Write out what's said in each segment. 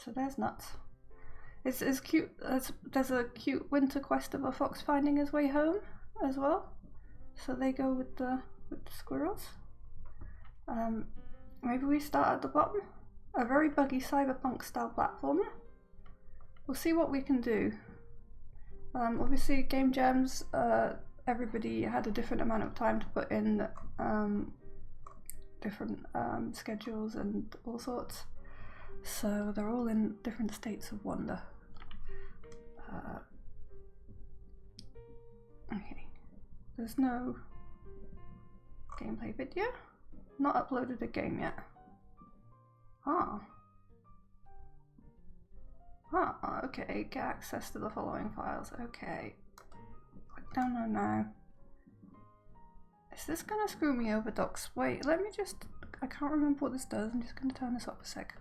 So there's nuts. It's cute. There's a cute winter quest of a fox finding his way home as well. So they go with the squirrels. Maybe we start at the bottom. A very buggy cyberpunk style platformer. We'll see what we can do. Obviously game jams, everybody had a different amount of time to put in different schedules and all sorts. So they're all in different states of wonder. Okay, there's no gameplay video. Not uploaded a game yet. Okay, get access to the following files. Okay. I don't know now. Is this gonna screw me over, docs? Wait, let me just... I can't remember what this does. I'm just gonna turn this off a sec.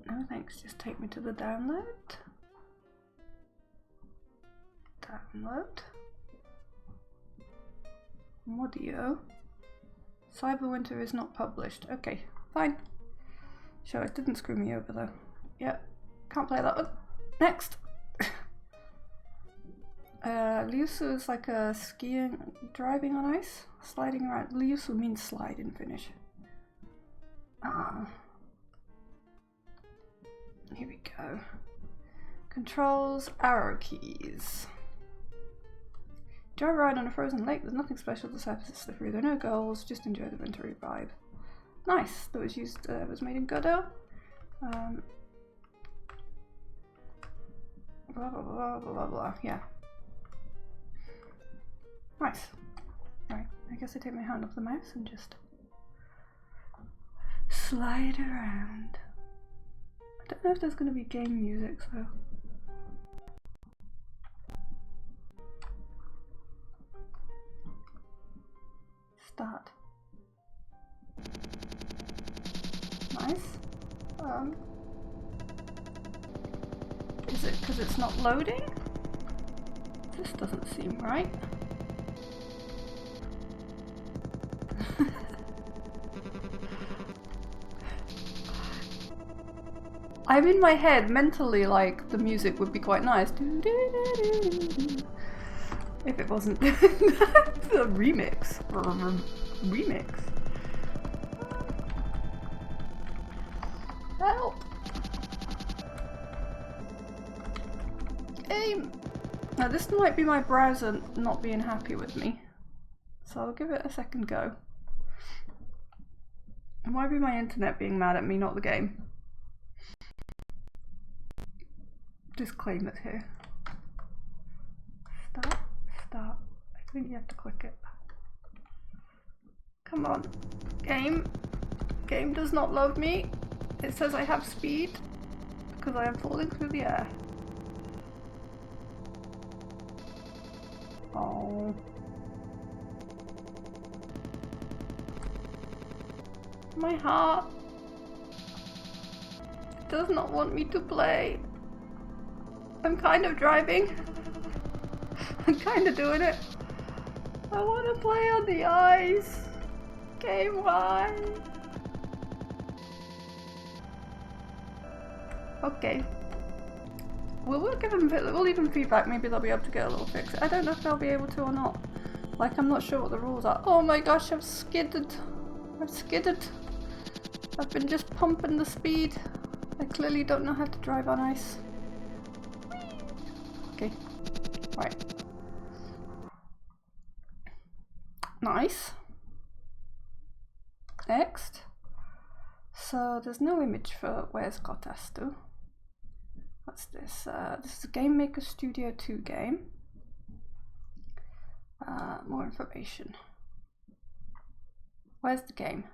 No thanks, just take me to the download. Download. Modio. Cyberwinter is not published. Okay, fine. Sure, it didn't screw me over though. Yep, can't play that one. Next! Liusu is like a skiing, driving on ice, sliding around. Liusu means slide in Finnish. Here we go. Controls, arrow keys. Drive around on a frozen lake. There's nothing special. The surface is slippery. There are no goals. Just enjoy the wintry vibe. Nice. That was used. Was made in Godot. Blah blah blah blah blah. Yeah. Nice. Right. I guess I take my hand off the mouse and just slide around. I don't know if there's going to be game music, so. Start. Nice. Is it because it's not loading? This doesn't seem right. I'm in my head mentally like the music would be quite nice. If it wasn't the remix. Remix. Help! Aim! Now this might be my browser not being happy with me. So I'll give it a second go. It might be my internet being mad at me, not the game. Disclaimers here. Start. I think you have to click it. Come on. Game. Game does not love me. It says I have speed because I am falling through the air. Oh. My heart does not want me to play. I'm kind of driving. I'm kind of doing it. I want to play on the ice. Game why? Okay. We'll give them. We'll leave them feedback. Maybe they'll be able to get a little fix. I don't know if they'll be able to or not. Like I'm not sure what the rules are. Oh my gosh! I've skidded. I've skidded. I've been just pumping the speed. I clearly don't know how to drive on ice. Okay. Right. Nice. Next. So there's no image for Where's Kotastu. What's this? This is a Game Maker Studio 2 game. More information. Where's the game?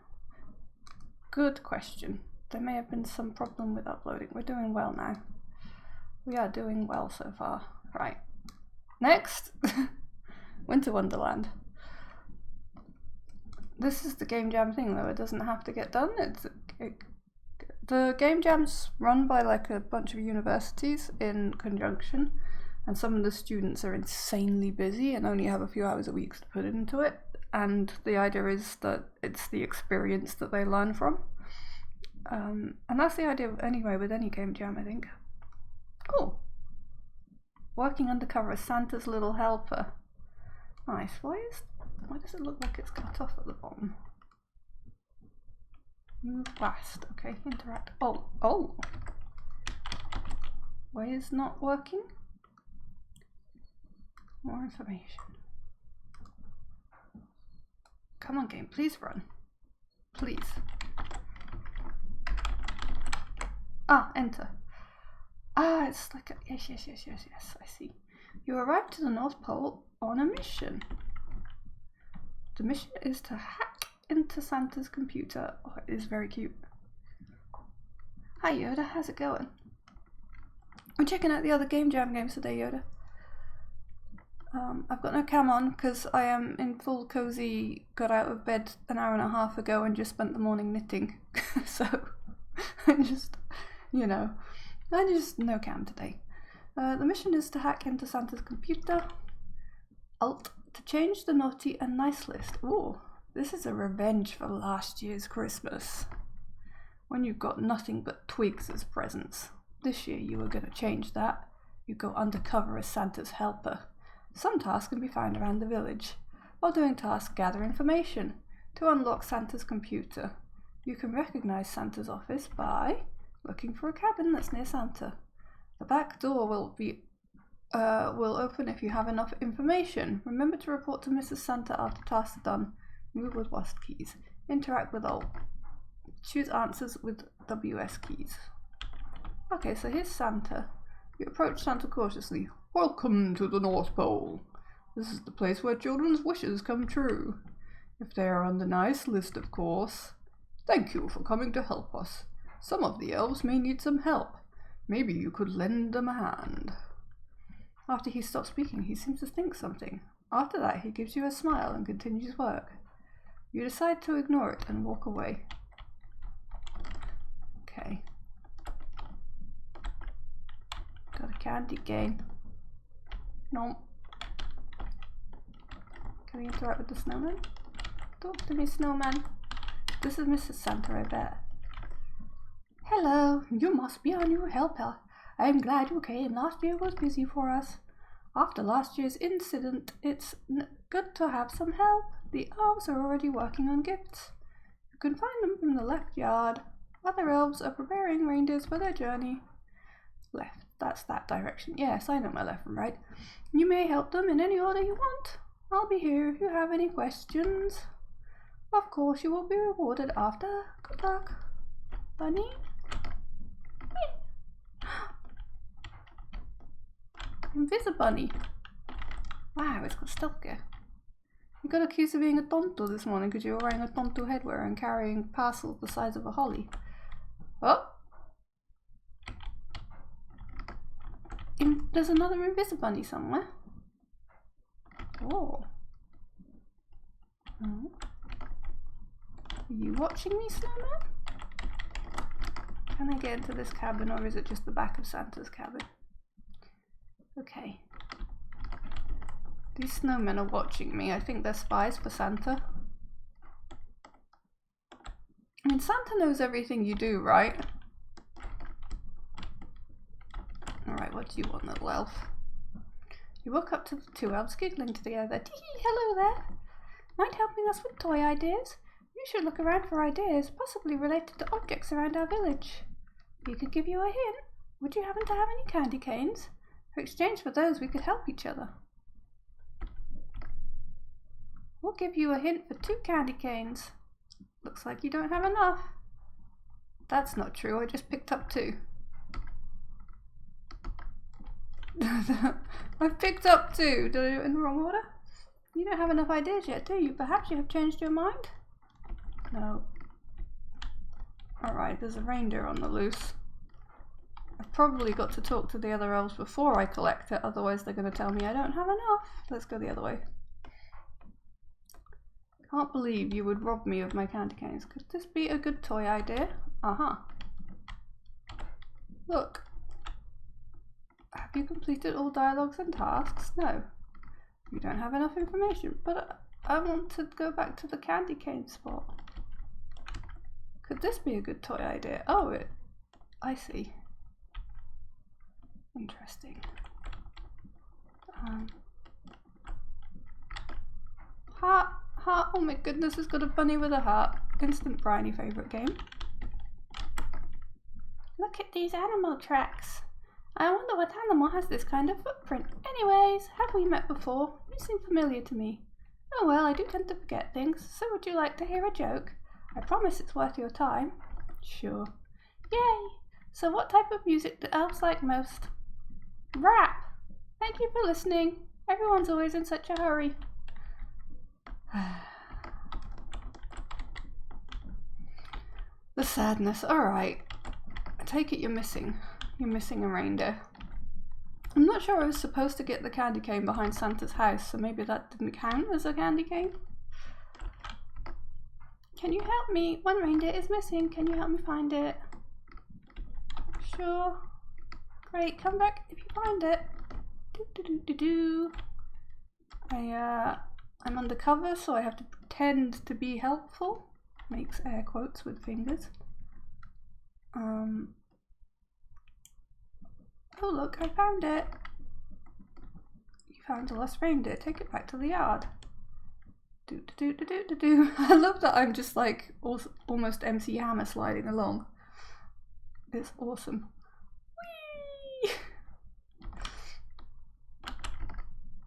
Good question. There may have been some problem with uploading. We're doing well now. We are doing well so far. Right. Next. Winter Wonderland. This is the game jam thing though. It doesn't have to get done. The game jam's run by like a bunch of universities in conjunction. and some of the students are insanely busy and only have a few hours a week to put into it, and the idea is that it's the experience that they learn from. And that's the idea anyway with any game jam, I think. Oh! Working undercover as Santa's little helper. Nice. Why does it look like it's cut off at the bottom? Move fast. Okay, interact. Oh! Why is not working? More information. Come on, game, please run. Please. Ah, enter. Ah, it's like a, yes, I see. You arrived to the North Pole on a mission. The mission is to hack into Santa's computer. Oh, it is very cute. Hi Yoda, how's it going? I'm checking out the other Game Jam games today, Yoda. I've got no cam on because I am in full cozy, got out of bed an hour and a half ago and just spent the morning knitting. So, I just no cam today. The mission is to hack into Santa's computer. Alt to change the naughty and nice list. Ooh, this is a revenge for last year's Christmas, when you got nothing but twigs as presents. This year you were going to change that. You go undercover as Santa's helper. Some tasks can be found around the village. While doing tasks, gather information. To unlock Santa's computer, you can recognize Santa's office by looking for a cabin that's near Santa. The back door will open if you have enough information. Remember to report to Mrs. Santa after tasks are done. Move with WASD keys. Interact with Alt. Choose answers with WS keys. Okay, so here's Santa. You approach Santa cautiously. Welcome to the North Pole. This is the place where children's wishes come true. If they are on the nice list, of course. Thank you for coming to help us. Some of the elves may need some help. Maybe you could lend them a hand. After he stops speaking, he seems to think something. After that, he gives you a smile and continues work. You decide to ignore it and walk away. Okay. Got a candy cane. No. Can we interact with the snowman? Talk to me, snowman. This is Mrs. Santa, I bet. Hello, you must be our new helper. I am glad you came. Last year was busy for us. After last year's incident, it's good to have some help. The elves are already working on gifts. You can find them from the left yard. Other elves are preparing reindeers for their journey. Left, that's that direction. Yes, I know my left and right. You may help them in any order you want. I'll be here if you have any questions. Of course, you will be rewarded after. Good luck. Bunny? Invisibunny. Wow, it's got stealth gear. You got accused of being a tonto this morning because you were wearing a tonto headwear and carrying parcels the size of a holly. Oh! There's another Invisibunny somewhere. Oh. Are you watching me, snowman? Can I get into this cabin, or is it just the back of Santa's cabin? Okay. These snowmen are watching me. I think they're spies for Santa. I mean, Santa knows everything you do, right? Alright, what do you want, little elf? You walk up to the two elves giggling together. Tee-hee, hello there. Mind helping us with toy ideas? You should look around for ideas, possibly related to objects around our village. We could give you a hint. Would you happen to have any candy canes? For exchange for those, we could help each other. We'll give you a hint for 2 candy canes. Looks like you don't have enough. That's not true, I just picked up 2. I've picked up 2. Did I do it in the wrong order? You don't have enough ideas yet, do you? Perhaps you have changed your mind? No. Alright, there's a reindeer on the loose. I've probably got to talk to the other elves before I collect it, otherwise they're going to tell me I don't have enough. Let's go the other way. Can't believe you would rob me of my candy canes. Could this be a good toy idea? Uh-huh. Look. you completed all dialogues and tasks? No. You don't have enough information, but I want to go back to the candy cane spot. Could this be a good toy idea? Oh, I see. Interesting. Heart. Oh my goodness, it's got a bunny with a heart. Instant briny favourite game. Look at these animal tracks. I wonder what animal has this kind of footprint. Anyways, have we met before? You seem familiar to me. Oh well, I do tend to forget things, so would you like to hear a joke? I promise it's worth your time. Sure. Yay! So what type of music do elves like most? Rap! Thank you for listening. Everyone's always in such a hurry. The sadness. Alright. I take it you're missing a reindeer. I'm not sure I was supposed to get the candy cane behind Santa's house, so maybe that didn't count as a candy cane. Can you help me? One reindeer is missing. Can you help me find it? Sure. Great. Come back if you find it. I'm undercover, so I have to pretend to be helpful. Makes air quotes with fingers. Oh look, I found it. You found a lost reindeer. Take it back to the yard. I love that I'm just like almost MC Hammer sliding along. It's awesome. Whee!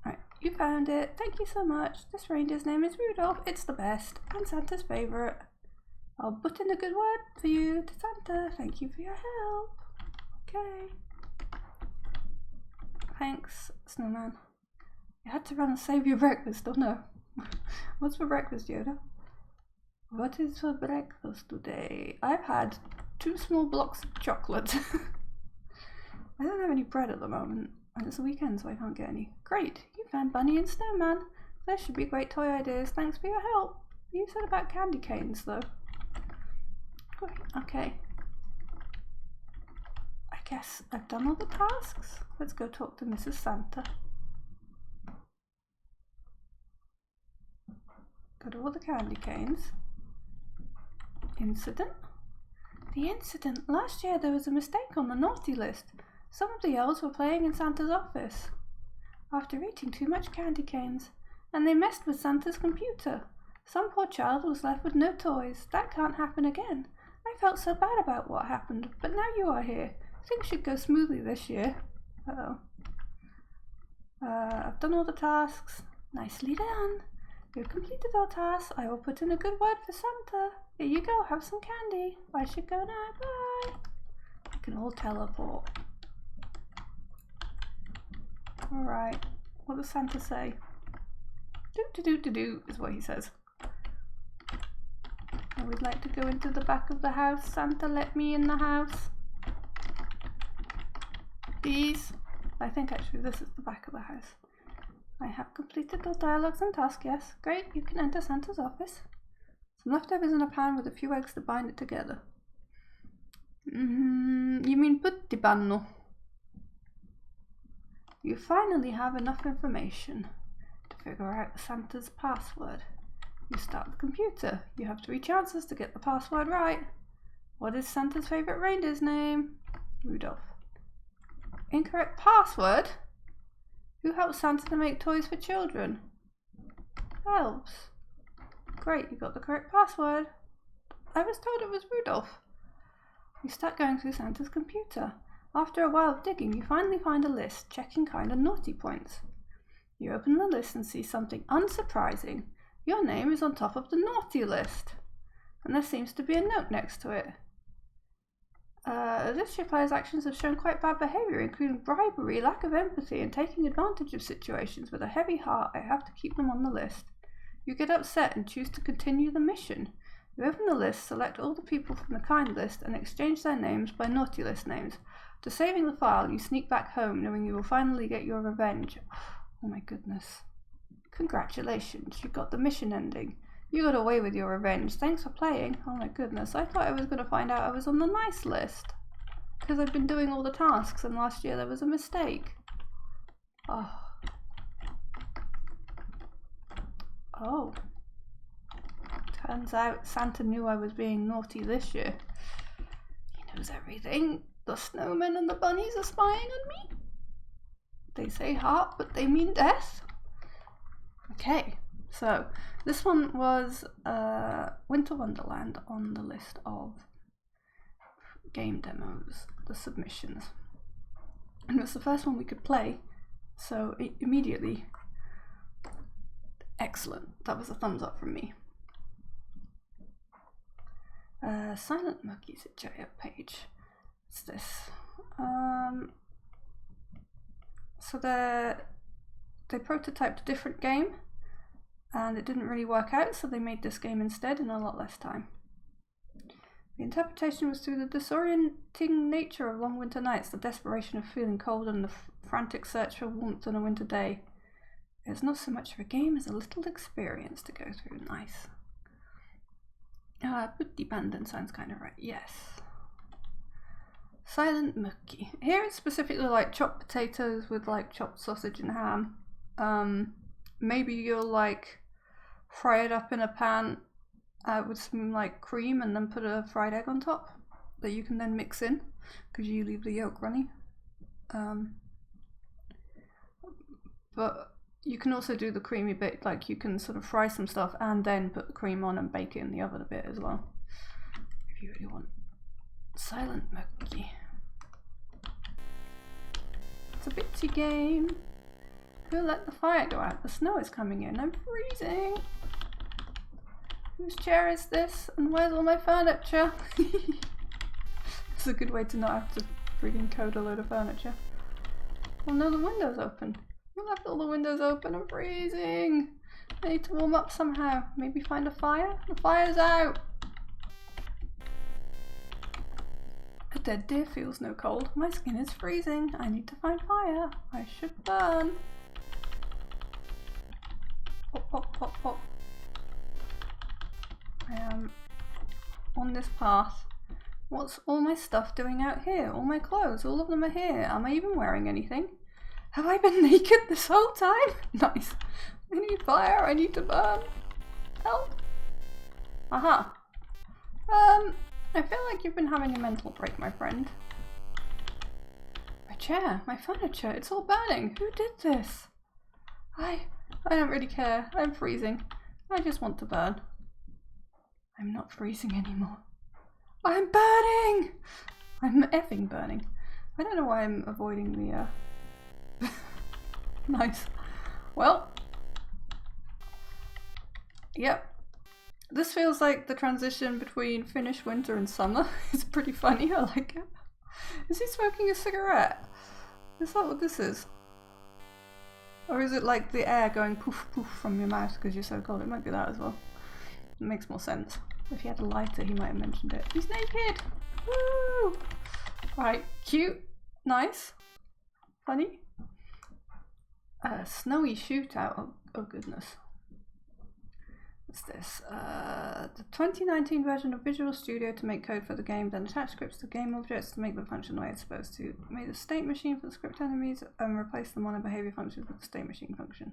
Right, you found it. Thank you so much. This reindeer's name is Rudolph. It's the best and Santa's favourite. I'll put in a good word for you to Santa. Thank you for your help. Okay. Thanks, Snowman. You had to run and save your breakfast, oh no. What's for breakfast, Yoda? What is for breakfast today? I've had 2 small blocks of chocolate. I don't have any bread at the moment, and it's a weekend, so I can't get any. Great, you found Bunny and Snowman. There should be great toy ideas. Thanks for your help. You said about candy canes, though. Great, okay. I guess I've done all the tasks. Let's go talk to Mrs. Santa. Got all the candy canes. Incident? The incident? Last year there was a mistake on the naughty list. Some of the elves were playing in Santa's office after eating too much candy canes, and they messed with Santa's computer. Some poor child was left with no toys. That can't happen again. I felt so bad about what happened, but now you are here. Things should go smoothly this year. I've done all the tasks. Nicely done. You've completed all tasks. I will put in a good word for Santa. Here you go, have some candy. I should go now. Bye. We can all teleport. Alright. What does Santa say? Do is what he says. I would like to go into the back of the house. Santa, let me in the house. Please. I think actually this is the back of the house. I have completed all dialogues and tasks, yes. Great, you can enter Santa's office. Some leftovers in a pan with a few eggs to bind it together. You mean puttipannu? You finally have enough information to figure out Santa's password. You start the computer. You have 3 chances to get the password right. What is Santa's favourite reindeer's name? Rudolph. Incorrect password? Who helps Santa to make toys for children? Elves. Great, you got the correct password. I was told it was Rudolph. You start going through Santa's computer. After a while of digging, you finally find a list, checking kind of naughty points. You open the list and see something unsurprising. Your name is on top of the naughty list, and there seems to be a note next to it. This year players' actions have shown quite bad behaviour, including bribery, lack of empathy, and taking advantage of situations. With a heavy heart, I have to keep them on the list. You get upset and choose to continue the mission. You open the list, select all the people from the kind list, and exchange their names by naughty list names. After saving the file, you sneak back home, knowing you will finally get your revenge. Oh my goodness. Congratulations, you got the mission ending. You got away with your revenge. Thanks for playing. Oh my goodness, I thought I was going to find out I was on the nice list. because I've been doing all the tasks and last year there was a mistake. Oh. Oh. Turns out Santa knew I was being naughty this year. He knows everything. The snowmen and the bunnies are spying on me. They say heart, but they mean death. Okay, so this one was Winter Wonderland on the list of game demos, the submissions. And it was the first one we could play, so immediately, excellent. That was a thumbs up from me. Silent Monkey's a JF page. What's this? So they prototyped a different game and it didn't really work out, so they made this game instead in a lot less time. The interpretation was through the disorienting nature of long winter nights, the desperation of feeling cold and the frantic search for warmth on a winter day. It's not so much of a game as a little experience to go through. Nice. Putty Bandon sounds kind of right. Yes. Silent Mookie. Here it's specifically like chopped potatoes with like chopped sausage and ham. Maybe you'll like fry it up in a pan with some like cream and then put a fried egg on top that you can then mix in because you leave the yolk runny. But you can also do the creamy bit, like you can sort of fry some stuff and then put the cream on and bake it in the oven a bit as well, if you really want. Silent Monkey. It's a bitchy game. Who let the fire go out? The snow is coming in. I'm freezing. Whose chair is this? And where's all my furniture? It's a good way to not have to freaking code a load of furniture. Oh no, the window's open. I left all the windows open. I'm freezing. I need to warm up somehow. Maybe find a fire? The fire's out. A dead deer feels no cold. My skin is freezing. I need to find fire. I should burn. Pop, pop, pop, pop. I am on this path. What's all my stuff doing out here? All my clothes, all of them are here. Am I even wearing anything? Have I been naked this whole time? Nice. I need fire. I need to burn. Help. Aha. I feel like you've been having a mental break, my friend. My chair, my furniture, it's all burning. Who did this? I don't really care. I'm freezing. I just want to burn. I'm not freezing anymore. I'm burning! I'm effing burning. I don't know why I'm avoiding the Nice. Well. Yep. This feels like the transition between Finnish winter and summer. It's pretty funny, I like it. Is he smoking a cigarette? Is that what this is? Or is it like the air going poof poof from your mouth because you're so cold? It might be that as well. It makes more sense. If he had a lighter, he might have mentioned it. He's naked! Woo! Right, cute. Nice. Funny. Snowy shootout. Oh goodness. What's this? The 2019 version of Visual Studio to make code for the game, then attach scripts to game objects to make them function the way it's supposed to. Made a state machine for the script enemies and replace them on a behavior function with the state machine function.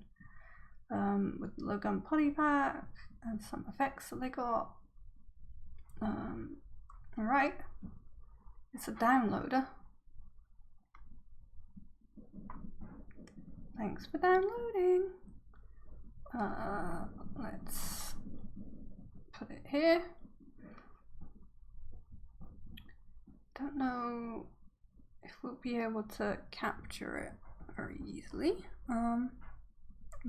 With Logun Polypack and some effects that they got. Alright. It's a downloader. Thanks for downloading. Let's put it here. Don't know if we'll be able to capture it very easily. We'll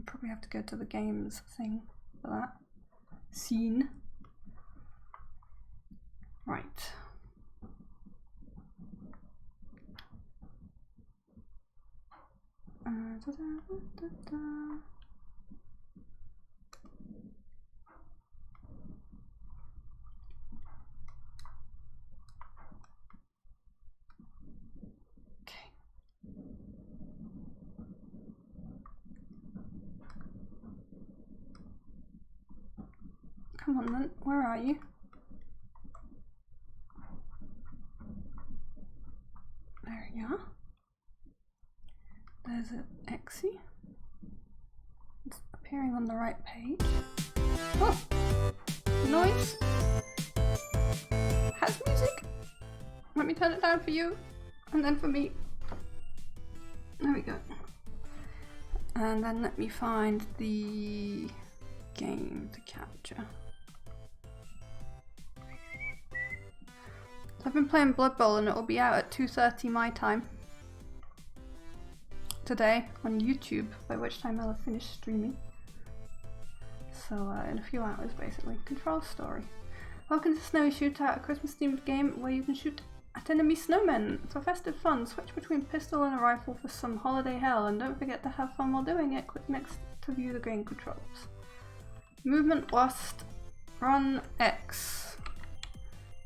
probably have to go to the games thing for that. Scene. Right. Come on then, where are you? on the right page. Oh! Noise! Has music? Let me turn it down for you, and then for me. There we go. And then let me find the game to capture. I've been playing Blood Bowl and it'll be out at 2:30 my time today on YouTube, by which time I'll have finished streaming. So in a few hours basically. Control story. Welcome to Snowy Shootout, a Christmas themed game where you can shoot at enemy snowmen. For festive fun, switch between pistol and a rifle for some holiday hell, and don't forget to have fun while doing it. Click next to view the game controls. Movement WASD, run X,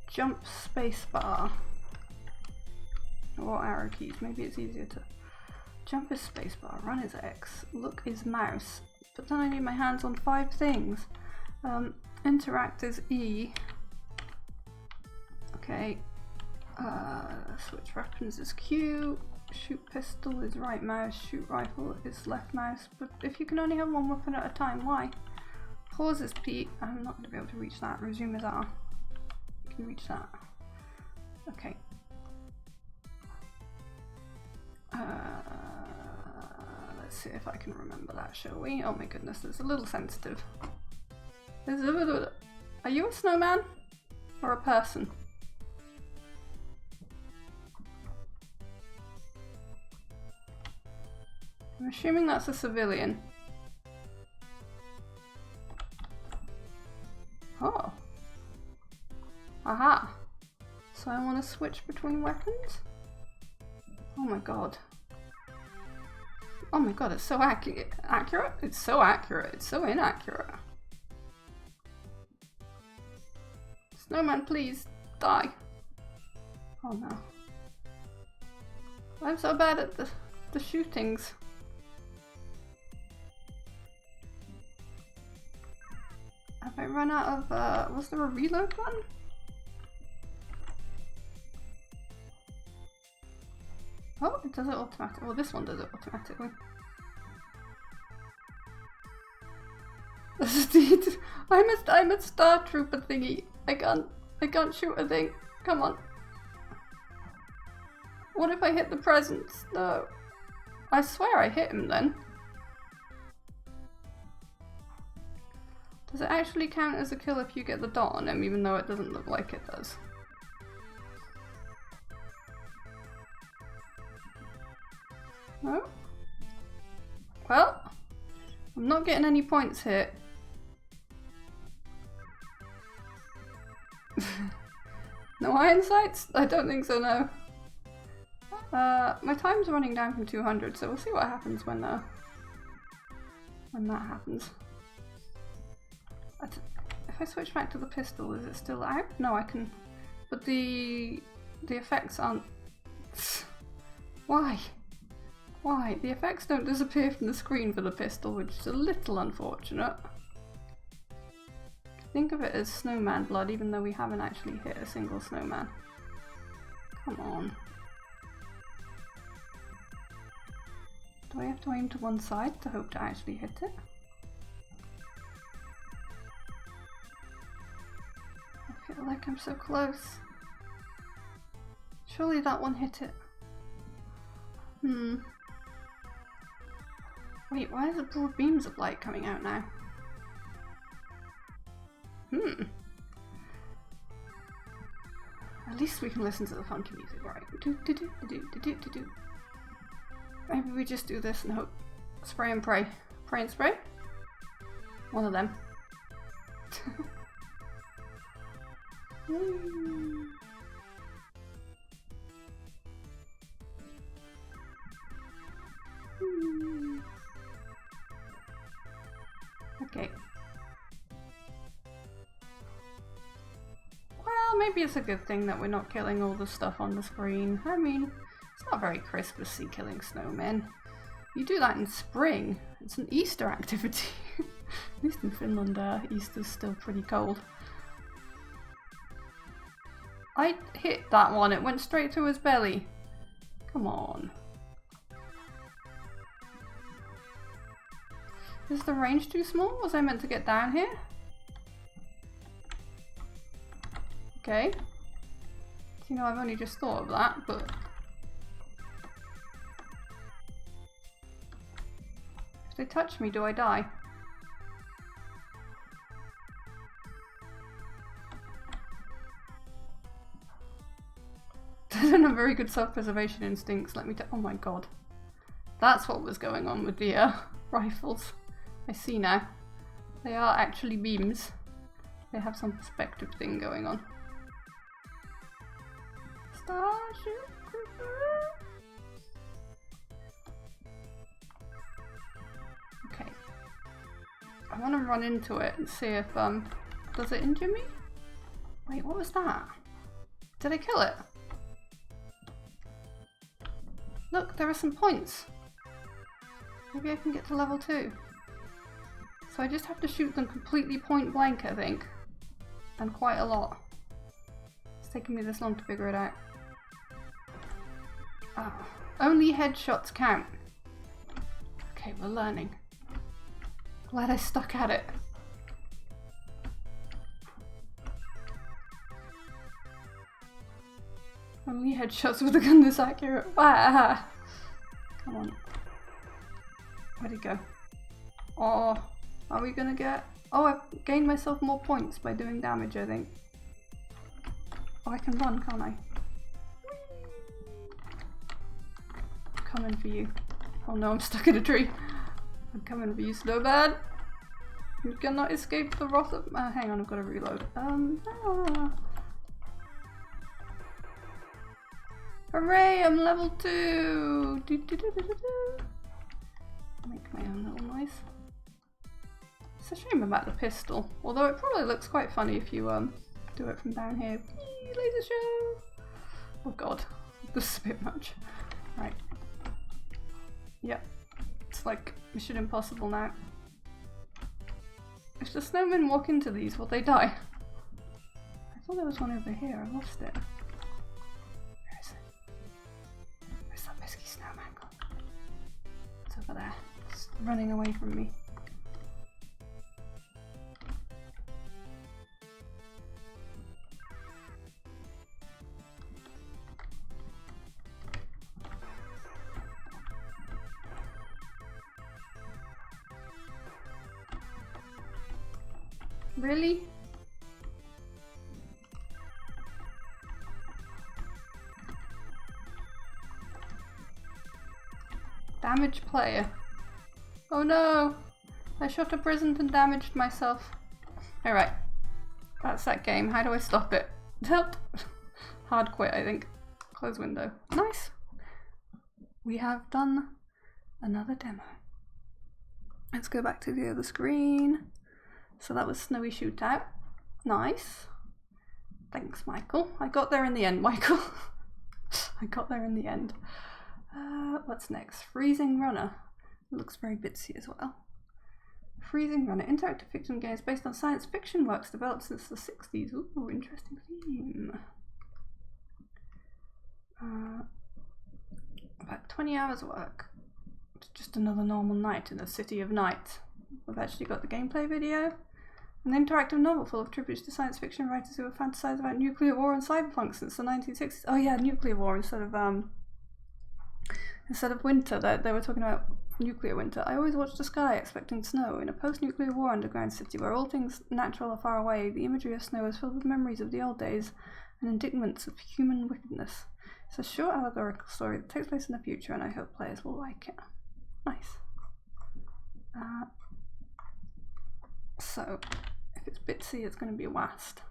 jump spacebar, or arrow keys, maybe it's easier to... Jump is spacebar, run is X, look is mouse, but then I need my hands on 5 things. Interact is E. Okay. Switch weapons is Q, shoot pistol is right mouse, shoot rifle is left mouse, but if you can only have one weapon at a time, why? Pause is P, I'm not going to be able to reach that, resume is R. You can reach that. Okay. Let's see if I can remember that, shall we? Oh my goodness, it's a little sensitive. Are you a snowman? Or a person? I'm assuming that's a civilian. Oh. Aha. So I want to switch between weapons? Oh my god. Oh my god, it's so accurate. It's so accurate. It's so inaccurate. Snowman, please die. Oh no. I'm so bad at the shootings. Have I run out of, was there a reload button? Oh, it does it automatically. Well, this one does it automatically. I'm a Star Trooper thingy. I can't shoot a thing. Come on. What if I hit the presents? No. I swear I hit him then. Does it actually count as a kill if you get the dot on him, even though it doesn't look like it does? No? Well, I'm not getting any points here. No iron sights? I don't think so, no. My time's running down from 200, so we'll see what happens when that happens. If I switch back to the pistol, is it still out? No, I can... But the effects aren't... Why? Why? The effects don't disappear from the screen for the pistol, which is a little unfortunate. Think of it as snowman blood, even though we haven't actually hit a single snowman. Come on. Do I have to aim to one side to hope to actually hit it? I feel like I'm so close. Surely that one hit it. Wait, why are the broad beams of light coming out now? At least we can listen to the funky music, right? Maybe we just do this and hope. Spray and pray. Pray and spray? One of them. Okay. Well, maybe it's a good thing that we're not killing all the stuff on the screen. I mean, it's not very Christmassy killing snowmen. You do that in spring. It's an Easter activity. At least in Finland, Easter's still pretty cold. I hit that one. It went straight through his belly. Come on. Is the range too small? Was I meant to get down here? Okay. You know, I've only just thought of that, but... if they touch me, do I die? I don't have very good self-preservation instincts, let me tell- oh my god. That's what was going on with the rifles. I see now. They are actually beams. They have some perspective thing going on. Starship Creeper. Okay. I want to run into it and see if, does it injure me? Wait, what was that? Did I kill it? Look, there are some points. Maybe I can get to level 2. So I just have to shoot them completely point blank, I think. And quite a lot. It's taken me this long to figure it out. Oh, only headshots count. Okay, we're learning. Glad I stuck at it. Only headshots with a gun this accurate. Ah! Come on. Where'd he go? Oh, are we gonna get... oh, I've gained myself more points by doing damage, I think. Oh, I can run, can't I? I'm coming for you. Oh no, I'm stuck in a tree. I'm coming for you so bad. You cannot escape the wrath of... hang on, I've got to reload. Hooray, I'm level 2! Make my own little noise. It's a shame about the pistol, although it probably looks quite funny if you do it from down here. Whee, laser show! Oh god, this is a bit much. Right. Yep, it's like Mission Impossible now. If the snowmen walk into these, will they die? I thought there was one over here, I lost it. Where is it? Where's that pesky snowman gone? It's over there. It's running away from me. Really? Damaged player. Oh no! I shot a present and damaged myself. Alright. That's that game. How do I stop it? Help! Hard quit, I think. Close window. Nice! We have done another demo. Let's go back to the other screen. So that was Snowy Shootout. Nice. Thanks, Michael. I got there in the end, Michael. I got there in the end. What's next? Freezing Runner. Looks very bitsy as well. Freezing Runner. Interactive fiction games based on science fiction works developed since the 60s. Ooh, interesting theme. About 20 hours work. It's just another normal night in the city of night. We've actually got the gameplay video. An interactive novel full of tributes to science fiction writers who have fantasized about nuclear war and cyberpunk since the 1960s. Oh yeah, nuclear war instead of winter. They were talking about nuclear winter. I always watch the sky expecting snow. In a post-nuclear war underground city where all things natural are far away, the imagery of snow is filled with memories of the old days and indictments of human wickedness. It's a short allegorical story that takes place in the future, and I hope players will like it. Nice. So, if it's bitsy, it's going to be a WAST.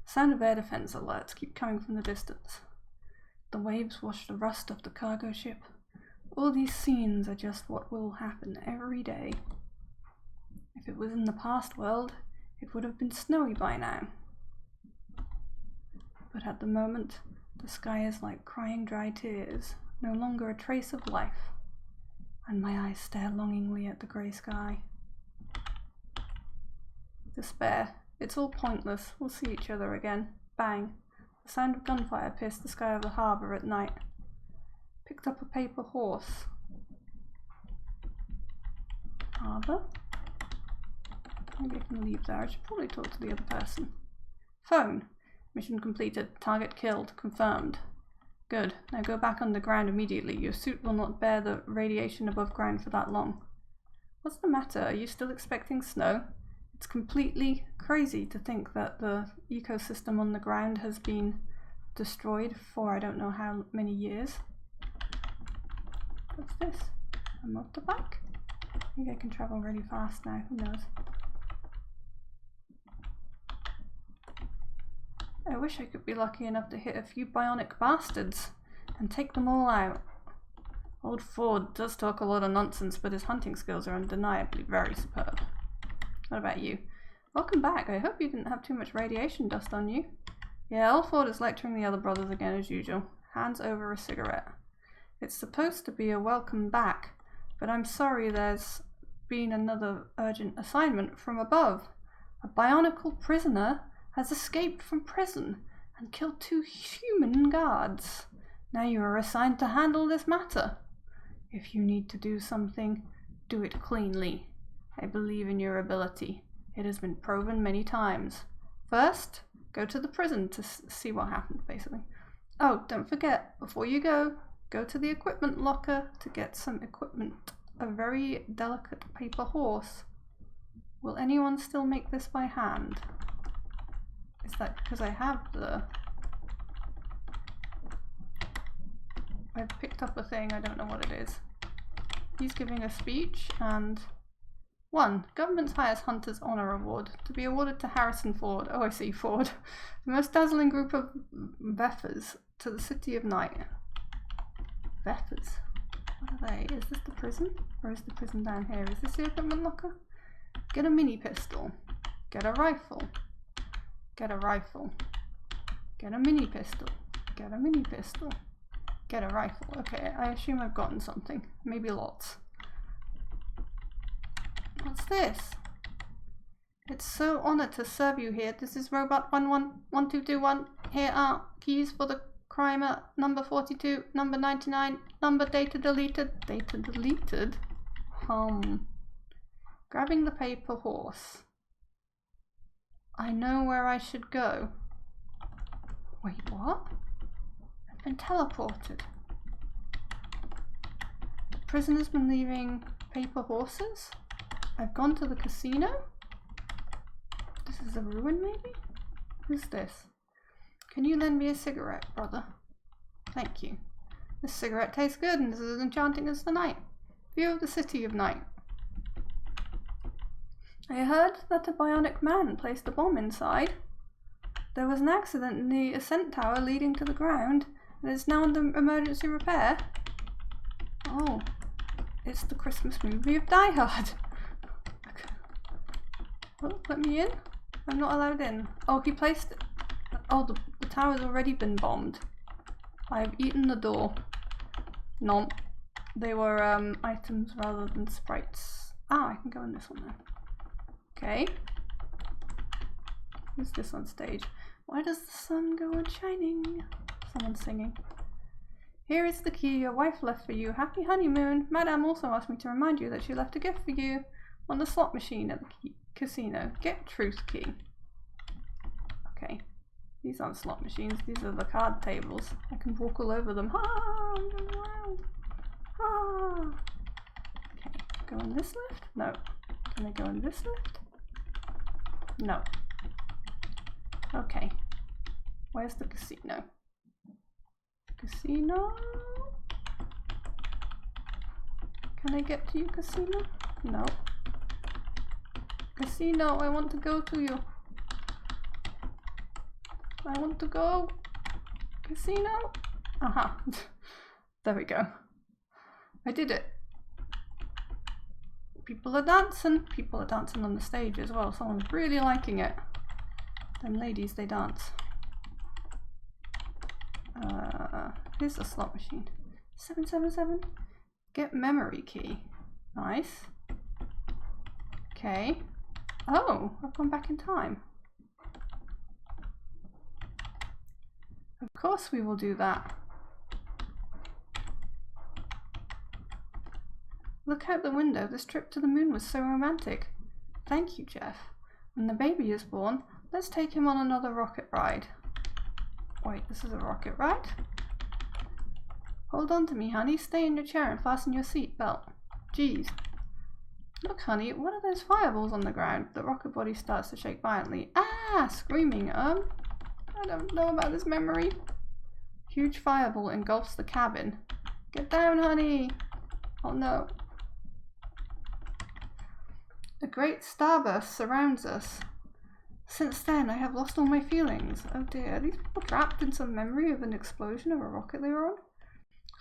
The sound of air defense alerts keep coming from the distance. The waves wash the rust off the cargo ship. All these scenes are just what will happen every day. If it was in the past world, it would have been snowy by now. But at the moment, the sky is like crying dry tears, no longer a trace of life, and my eyes stare longingly at the grey sky. Despair. It's all pointless. We'll see each other again. Bang. The sound of gunfire pierced the sky of the harbour at night. Picked up a paper horse. Harbour? Maybe I can leave there. I should probably talk to the other person. Phone. Mission completed. Target killed. Confirmed. Good. Now go back underground immediately. Your suit will not bear the radiation above ground for that long. What's the matter? Are you still expecting snow? It's completely crazy to think that the ecosystem on the ground has been destroyed for I don't know how many years. What's this? A motorbike? Maybe I can travel really fast now. Who knows? I wish I could be lucky enough to hit a few bionic bastards and take them all out. Old Ford does talk a lot of nonsense, but his hunting skills are undeniably very superb. What about you? Welcome back. I hope you didn't have too much radiation dust on you. Yeah, old Ford is lecturing the other brothers again as usual. Hands over a cigarette. It's supposed to be a welcome back, but I'm sorry there's been another urgent assignment from above. A bionicle prisoner has escaped from prison and killed 2 human guards. Now you are assigned to handle this matter. If you need to do something, do it cleanly. I believe in your ability. It has been proven many times. First, go to the prison to see what happened, basically. Oh, don't forget, before you go to the equipment locker to get some equipment. A very delicate paper horse. Will anyone still make this by hand? Is that because I have the... I've picked up a thing, I don't know what it is. He's giving a speech and... 1. Government's highest Hunter's Honor Award to be awarded to Harrison Ford. Oh, I see, Ford. The most dazzling group of Veffers to the City of Night. Veffers? What are they? Is this the prison? Or is the prison down here? Is this the equipment locker? Get a mini pistol. Get a rifle. Get a rifle. Get a mini pistol. Get a mini pistol. Get a rifle. Okay, I assume I've gotten something. Maybe lots. What's this? It's so honored to serve you here. This is Robot 111221. Here are keys for the crimer. Number 42, number 99, number data deleted. Data deleted? Grabbing the paper horse. I know where I should go. Wait, what? I've been teleported. The prisoner's been leaving paper horses? I've gone to the casino? This is a ruin, maybe? Who's this? Can you lend me a cigarette, brother? Thank you. This cigarette tastes good and is as enchanting as the night. View of the City of Night. I heard that a bionic man placed a bomb inside. There was an accident in the ascent tower leading to the ground, and it's now under emergency repair. Oh, it's the Christmas movie of Die Hard. Oh, let me in? I'm not allowed in. Oh, he placed it. Oh, the tower's already been bombed. I've eaten the door. Nom. They were items rather than sprites. Ah, I can go in this one now. Okay. Who's this on stage? Why does the sun go on shining? Someone's singing. Here is the key your wife left for you. Happy honeymoon. Madame also asked me to remind you that she left a gift for you on the slot machine at the casino. Get truth key. Okay. These aren't slot machines. These are the card tables. I can walk all over them. Ah, I'm going around. Ah. Okay. Go in this lift? No. Can I go in this lift? No. Okay. Where's the casino? Casino? Can I get to you, casino? No. Casino, I want to go to you. I want to go. Casino? Aha. There we go. I did it. People are dancing. People are dancing on the stage as well. Someone's really liking it. Them ladies, they dance. Here's the slot machine. 777. Get memory key. Nice. Okay. Oh, I've gone back in time. Of course we will do that. Look out the window. This trip to the moon was so romantic. Thank you, Jeff. When the baby is born, let's take him on another rocket ride. Wait, this is a rocket ride? Hold on to me, honey. Stay in your chair and fasten your seat belt. Jeez. Look, honey, what are those fireballs on the ground? The rocket body starts to shake violently. Ah! Screaming, I don't know about this memory. Huge fireball engulfs the cabin. Get down, honey! Oh no. A great starburst surrounds us. Since then, I have lost all my feelings. Oh dear, are these people trapped in some memory of an explosion of a rocket they were on?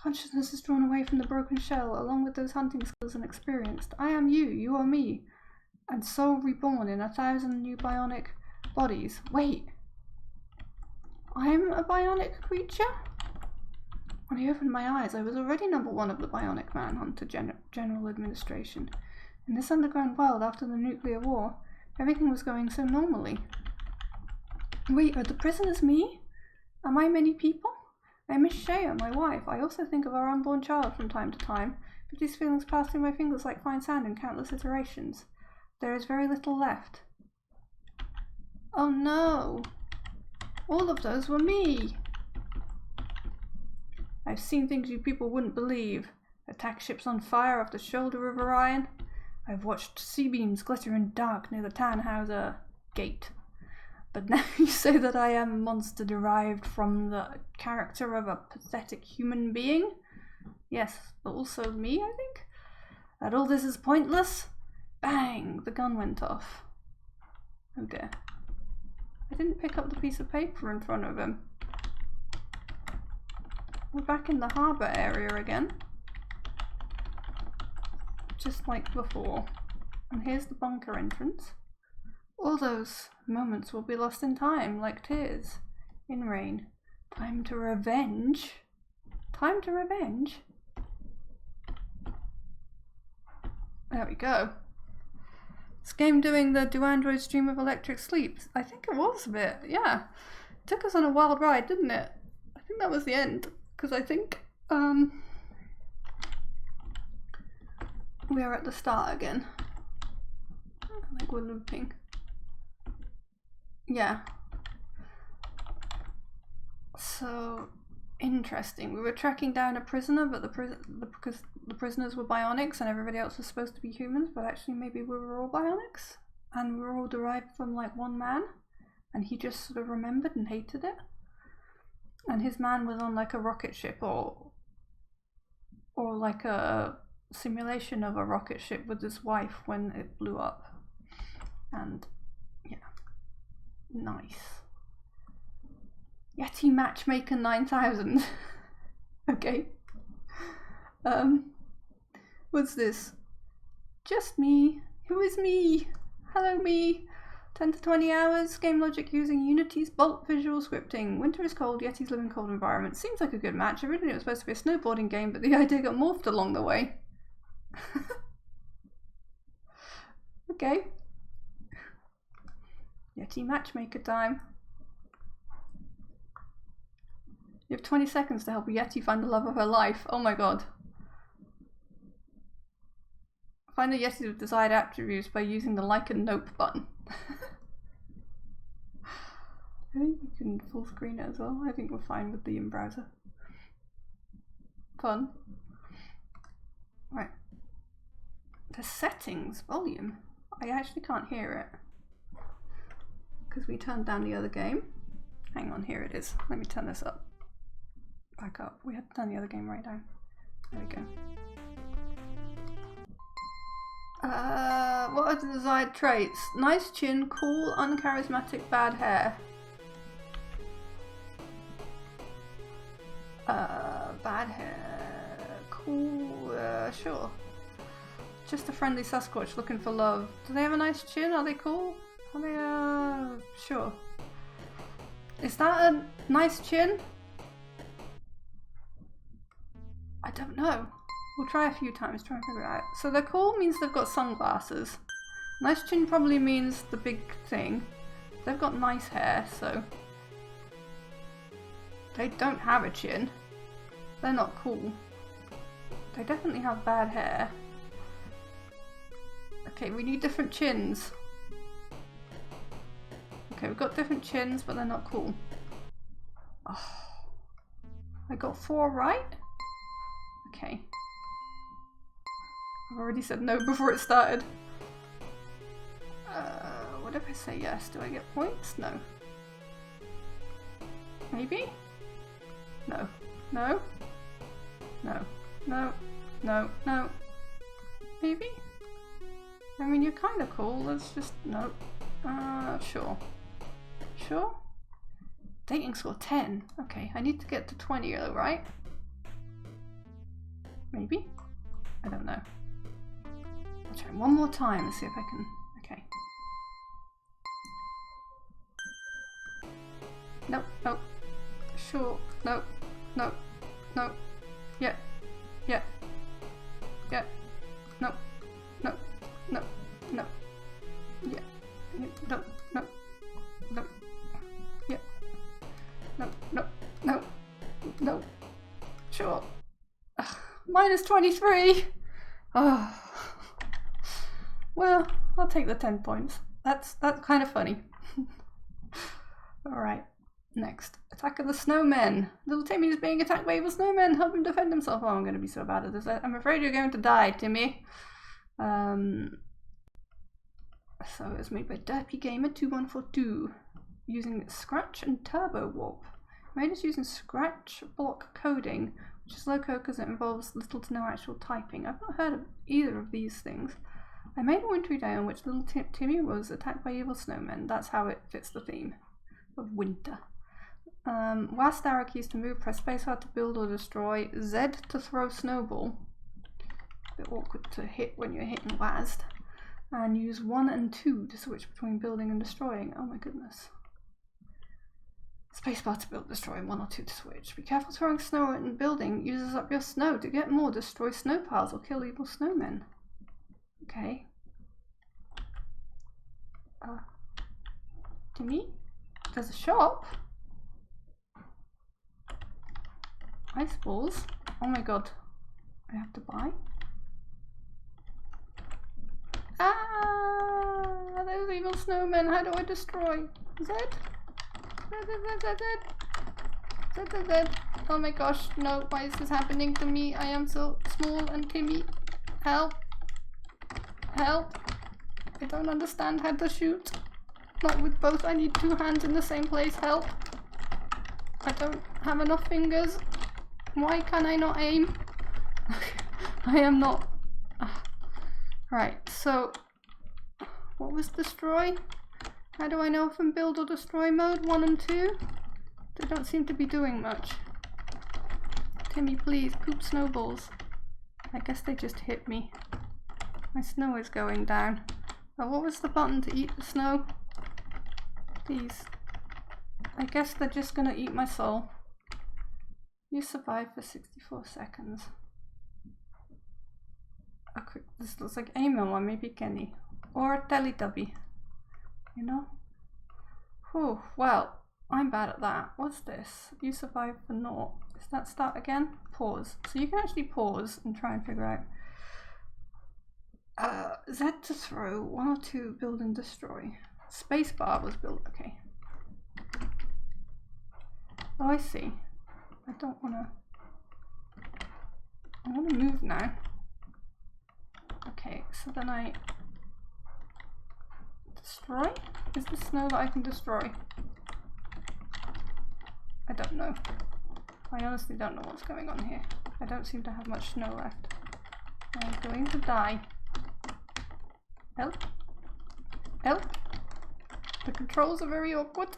Consciousness is drawn away from the broken shell, along with those hunting skills and experience. I am you, you are me, and so reborn in 1,000 new bionic bodies. Wait, I'm a bionic creature? When I opened my eyes, I was already #1 of the Bionic Manhunter General Administration. In this underground world after the nuclear war, everything was going so normally. Wait, are the prisoners me? Am I many people? I miss Shea, my wife. I also think of our unborn child from time to time, but these feelings pass through my fingers like fine sand in countless iterations. There is very little left. Oh no! All of those were me! I've seen things you people wouldn't believe. Attack ships on fire off the shoulder of Orion. I've watched C-beams glitter in dark near the Tannhauser Gate. But now you say that I am a monster derived from the character of a pathetic human being? Yes, also me, I think? That all this is pointless? Bang! The gun went off. Oh dear. I didn't pick up the piece of paper in front of him. We're back in the harbour area again. Just like before. And here's the bunker entrance. All those moments will be lost in time, like tears in rain. Time to revenge? Time to revenge? There we go. This game doing the Do Androids Dream of Electric Sleep? I think it was a bit, yeah. It took us on a wild ride, didn't it? I think that was the end, because I think we are at the start again. I think we're looping. Yeah. So interesting. We were tracking down a prisoner, but because the prisoners were bionics and everybody else was supposed to be humans, but actually maybe we were all bionics and we were all derived from like one man, and he just sort of remembered and hated it. And his man was on like a rocket ship or like a simulation of a rocket ship with his wife when it blew up. And yeah. Nice. Yeti Matchmaker 9000. Okay. What's this? Just me. Who is me? Hello me. 10 to 20 hours. Game logic using Unity's Bolt visual scripting. Winter is cold, Yetis live in cold environments. Seems like a good match. Originally it was supposed to be a snowboarding game, but the idea got morphed along the way. Okay. Yeti Matchmaker time. You have 20 seconds to help a Yeti find the love of her life. Oh my god. Find the Yetis with desired attributes by using the like and nope button. I think you can full screen it as well. I think we're fine with the in-browser. Fun. Right. The settings volume. I actually can't hear it. Because we turned down the other game. Hang on, here it is. Let me turn this up. Back up. We had to turn the other game right down. There we go. What are the desired traits? Nice chin, cool, uncharismatic, bad hair. Bad hair. Cool, sure. Just a friendly Sasquatch looking for love. Do they have a nice chin? Are they cool? Are they, sure. Is that a nice chin? I don't know. We'll try a few times, try and figure it out. So they're cool means they've got sunglasses. Nice chin probably means the big thing. They've got nice hair, so... They don't have a chin. They're not cool. They definitely have bad hair. Okay, we need different chins. Okay, we've got different chins, but they're not cool. Oh, I got 4 right? Okay. I've already said no before it started. What if I say yes? Do I get points? No. Maybe? No. No? No. No. No. No. Maybe? I mean, you're kind of cool. Let's just... No. Sure. Sure? Dating score 10. Okay, I need to get to 20 though, right? Maybe? I don't know. I'll try one more time and see if I can... Okay. Nope, nope. Sure. Nope. Nope. Nope. Yeah. Yeah. Yeah. Nope. Nope. Nope. Nope. Yeah. Nope. Nope. Nope. Yeah. Nope. Nope. Nope. Nope. Sure. Minus 23! Oh. Well, I'll take the 10 points. That's kind of funny. Alright. Next, attack of the snowmen. Little Timmy is being attacked by evil snowmen. Help him defend himself. Oh, I'm going to be so bad at this. I'm afraid you're going to die, Timmy. So it was made by Derpy Gamer 2142 using Scratch and Turbo Warp. Made us using Scratch block coding, which is low code because it involves little to no actual typing. I've not heard of either of these things. I made a wintry day on which little Timmy was attacked by evil snowmen. That's how it fits the theme of winter. WASD arrow keys to move, press spacebar to build or destroy, Z to throw snowball. A bit awkward to hit when you're hitting WASD. And use 1 and 2 to switch between building and destroying. Oh my goodness. Spacebar to build, destroy, 1 or 2 to switch. Be careful throwing snow and building uses up your snow. To get more, destroy snow piles or kill evil snowmen. Okay. Timmy? There's a shop? Ice balls? Oh my god. I have to buy? Ah! Those evil snowmen. How do I destroy? Z? Z. Oh my gosh. No. Why is this happening to me? I am so small and Timmy. Help. Help. I don't understand how to shoot. Not with both. I need 2 hands in the same place. Help. I don't have enough fingers. Why can I not aim? I am not... Right, so... What was destroy? How do I know if I'm build or destroy mode? 1 and 2? They don't seem to be doing much. Timmy, please, poop snowballs. I guess they just hit me. My snow is going down. Oh, what was the button to eat the snow? These. I guess they're just gonna eat my soul. You survive for 64 seconds. Okay, this looks like Emil or maybe Kenny. Or a Teletubby. You know? Whew, well, I'm bad at that. What's this? You survive for naught. Does that start again? Pause. So you can actually pause and try and figure out. Z to throw, 1 or 2 build and destroy. Spacebar was built, okay. Oh, I see. I don't wanna... I wanna move now. Okay, so then I... Destroy? Is the snow that I can destroy? I don't know. I honestly don't know what's going on here. I don't seem to have much snow left. I'm going to die. Help? Help? The controls are very awkward.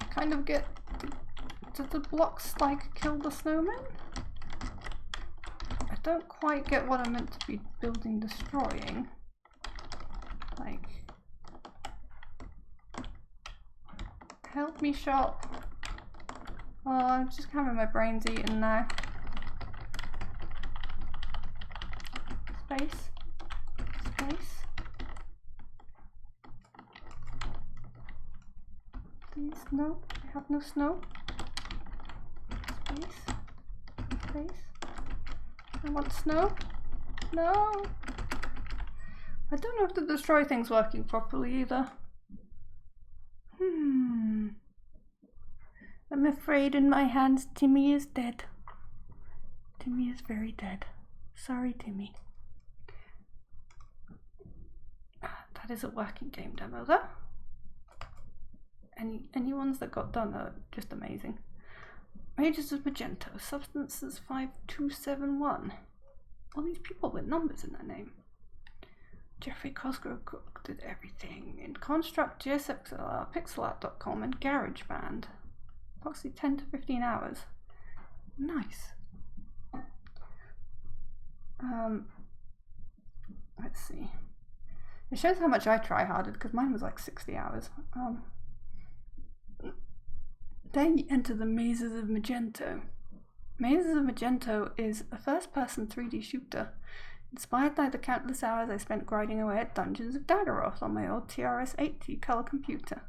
I kind of get... Do the blocks like kill the snowman? I don't quite get what I'm meant to be building, destroying. Like... Help me, shop. Oh, I'm just having my brains eaten now. Space. Space. Please, no. I have no snow. Space. Space. I want snow. No. I don't know if the destroy thing's working properly either. I'm afraid in my hands Timmy is dead. Timmy is very dead. Sorry, Timmy. That is a working game demo though. Any ones that got done are just amazing. Mages of Magento, Substances 5271. All these people with numbers in their name. Jeffrey Cosgrove Cook did everything in Construct, GSXLR, Pixelart.com, and GarageBand. Approximately 10 to 15 hours. Nice. Let's see. It shows how much I try-harded because mine was like 60 hours. Then you enter the Mazes of Magento. Mazes of Magento is a first-person 3D shooter inspired by the countless hours I spent grinding away at Dungeons of Daggeroth on my old TRS-80 color computer.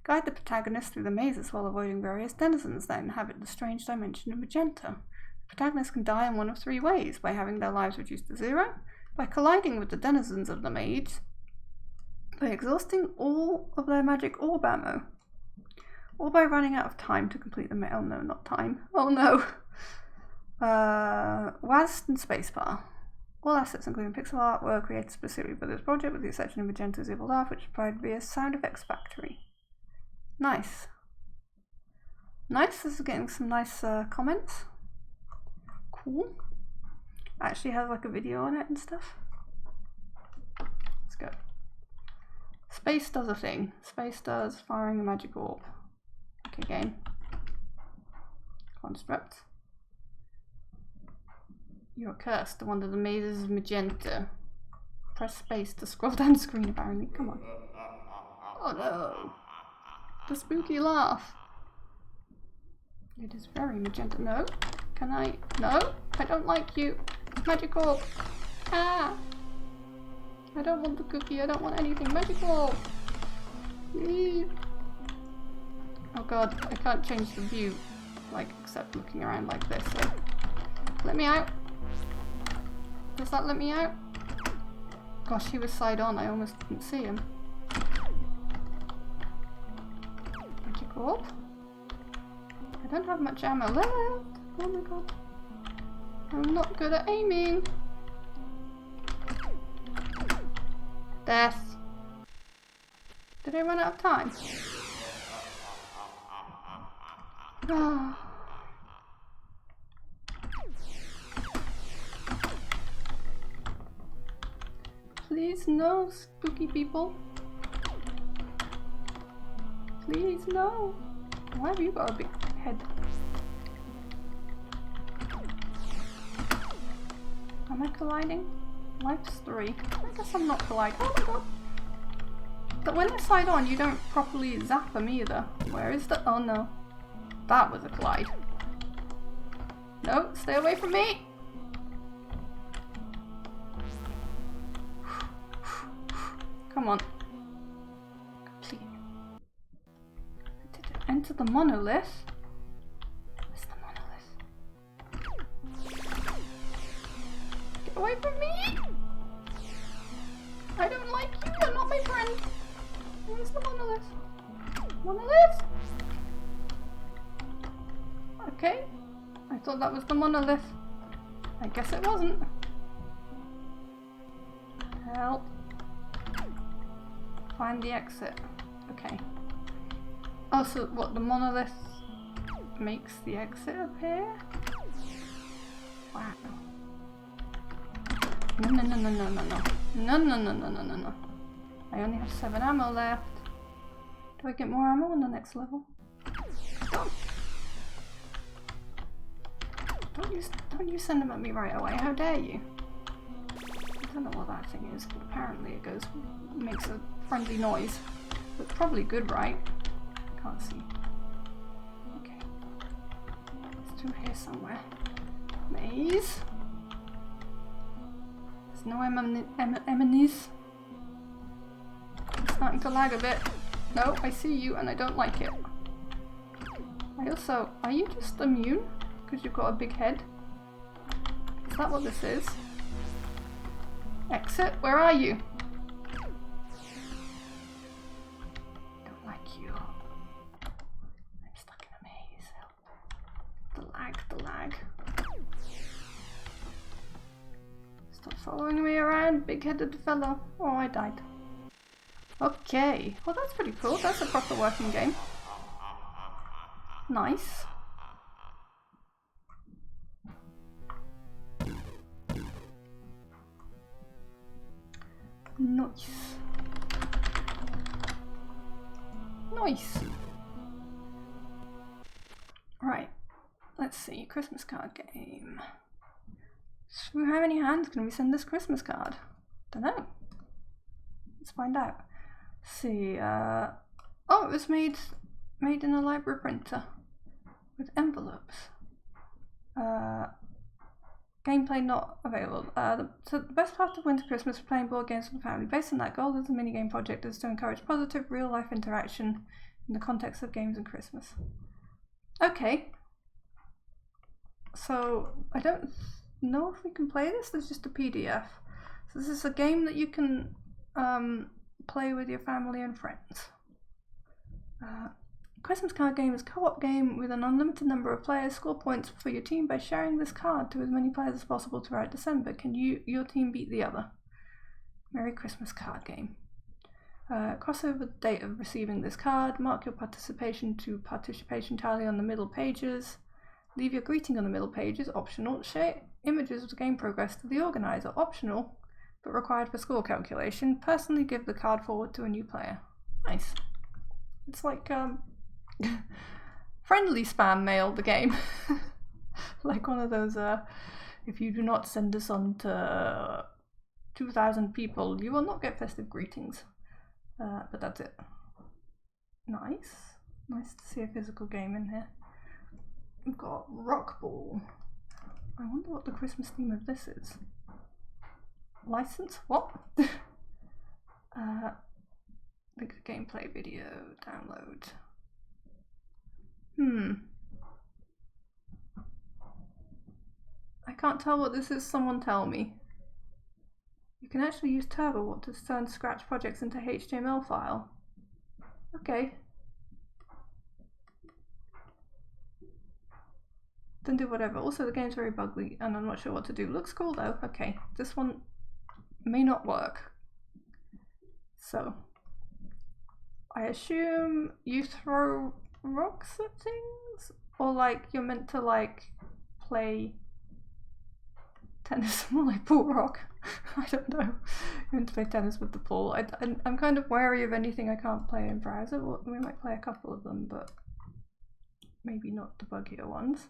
Guide the protagonist through the mazes while avoiding various denizens that inhabit the strange dimension of Magento. The protagonist can die in one of three ways: by having their lives reduced to zero, by colliding with the denizens of the maze, by exhausting all of their magic orb ammo, or by running out of time to complete the oh no, not time. Oh no! WASD and Spacebar. All assets, including pixel art, were created specifically for this project, with the exception of Magento's Evil Laugh, which is provided via Sound Effects Factory. Nice. Nice, this is getting some nice comments. Cool. Actually has like a video on it and stuff. Let's go. Space does a thing. Space does firing a magic orb. Okay, game. Construct. You're cursed to wander the mazes of Magento. Press space to scroll down the screen, apparently. Come on. Oh no. The spooky laugh. It is very magenta. No. Can I? No. I don't like you. Magic orb. Ah. I don't want the cookie. I don't want anything. Magic orb. Please. Oh god. I can't change the view. Like, except looking around like this. So. Let me out. Does that let me out? Gosh, he was side on. I almost didn't see him. Magic orb. I don't have much ammo left. Oh my god. I'm not good at aiming. Death. Did I run out of time? Ah. Please no, spooky people. Please no. Why have you got a big head? Am I colliding? Life's 3. I guess I'm not colliding. Oh my god. But when they're side on, you don't properly zap them either. Where is the... Oh no. That was a collide. No, stay away from me! Come on. Complete. Did it enter the monolith? Where's the monolith? Get away from me! I don't like you, you're not my friend. Where's the monolith? Monolith? Okay. I thought that was the monolith. I guess it wasn't. Help. Find the exit. Okay. Oh, so what, the monolith makes the exit appear? Wow. No, no, no, no, no, no, no. No, no, no, no, no, no, no. I only have 7 ammo left. Do I get more ammo on the next level? Oh. Don't you send them at me right away. How dare you? I don't know what that thing is, but apparently it makes a friendly noise. It's probably good, right? Can't see. Okay. It's through here somewhere. Maze. There's no enemies. It's starting to lag a bit. No, I see you and I don't like it. I also... Are you just immune? Because you've got a big head? Is that what this is? Exit? Where are you? you. I'm stuck in a maze. Help. The lag. Stop following me around, big-headed fellow. Oh, I died. Okay. Well, that's pretty cool. That's a proper working game. Nice. Nice. Nice. Right. Let's see. Christmas card game. So how many hands can we send this Christmas card? Dunno. Let's find out. Let's see. Oh, it was made in a library printer with envelopes. Gameplay not available. So the best part of Winter Christmas is playing board games with the family. Based on that goal, the minigame project is to encourage positive, real-life interaction in the context of games and Christmas. Okay. So I don't know if we can play this. There's just a PDF. So this is a game that you can play with your family and friends. Christmas card game is a co-op game with an unlimited number of players. Score points for your team by sharing this card to as many players as possible throughout December. Can your team beat the other? Merry Christmas card game. Cross over the date of receiving this card. Mark your participation to participation tally on the middle pages. Leave your greeting on the middle pages, optional. Share images of the game progress to the organizer, optional, but required for score calculation. Personally give the card forward to a new player. Nice. It's like friendly spam mail, the game. Like one of those, if you do not send this on to 2,000 people, you will not get festive greetings. But that's it. Nice. Nice to see a physical game in here. We've got Rock Ball. I wonder what the Christmas theme of this is. License? What? Link to gameplay video, download. I can't tell what this is, someone tell me. You can actually use TurboWhat to turn Scratch projects into HTML file. Okay. Then do whatever. Also, the game's very buggy and I'm not sure what to do. Looks cool though. Okay, this one may not work. So, I assume you throw rocks at things? Or like you're meant to like play tennis, more like pool rock. I don't know. You're meant to play tennis with the pool. I'm kind of wary of anything I can't play in browser. We might play a couple of them, but maybe not the buggier ones.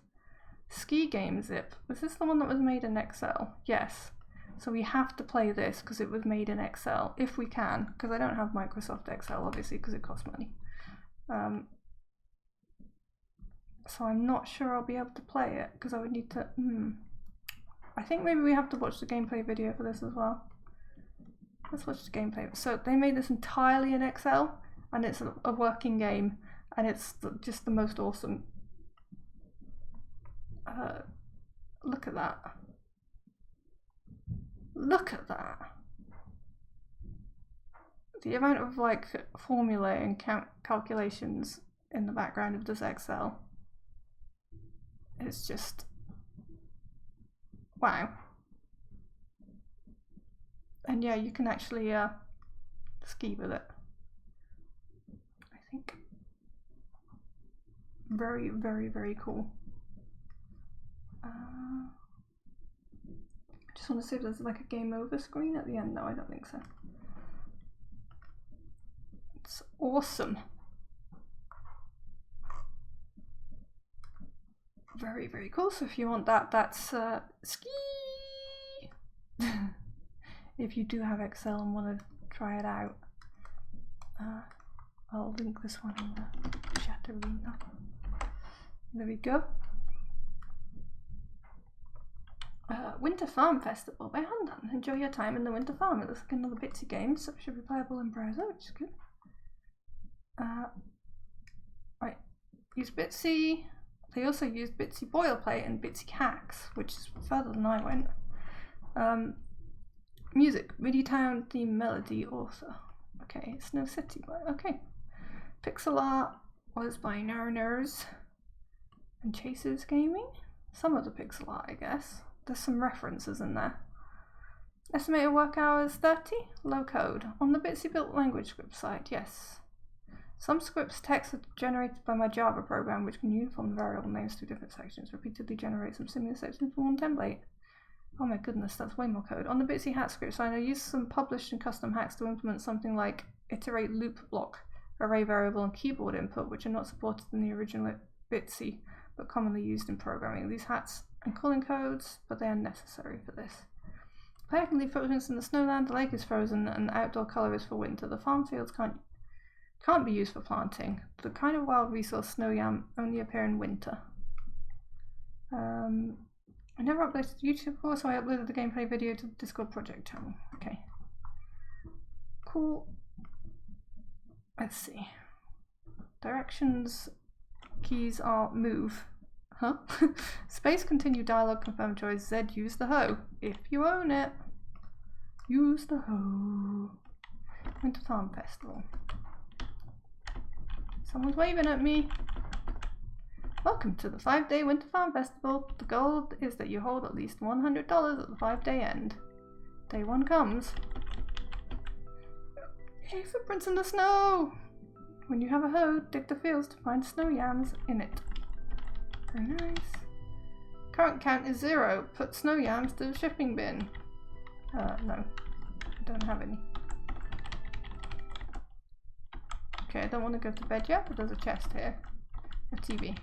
Ski Game Zip. Was this the one that was made in Excel? Yes. So we have to play this because it was made in Excel, if we can, because I don't have Microsoft Excel, obviously, because it costs money. So I'm not sure I'll be able to play it, because I would need to... I think maybe we have to watch the gameplay video for this as well. Let's watch the gameplay. So they made this entirely in Excel, and it's a working game, and it's just the most awesome. Look at that. Look at that. The amount of like formula and calculations in the background of this Excel is just wow. And yeah, you can actually ski with it. I think very, very, very cool. I just want to see if there's like a game over screen at the end. No, I don't think so. It's awesome. Very, very cool. So if you want that, that's ski. If you do have Excel and want to try it out, I'll link this one in the chat arena. There we go. Winter Farm Festival by Handan. Enjoy your time in the Winter Farm. It looks like another Bitsy game, so it should be playable in browser, which is good. Right, use Bitsy. They also used Bitsy Boilerplate and Bitsy Hacks, which is further than I went. Music, MIDI Town theme melody author. Okay, it's Snow City. Okay, Pixel art was by Narners and Chasers Gaming. Some of the pixel art, I guess. There's some references in there. Estimated work hours 30. Low code. On the Bitsy Built language script side, yes. Some scripts text are generated by my Java program, which can uniform the variable names to different sections, repeatedly generate some similar sections from one template. Oh my goodness, that's way more code. On the Bitsy hat script side, I use some published and custom hacks to implement something like iterate loop block, array variable, and keyboard input, which are not supported in the original Bitsy, but commonly used in programming. These hats and calling codes, but they are necessary for this. Player can leave footprints in the snowland, the lake is frozen, and the outdoor colour is for winter. The farm fields can't be used for planting. The kind of wild resource snow yam only appear in winter. I never uploaded to YouTube before, so I uploaded the gameplay video to the Discord project channel. Okay. Cool. Let's see. Directions keys are move. Huh? Space, continue, dialogue, confirm choice, Z, use the hoe. If you own it. Use the hoe. Winter Farm Festival. Someone's waving at me. Welcome to the 5-day Winter Farm Festival. The goal is that you hold at least $100 at the 5-day end. Day 1 comes. Hey, footprints in the snow! When you have a hoe, dig the fields to find snow yams in it. Very nice. Current count is 0. Put snow yams to the shipping bin. No. I don't have any. Okay, I don't want to go to bed yet, but there's a chest here. A TV.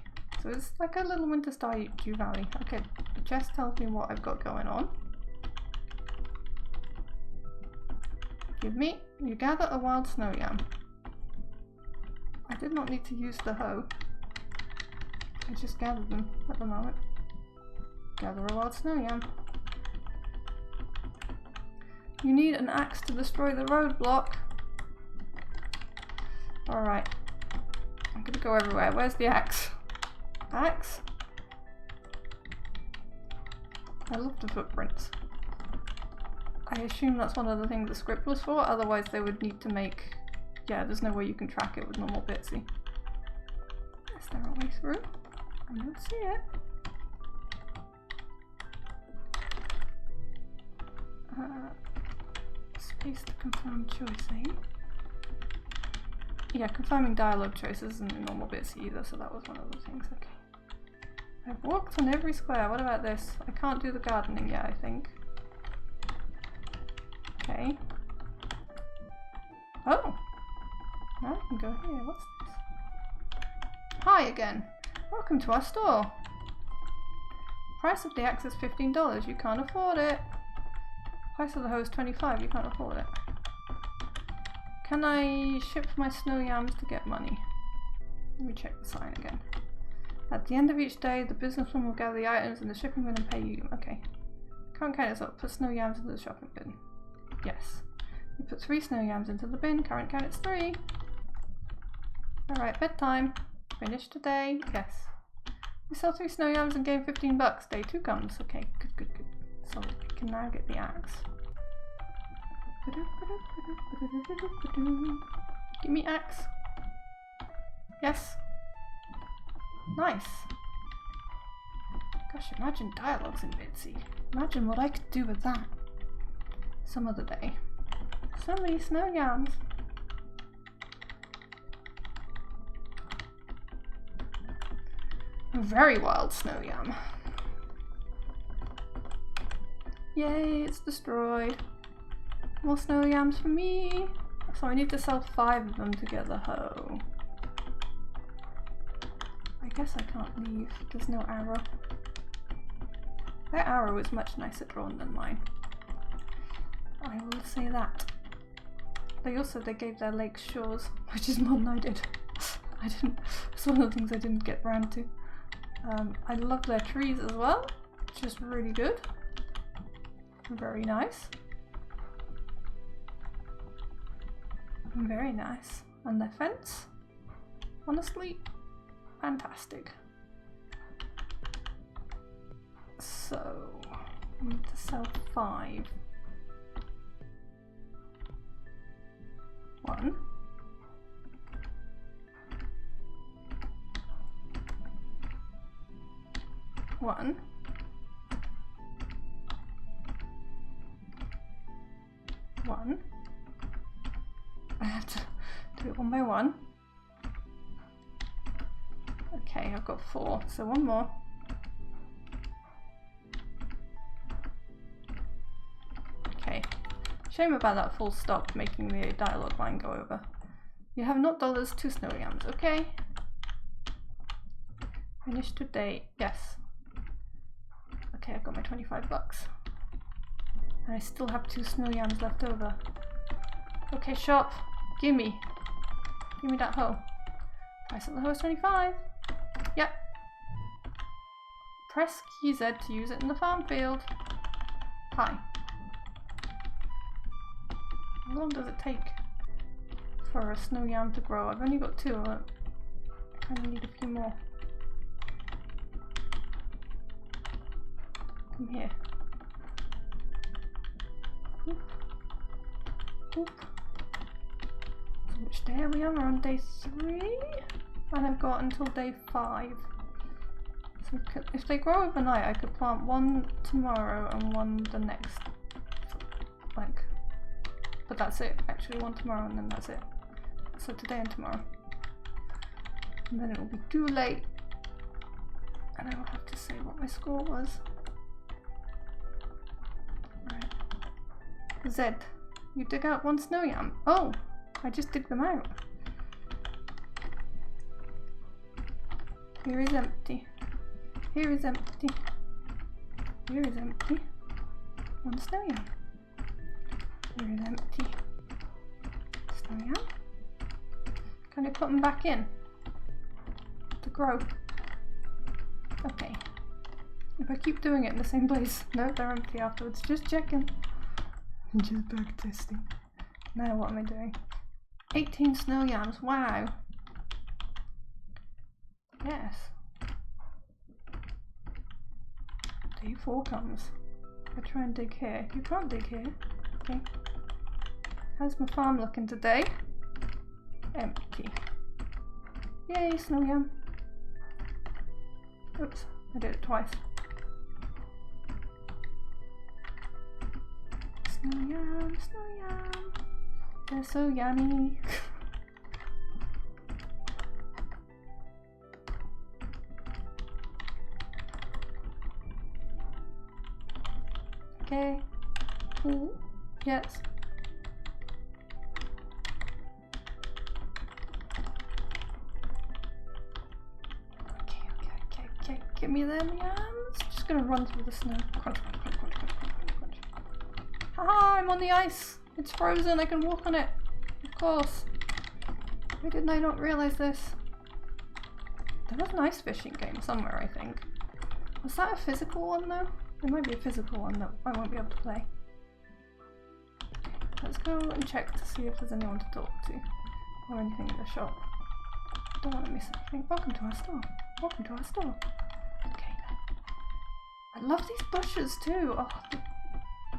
So it's like a little Winter Stardew Valley. Okay, the chest tells me what I've got going on. You gather a wild snow yam. I did not need to use the hoe. I just gathered them at the moment. Gather a wild snow yam. You need an axe to destroy the roadblock. Alright. I'm gonna go everywhere. Where's the axe? Axe? I love the footprints. I assume that's one of the things the script was for, otherwise they would need to make... Yeah, there's no way you can track it with normal Bitsy. Is there a way through? I don't see it. Space to confirm choice, eh? Yeah, confirming dialogue choices isn't in normal Bitsy either, so that was one of the things. Okay. I've walked on every square. What about this? I can't do the gardening yet, I think. Okay. Oh! Now I can go here. What's this? Hi again. Welcome to our store. Price of the axe is $15. You can't afford it. Price of the hoe is $25. You can't afford it. Can I ship my snow yams to get money? Let me check the sign again. At the end of each day, the businessman will gather the items in the shipping bin and pay you. Okay. Current count is up. Put snow yams into the shopping bin. Yes. You put 3 snow yams into the bin. Current count is 3. Alright, bedtime. Finish today. Yes. We sell 3 snow yams and gain $15. Day 2 comes. Okay, good. So we can now get the axe. Give me axe. Yes. Nice. Gosh, imagine dialogues in Bitsy. Imagine what I could do with that. Some other day. So many snow yams. A very wild snow yam. Yay, it's destroyed. More snow yams for me. So I need to sell 5 of them to get the hoe. I guess I can't leave. There's no arrow. Their arrow is much nicer drawn than mine. I will say that. They gave their lake shores, which is more than I did. It's one of the things I didn't get around to. I love their trees as well, which is really good. Very nice. Very nice. And their fence, honestly, fantastic. So, I need to sell 5. 1. 1. I have to do it one by one. Okay, I've got 4, so 1 more. Okay. Shame about that full stop making the dialogue line go over. You have not dollars 2 snow yams, okay? Finish today, yes. Okay, I've got my 25 bucks. And I still have 2 snow yams left over. Okay, shop, gimme that hoe. Price of the hoe is 25. Yep. Press key Z to use it in the farm field. Hi. How long does it take for a snow yam to grow? I've only got 2 of it. I kind of need a few more. Come here. Oop. Oop. So which day are we on? We're on day 3? And I've got until day 5. So if they grow overnight, I could plant 1 tomorrow and 1 the next. Like, but that's it. Actually, 1 tomorrow and then that's it. So today and tomorrow. And then it will be too late. And I will have to say what my score was. Right. Z, you dig out 1 snow yam. Oh, I just dig them out. Here is empty. Here is empty. Here is empty. 1 snow yam. Here is empty. Snow yam. Can I put them back in to grow? Okay. If I keep doing it in the same place, no, they're empty afterwards. Just checking. Just back testing. Now what am I doing? 18 snow yams. Wow. Yes. Day 4 comes. I try and dig here. You can't dig here. Okay. How's my farm looking today? Empty. Yay, snow yam. Oops, I did it twice. Snow yam, snow yam. They're so yummy. Okay. Ooh. Yes. Okay. Give me them yams. Just gonna run through the snow. Crunch, crunch, crunch, crunch, crunch, crunch, crunch. Haha, I'm on the ice. It's frozen. I can walk on it. Of course. Why didn't I not realize this? There was an ice fishing game somewhere, I think. Was that a physical one though? There might be a physical one that I won't be able to play. Let's go and check to see if there's anyone to talk to or anything in the shop. Don't want to miss anything. Welcome to our store. Welcome to our store. Okay. I love these bushes too. Oh,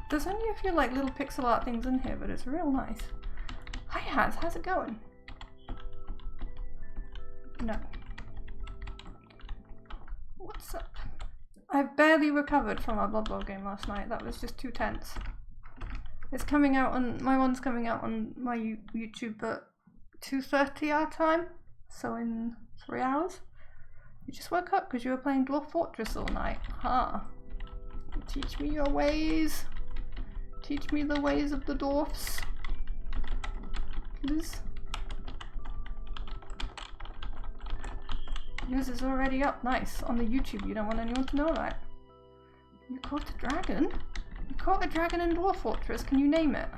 there's only a few like little pixel art things in here, but it's real nice. Hi Haz, how's it going? No. What's up? I've barely recovered from our Blood Bowl game last night. That was just too tense. It's coming out on, my one's coming out on my YouTube at 2:30 our time. So in 3 hours. You just woke up because you were playing Dwarf Fortress all night. Huh. Teach me your ways. Teach me the ways of the dwarfs. Please. Yours is already up. Nice. On the YouTube. You don't want anyone to know that. You caught a dragon? You caught a dragon in Dwarf Fortress. Can you name it?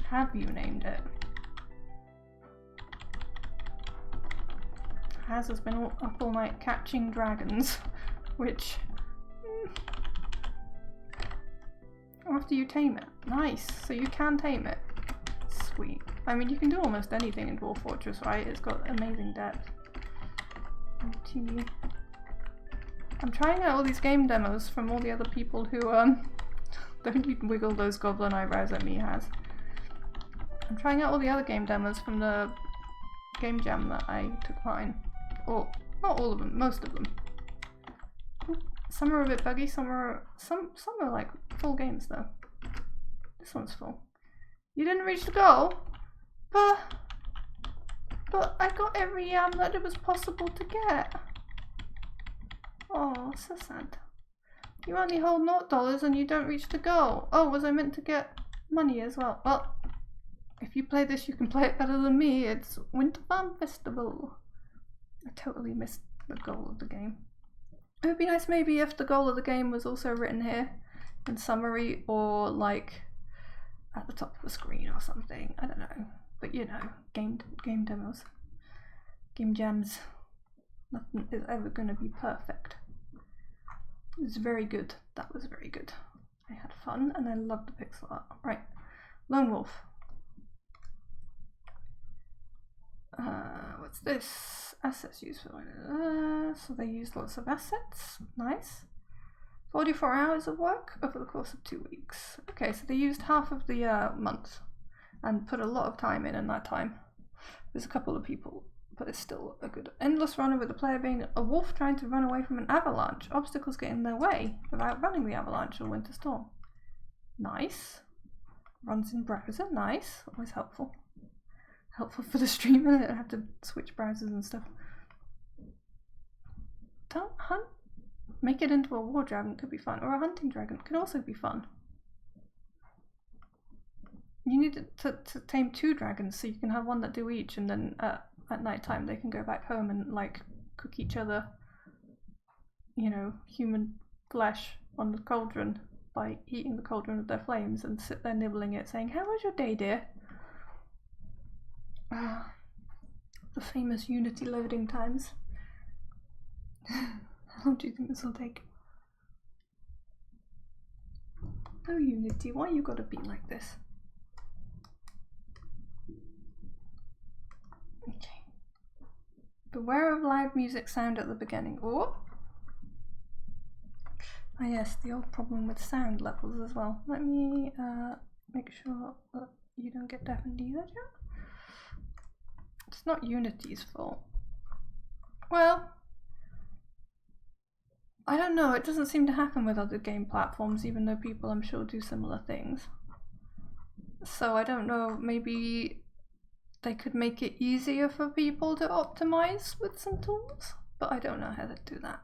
Have you named it? Haz has been up all night catching dragons, which... after you tame it. Nice. So you can tame it. Sweet. I mean, you can do almost anything in Dwarf Fortress, right? It's got amazing depth. I'm trying out all these game demos from all the other people who, don't you wiggle those goblin eyebrows at me, Haz. I'm trying out all the other game demos from the game jam that I took part in. Or Not all of them, most of them. Some are a bit buggy, some are like full games though. This one's full. You didn't reach the goal? But I got every yam that it was possible to get. Oh, so sad. You only hold $0 and you don't reach the goal. Oh, was I meant to get money as well? Well, if you play this, you can play it better than me. It's Winter Farm Festival. I totally missed the goal of the game. It would be nice maybe if the goal of the game was also written here in summary or like at the top of the screen or something. I don't know. But you know, game demos, game jams. Nothing is ever going to be perfect. It's very good. That was very good. I had fun and I loved the pixel art. Right, Lone Wolf. What's this? Assets used for so they used lots of assets. Nice. 44 hours of work over the course of 2 weeks. Okay, so they used half of the month and put a lot of time in that time. There's a couple of people, but it's still a good endless runner with the player being a wolf trying to run away from an avalanche. Obstacles get in their way of outrunning the avalanche or winter storm. Nice. Runs in browser. Nice. Always helpful. Helpful for the streamer. They don't have to switch browsers and stuff. Don't hunt. Make it into a war dragon could be fun, or a hunting dragon could also be fun. You need to tame 2 dragons so you can have one that do each, and then at night time they can go back home and like cook each other, you know, human flesh on the cauldron by eating the cauldron with their flames and sit there nibbling it saying, "How was your day, dear?" The famous Unity loading times. How long do you think this will take? Oh, Unity, why you gotta be like this? Okay. Beware of loud music sound at the beginning. Oh! Ah yes, the old problem with sound levels as well. Let me make sure that you don't get deafened either, Jack. It's not Unity's fault. Well, I don't know, it doesn't seem to happen with other game platforms, even though people I'm sure do similar things. So I don't know, maybe they could make it easier for people to optimize with some tools, but I don't know how to do that.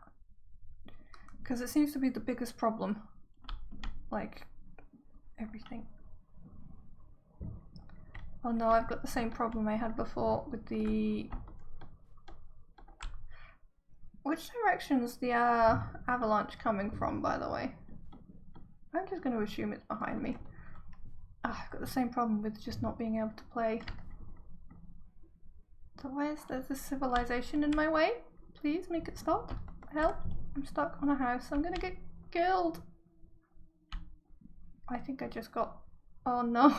Because it seems to be the biggest problem. Like, everything. Oh no, I've got the same problem I had before with the... Which direction is the avalanche coming from, by the way? I'm just going to assume it's behind me. I've got the same problem with just not being able to play. So there's this civilization in my way? Please make it stop. Help. I'm stuck on a house. I'm gonna get killed. I think I just got... Oh no.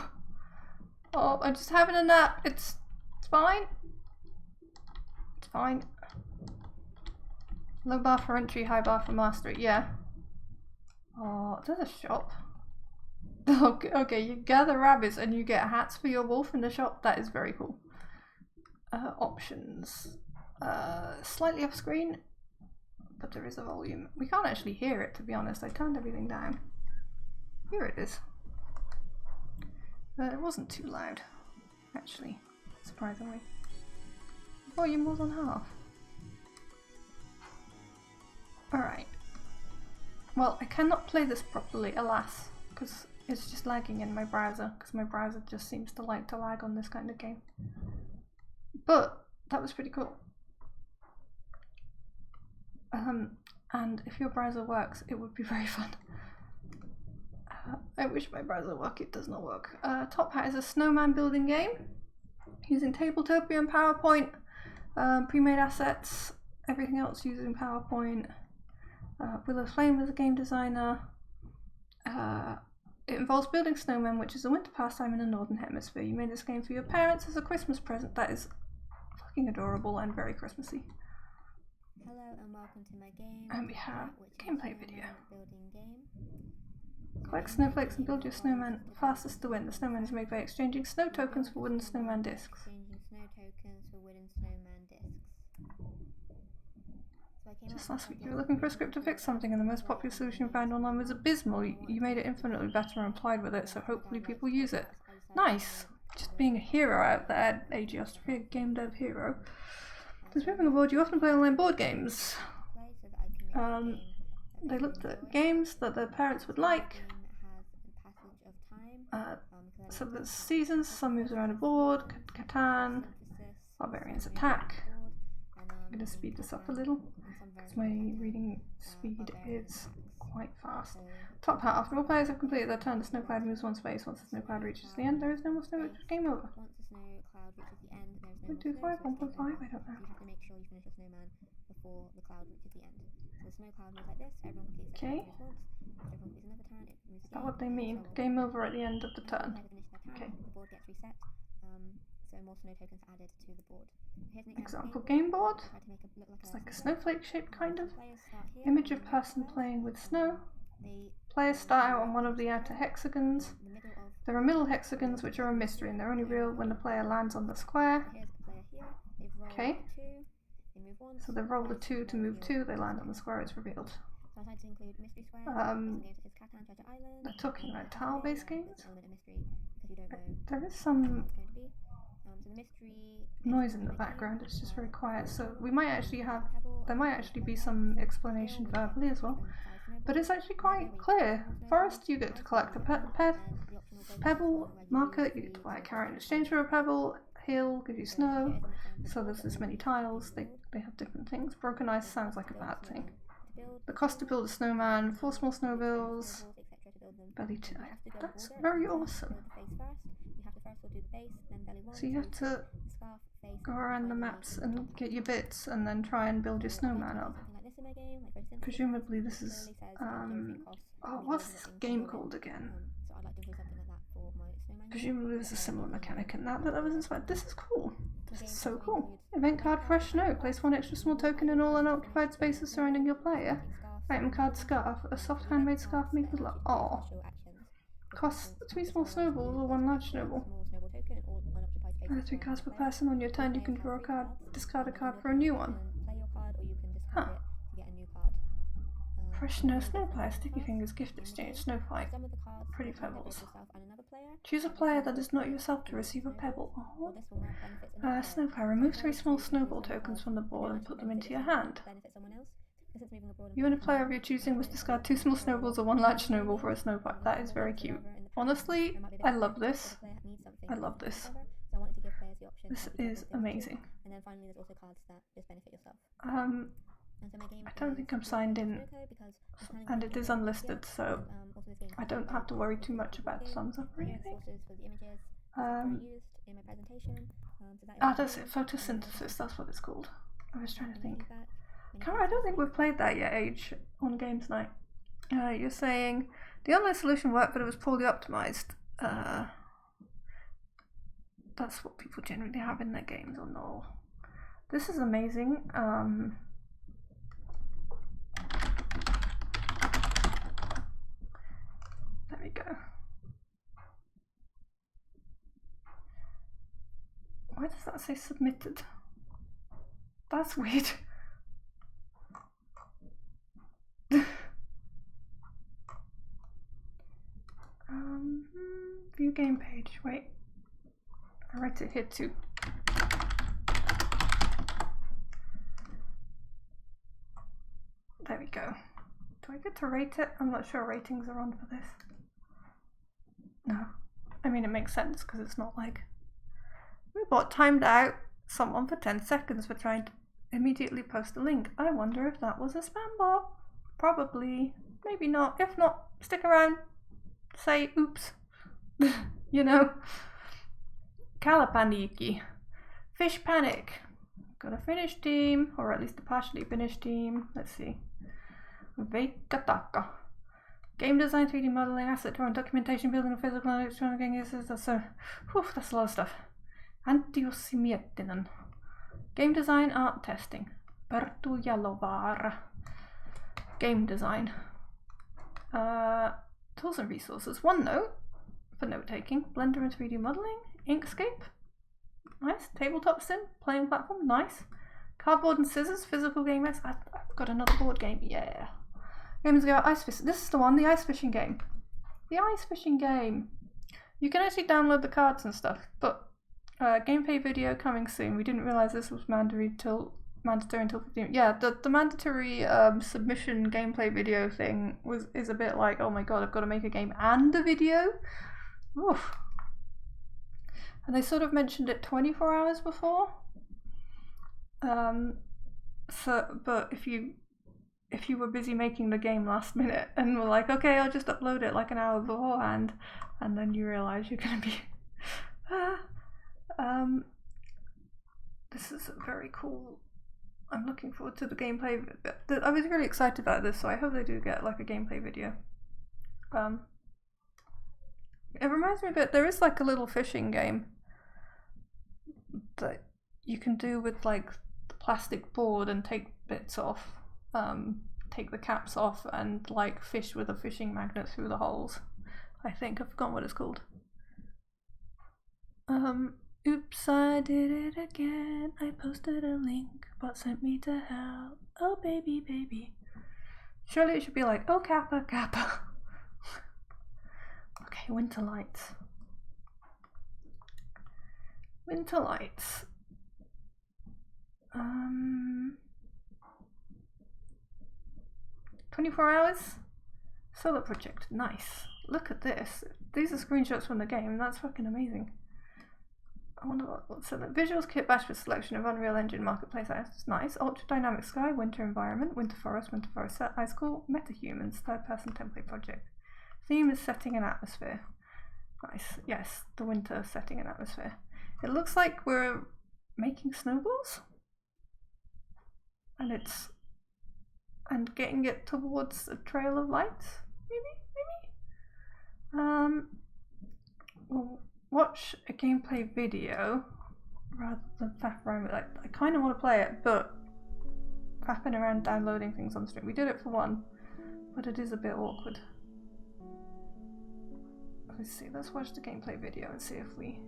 Oh, I'm just having a nap. It's fine. It's fine. Low bar for entry, high bar for mastery. Yeah. Oh, there's a shop. Okay, you gather rabbits and you get hats for your wolf in the shop. That is very cool. Options. Slightly off screen, but there is a volume. We can't actually hear it, to be honest. I turned everything down. Here it is. It wasn't too loud, actually, surprisingly. Volume was on half. Alright. Well, I cannot play this properly, alas, because it's just lagging in my browser, because my browser just seems to like to lag on this kind of game. But that was pretty cool. And if your browser works, it would be very fun. I wish my browser worked, it does not work. Top Hat is a snowman building game using Tabletopia and PowerPoint, pre-made assets, everything else using PowerPoint. Willow Flame is a game designer. It involves building snowmen, which is a winter pastime in the Northern Hemisphere. You made this game for your parents as a Christmas present. That is fucking adorable and very Christmassy. Hello and welcome to my game. And we have a gameplay video. Building game. Collect snowflakes and build your snowman fastest to win. The snowman is made by exchanging snow tokens for wooden snowman discs. Exchanging snow tokens for wooden snowman discs. So I came Just up last week with you were looking for a script to fix something and the most popular solution you found online was abysmal. You made it infinitely better and applied with it, so hopefully people use it. Nice! Just being a hero out there, AGS, a game dev hero. Since moving aboard, you often play online board games. They looked at games that their parents would like. So there's seasons, some moves around a board, Catan, Barbarians Attack. I'm going to speed this up a little because my reading speed is quite fast. Top hat. After all players have completed their turn, the snow cloud moves one space. Once the snow cloud reaches the end, there is no more snow. Game over. 1.25, 1.5, I don't know. You have to make sure you finish your snowman before the cloud reaches the end. So the snow cloud moves like this. Everyone completes their turn once. After everyone completes another turn, it moves again. Is that what they mean? Game over at the end of the turn. Okay. The board gets reset. So more snow tokens are added to the board. Here's an Example game board. Try to make it look It's like a snowflake shape kind of. Players start here. Image of person playing with snow. Players start out on one of the outer hexagons. The middle of There are middle hexagons which are a mystery and they're only real when the player lands on the square. here's the player here. They've rolled Okay. a 2. They move once. So they've rolled a 2 to move 2, they land on the square, it's revealed. So I decided to include mystery squares. Um, Some games such as Catan, Treasure Island. They're talking about tile-based games. Element of mystery because you don't know There is what some it's going to be. So the mystery noise in the background, it's just very quiet, so we might actually have, pebble. there might actually be some explanation verbally as well. But it's actually quite clear. Forest, you get to collect a pebble marker, you get to buy a carrot in exchange for a pebble. Hill gives you snow, so there's this many tiles, they have different things. Broken ice sounds like a bad thing. The cost to build a snowman, 4 small snowbills, belly that's very awesome. So you have to go around the maps and get your bits and then try and build your snowman up. Presumably this is, oh, what's this game called again? Presumably there's a similar mechanic in that, but that was inspired. This is cool. This is so cool. Event card Fresh Snow. Place 1 extra small token in all unoccupied spaces surrounding your player. Item card Scarf. A soft handmade scarf made with love. Aww. Costs 3 small snowballs or 1 large snowball. 3 cards per person. On your turn you can draw a card, discard a card for a new one. Huh. Fresh Snow Snow Player, Sticky Fingers, Gift Exchange, Snow Fight, Pretty Pebbles. Choose a player that is not yourself to receive a pebble. Oh. Snow Player, remove 3 small snowball tokens from the board and put them into your hand. You and a player of your choosing must discard 2 small snowballs or 1 large snowball for a snow fight. That is very cute. Honestly, I love this. I love this. This is amazing. And then finally there's also cards that just benefit yourself. I don't think I'm signed in, and it is unlisted, so I don't have to worry too much about thumbs up or anything. That's it, photosynthesis, that's what it's called. I was trying to think. I don't think we've played that yet, Age, on Games Night. You're saying, the online solution worked, but it was poorly optimized. That's what people generally have in their games, or no. This is amazing. There we go. Why does that say submitted? That's weird. View game page. Wait. I write it here too. There we go. Do I get to rate it? I'm not sure ratings are on for this. No. I mean, it makes sense because it's not like we bought timed out someone for 10 seconds for trying to immediately post a link. I wonder if that was a spam bot. Probably. Maybe not. If not, stick around. Say oops. You know. Kalapaniki. Fish Panic. Got a finished team, or at least a partially finished team. Let's see. Veikataka. Game design, 3D modeling, asset drawing, documentation, building of physical and electronic games. That's a lot of stuff. Antiosimietinen. Game design, art testing. Perttu Jalovaara. Game design. Tools and resources. OneNote for note taking. Blender and 3D modeling. Inkscape. Nice. Tabletop sim. Playing platform. Nice. Cardboard and scissors, physical game. I've got another board game. Yeah. Games go ice fishing. This is the one, the ice fishing game. The ice fishing game. You can actually download the cards and stuff, but gameplay video coming soon. We didn't realize this was mandatory until 15. Yeah, the mandatory submission gameplay video thing is a bit like, oh my god, I've got to make a game and a video. Oof. And they sort of mentioned it 24 hours before. But if you were busy making the game last minute and were like, okay, I'll just upload it like an hour beforehand, and then you realize you're gonna be this is very cool. I'm looking forward to the gameplay. I was really excited about this, so I hope they do get like a gameplay video. It reminds me a bit, there is like a little fishing game that you can do with like the plastic board and take bits off, take the caps off and like fish with a fishing magnet through the holes. I think I've forgotten what it's called. Oops, I did it again. I posted a link, but sent me to hell. Oh baby, baby. Surely it should be like, oh Kappa, Kappa. Okay, Winter Lights. Winter Lights. 24 hours? Solar project, nice. Look at this. These are screenshots from the game, that's fucking amazing. I wonder what's in the visuals kit bash with selection of Unreal Engine marketplace. That's nice. Ultra dynamic sky, winter environment, winter forest set, ice cool, metahumans, third person template project. Theme is setting and atmosphere. Nice. Yes, the winter setting and atmosphere. It looks like we're making snowballs, and getting it towards a trail of light. Maybe. We'll watch a gameplay video rather than faff around with it. I kind of want to play it, but faffing around downloading things on stream. We did it for one, but it is a bit awkward. Let's see, let's watch the gameplay video and see if we...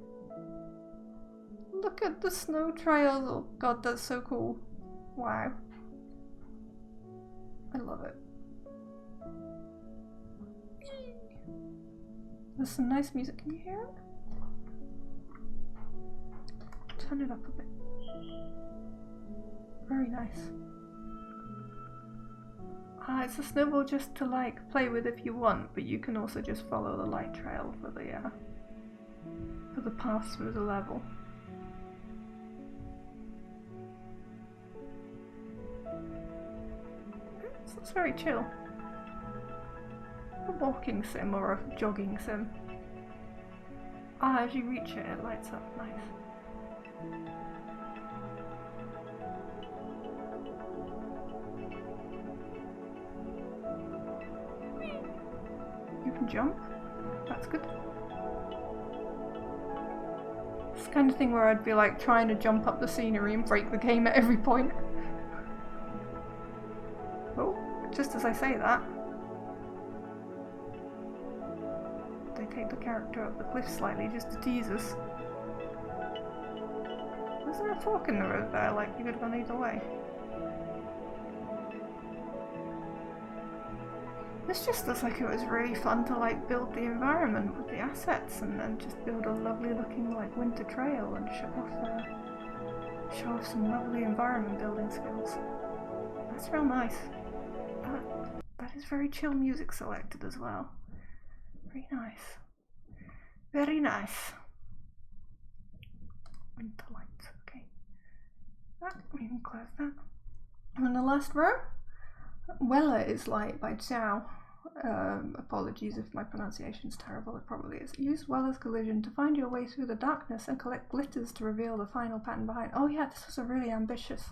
Look at the snow trails! Oh god, that's so cool. Wow. I love it. There's some nice music, can you hear it? Turn it up a bit. Very nice. It's a snowball just to like play with if you want, but you can also just follow the light trail for the path through the level. It's very chill. A walking sim or a jogging sim. As you reach it, it lights up. Nice. You can jump. That's good. It's the kind of thing where I'd be like trying to jump up the scenery and break the game at every point. Oh, just as I say that, they take the character up the cliff slightly just to tease us. Was there a fork in the road there? Like you could have gone either way. This just looks like it was really fun to like build the environment with the assets and then just build a lovely looking like winter trail and show off some lovely environment building skills. That's real nice. That is very chill music selected as well. Very nice. Very nice. Winter lights, okay. We can close that. And the last row, Weller is Light by Zhao. Apologies if my pronunciation's terrible, it probably is. Use Weller's collision to find your way through the darkness and collect glitters to reveal the final pattern behind. Oh yeah, this was a really ambitious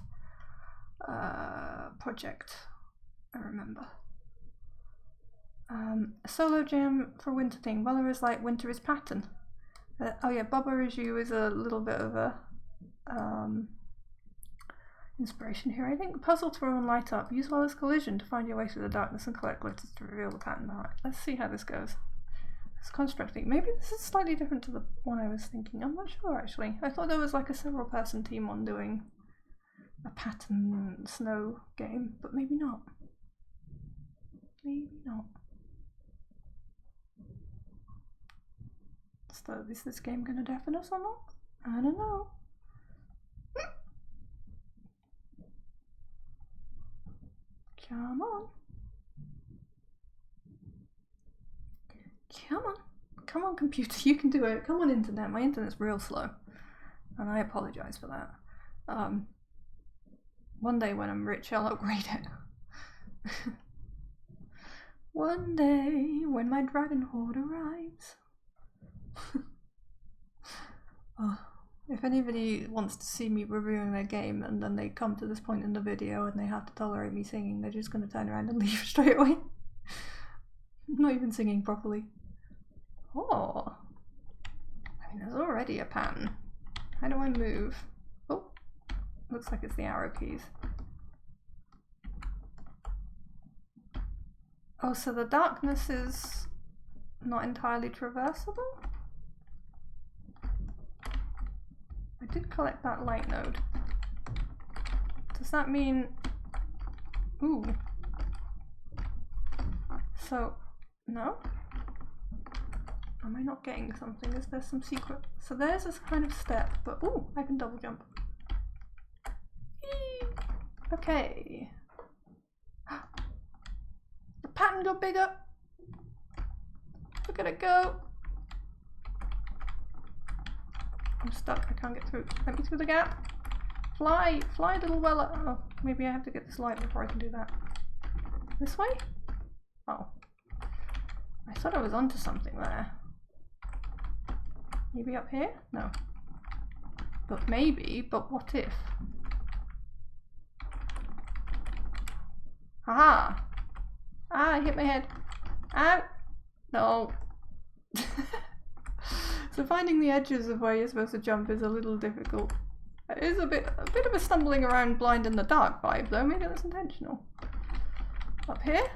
project, I remember. Solo jam for winter theme. Weller is Light, winter is pattern. Oh yeah, Bubba is You is a little bit of a inspiration here. I think puzzle throw and light up. Use Weller's collision to find your way through the darkness and collect glitters to reveal the pattern behind. Let's see how this goes. This construct thing. Maybe this is slightly different to the one I was thinking. I'm not sure actually. I thought there was like a several person team on doing a pattern snow game, but maybe not. Maybe not. So is this game gonna deafen us or not? I don't know. Come on. Come on. Come on, computer, you can do it. Come on, internet. My internet's real slow. And I apologize for that. One day when I'm rich, I'll upgrade it. One day when my dragon horde arrives. Oh, if anybody wants to see me reviewing their game and then they come to this point in the video and they have to tolerate me singing, they're just going to turn around and leave straight away. I'm not even singing properly. Oh, I mean, there's already a pattern. How do I move? Oh, looks like it's the arrow keys. Oh, so the darkness is not entirely traversable? I did collect that light node. Does that mean... Ooh. So, no? Am I not getting something? Is there some secret? So there's this kind of step, but ooh, I can double jump. Eee. Okay. The pattern got bigger. Look at it go. I'm stuck, I can't get through. Let me through the gap. Fly! Fly, little Weller! Oh, maybe I have to get this light before I can do that. This way? Oh. I thought I was onto something there. Maybe up here? No. But maybe, but what if? Haha! Ah, I hit my head. Ow! No. So finding the edges of where you're supposed to jump is a little difficult. It is a bit of a stumbling around blind in the dark vibe though, maybe that's intentional. Up here?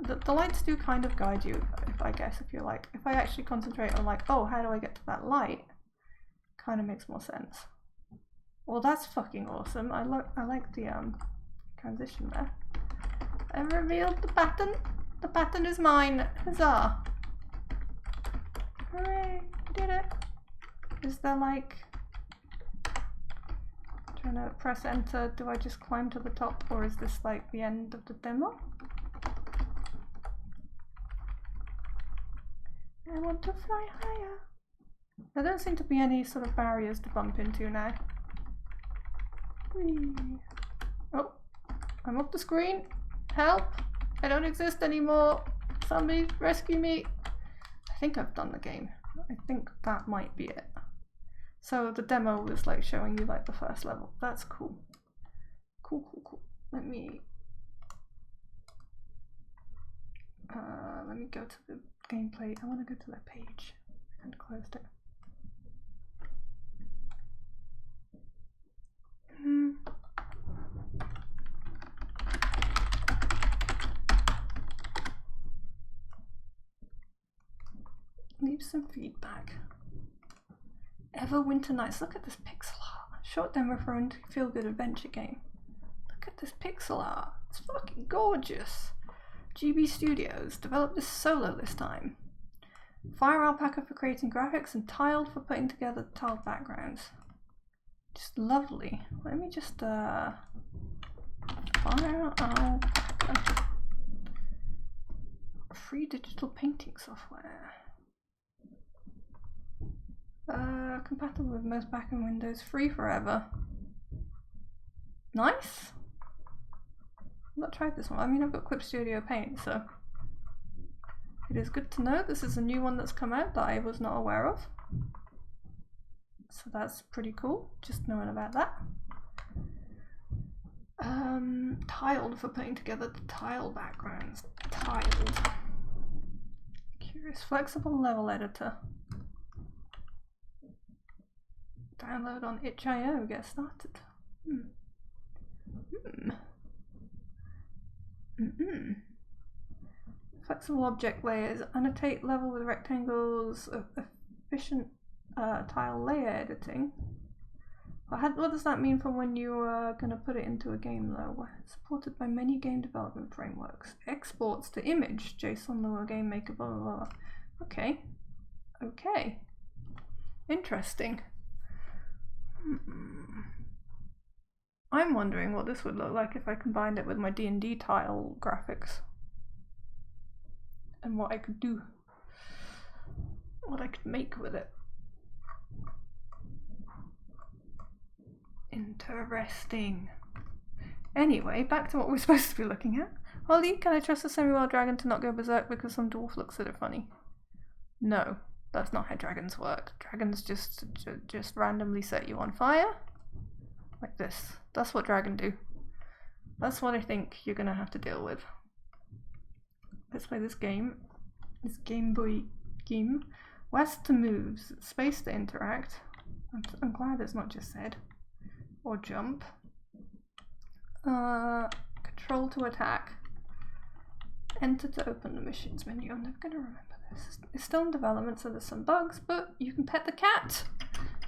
The lights do kind of guide you, I guess, if you're like, if I actually concentrate on like, oh, how do I get to that light? Kind of makes more sense. Well, that's fucking awesome. I like the transition there. I revealed the pattern. The pattern is mine. Huzzah! Hooray! We did it! Is there like... trying to press enter, do I just climb to the top or is this like the end of the demo? I want to fly higher. There don't seem to be any sort of barriers to bump into now. Whee. Oh, I'm off the screen. Help! I don't exist anymore. Somebody rescue me. I think I've done the game. I think that might be it. So the demo was like showing you like the first level. That's cool. Cool, cool, cool. Let me go to the gameplay. I want to go to that page. And closed it. Leave some feedback. Everwinter Nights. Look at this pixel art. Short demo for a feel-good adventure game. Look at this pixel art. It's fucking gorgeous. GB Studios developed this solo this time. Fire Alpaca for creating graphics and Tiled for putting together tiled backgrounds. Just lovely. Let me just Fire Alpaca. Free digital painting software. Compatible with most backend windows, free forever. Nice. I've not tried this one. I mean, I've got Clip Studio Paint, so it is good to know this is a new one that's come out that I was not aware of. So that's pretty cool, just knowing about that. Tiled for putting together the tile backgrounds. Tiled. Curious. Flexible level editor. Download on itch.io, get started. Flexible object layers, annotate level with rectangles, efficient tile layer editing. What does that mean for when you're gonna put it into a game though? Supported by many game development frameworks. Exports to image, JSON, Lua, Game Maker, blah blah blah. Okay. Okay. Interesting. I'm wondering what this would look like if I combined it with my D&D tile graphics. And what I could do. What I could make with it. Interesting. Anyway, back to what we're supposed to be looking at. Holly, can I trust the semi-wild dragon to not go berserk because some dwarf looks at it funny? No, that's not how dragons work. Dragons just randomly set you on fire. Like this. That's what dragons do. That's what I think you're gonna have to deal with. Let's play this game. This Game Boy game. West to moves. Space to interact. I'm glad it's not just said. Or jump. Control to attack. Enter to open the missions menu. I'm never gonna remember this. It's still in development, so there's some bugs, but you can pet the cat.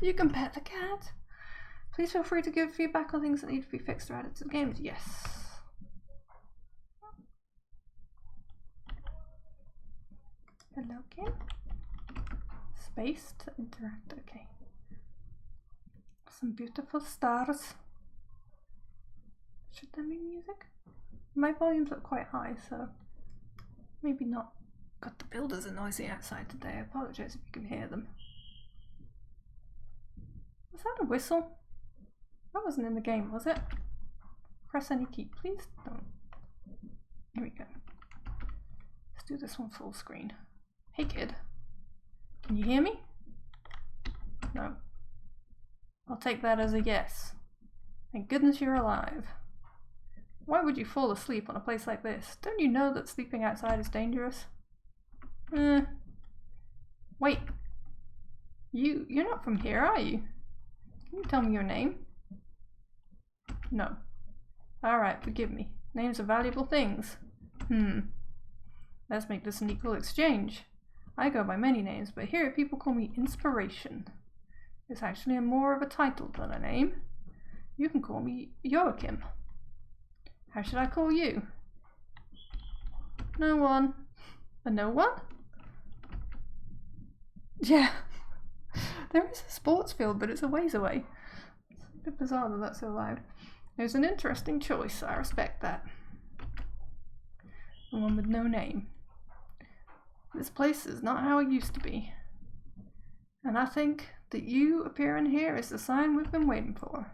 You can pet the cat. Please feel free to give feedback on things that need to be fixed or added to the games. Yes. Hello, game. Space to interact. Okay. Some beautiful stars. Should there be music? My volumes look quite high, so maybe not. God, the builders are noisy outside today. I apologize if you can hear them. Was that a whistle? That wasn't in the game, was it? Press any key, please. Don't. Here we go. Let's do this one full screen. Hey kid. Can you hear me? No. I'll take that as a yes. Thank goodness you're alive. Why would you fall asleep on a place like this? Don't you know that sleeping outside is dangerous? Wait. You're not from here, are you? Can you tell me your name? No. Alright, forgive me. Names are valuable things. Let's make this an equal exchange. I go by many names, but here people call me Inspiration. It's actually more of a title than a name. You can call me Joachim. How should I call you? No one. A no one? Yeah. There is a sports field, but it's a ways away. It's a bit bizarre that that's so loud. It was an interesting choice. I respect that. The one with no name. This place is not how it used to be. And I think that you appearing here is the sign we've been waiting for.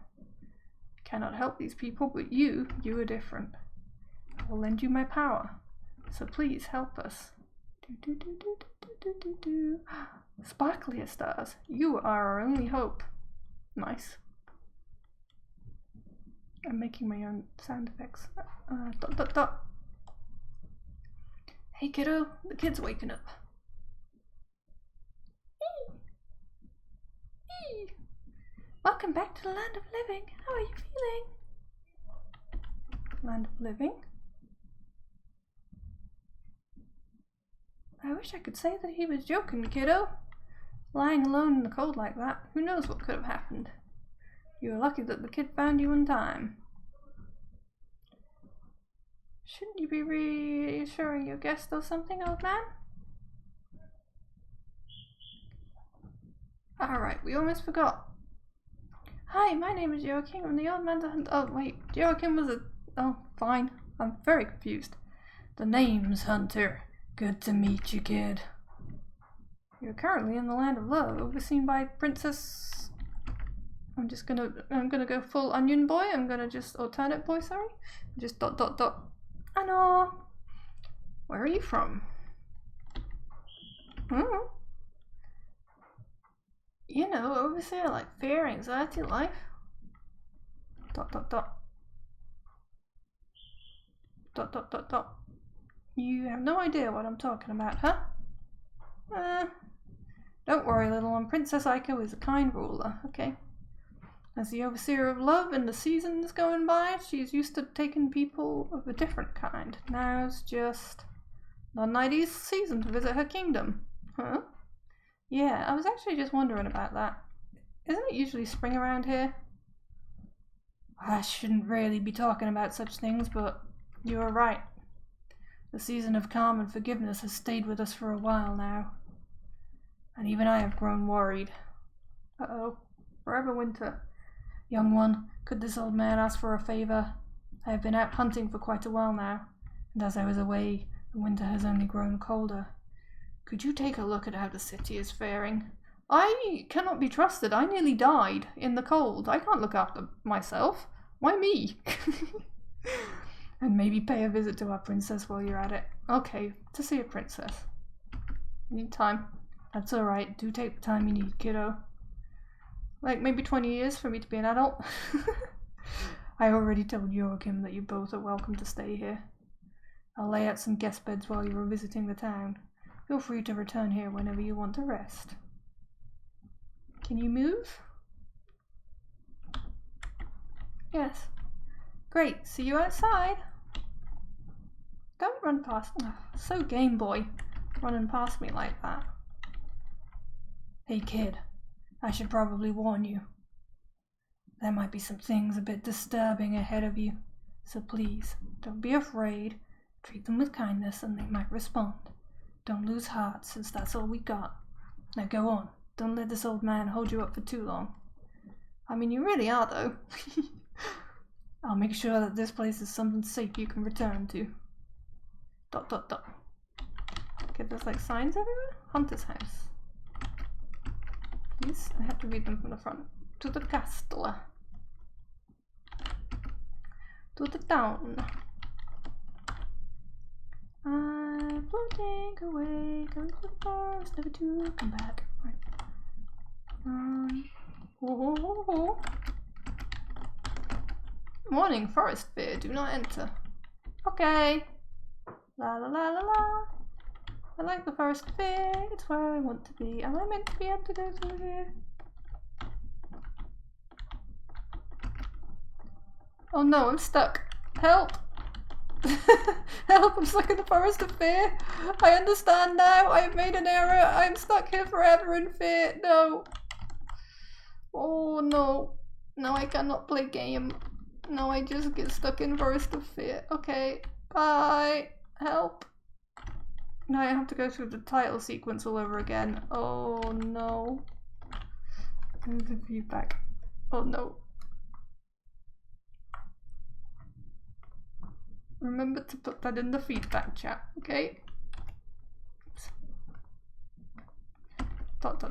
Cannot help these people, but you are different. I will lend you my power. So please help us. Sparklier stars. You are our only hope. Nice. I'm making my own sound effects. Dot dot dot. Hey kiddo, the kid's waking up. Eee. Welcome back to the land of living. How are you feeling? Land of living? I wish I could say that he was joking, kiddo. Lying alone in the cold like that, who knows what could have happened. You were lucky that the kid found you in time. Shouldn't you be reassuring your guest or something, old man? Alright, we almost forgot. Hi, my name is Joachim. I'm the old man's a hunter. Oh, wait. Joachim was a... Oh, fine. I'm very confused. The name's Hunter. Good to meet you, kid. You're currently in the land of love, overseen by Princess... I'm gonna go full onion boy. Or turnip boy, sorry. Just dot dot dot. I know. Where are you from? You know, overseer like fear, anxiety, life. Dot dot dot. Dot dot dot dot. You have no idea what I'm talking about, huh? Don't worry, little one. Princess Aiko is a kind ruler, okay? As the overseer of love in the seasons going by, she's used to taking people of a different kind. Now's just not an ideal season to visit her kingdom. Huh? Yeah, I was actually just wondering about that. Isn't it usually spring around here? I shouldn't really be talking about such things, but you are right. The season of calm and forgiveness has stayed with us for a while now. And even I have grown worried. Uh-oh. Forever winter. Young one, could this old man ask for a favor? I have been out hunting for quite a while now, and as I was away, the winter has only grown colder. Could you take a look at how the city is faring? I cannot be trusted. I nearly died in the cold. I can't look after myself. Why me? And maybe pay a visit to our princess while you're at it. Okay, to see a princess. Need time. That's alright. Do take the time you need, kiddo. Like maybe 20 years for me to be an adult. I already told Joachim that you both are welcome to stay here. I'll lay out some guest beds while you are visiting the town. Feel free to return here whenever you want to rest. Can you move? Yes. Great, see you outside. Don't run past me. So Game Boy, running past me like that. Hey kid, I should probably warn you. There might be some things a bit disturbing ahead of you, so please, don't be afraid. Treat them with kindness and they might respond. Don't lose heart, since that's all we got. Now go on, don't let this old man hold you up for too long. I mean, you really are, though. I'll make sure that this place is something safe you can return to. ... Okay, there's like signs everywhere? Hunter's house. Please, I have to read them from the front. To the castle. To the town. I'm floating away, going to the forest, never to come back. Right. Morning, forest fair, do not enter. Okay. La la la la la. I like the forest fair, it's where I want to be. Am I meant to be able to go through here? Oh no, I'm stuck. Help! Help, I'm stuck in the forest of fear. I understand now, I have made an error. I'm stuck here forever in fear. No. Oh no. No, I cannot play game. No, I just get stuck in forest of fear. Okay, bye. Help. Now I have to go through the title sequence all over again. Oh no. Move the view back. Oh no. Remember to put that in the feedback chat, okay? Dot.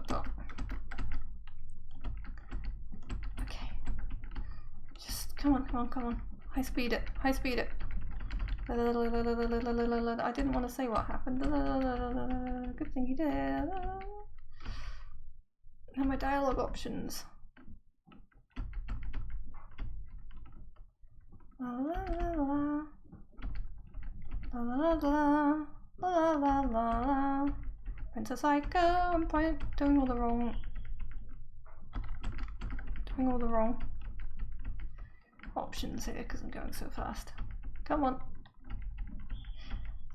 Okay. Just come on. High speed it. I didn't want to say what happened. Good thing he did. Now my dialogue options. La la la la. La la la la la la. Princess Aiko, I'm doing all the wrong options here because I'm going so fast. Come on.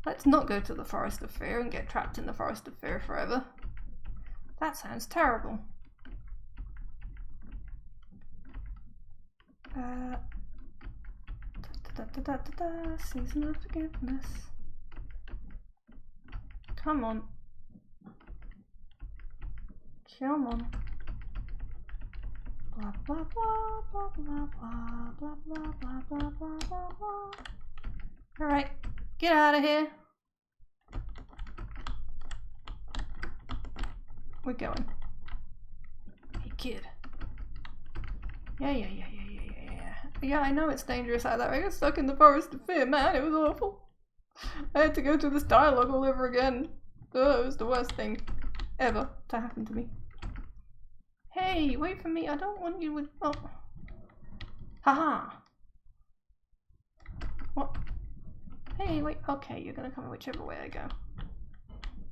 Let's not go to the Forest of Fear and get trapped in the Forest of Fear forever. That sounds terrible. Season of forgiveness. Come on. Blah blah blah blah blah blah blah. Alright, get out of here. We're going. Hey kid. Yeah. Yeah, I know it's dangerous out there. I got stuck in the Forest of Fear, man. It was awful. I had to go through this dialogue all over again. Oh, it was the worst thing ever to happen to me. Hey, wait for me. I don't want you with... Oh. Haha. What? Hey, wait. Okay, you're gonna come whichever way I go.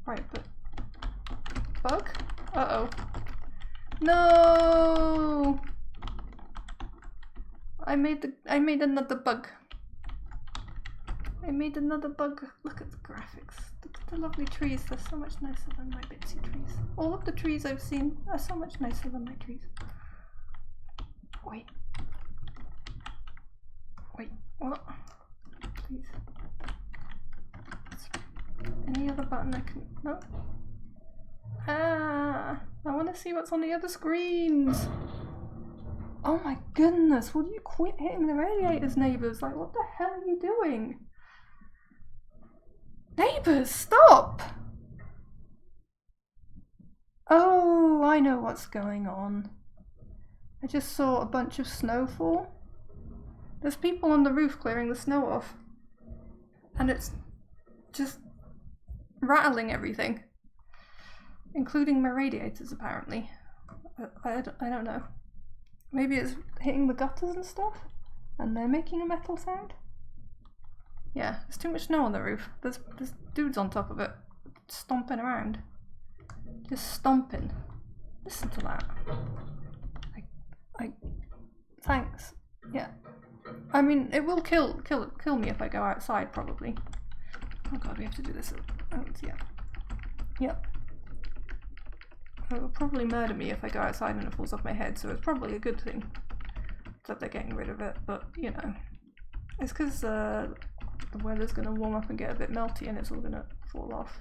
Right, but... Bug? Uh-oh. No! I made another bug. Look at the graphics. Look at the lovely trees. They're so much nicer than my Bitsy trees. All of the trees I've seen are so much nicer than my trees. Wait. What? Please. Any other button I can... No? Ah! I want to see what's on the other screens! Oh my goodness, will you quit hitting the radiators, neighbours? Like, what the hell are you doing? Neighbours, stop! Oh, I know what's going on. I just saw a bunch of snow fall. There's people on the roof clearing the snow off. And it's just rattling everything. Including my radiators, apparently. I don't know. Maybe it's hitting the gutters and stuff? And they're making a metal sound? Yeah, there's too much snow on the roof. There's dudes on top of it. Stomping around. Just stomping. Listen to that. Thanks. Yeah. I mean, it will kill me if I go outside, probably. Oh god, we have to do this. Oh, yeah. Yep. It will probably murder me if I go outside and it falls off my head, so it's probably a good thing that they're getting rid of it, but, you know. It's because the weather's going to warm up and get a bit melty and it's all going to fall off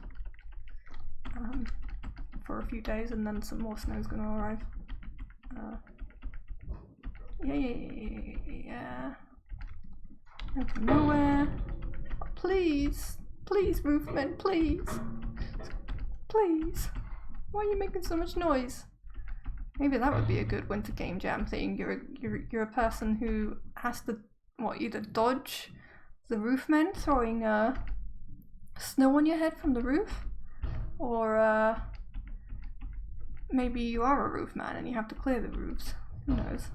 for a few days, and then some more snow's going to arrive. Yeah. Out of nowhere. Please. Please, Roofman, please. Please. Why are you making so much noise? Maybe that would be a good winter game jam thing. You're a person who has to either dodge the roofmen throwing snow on your head from the roof, or maybe you are a roofman and you have to clear the roofs. Who knows?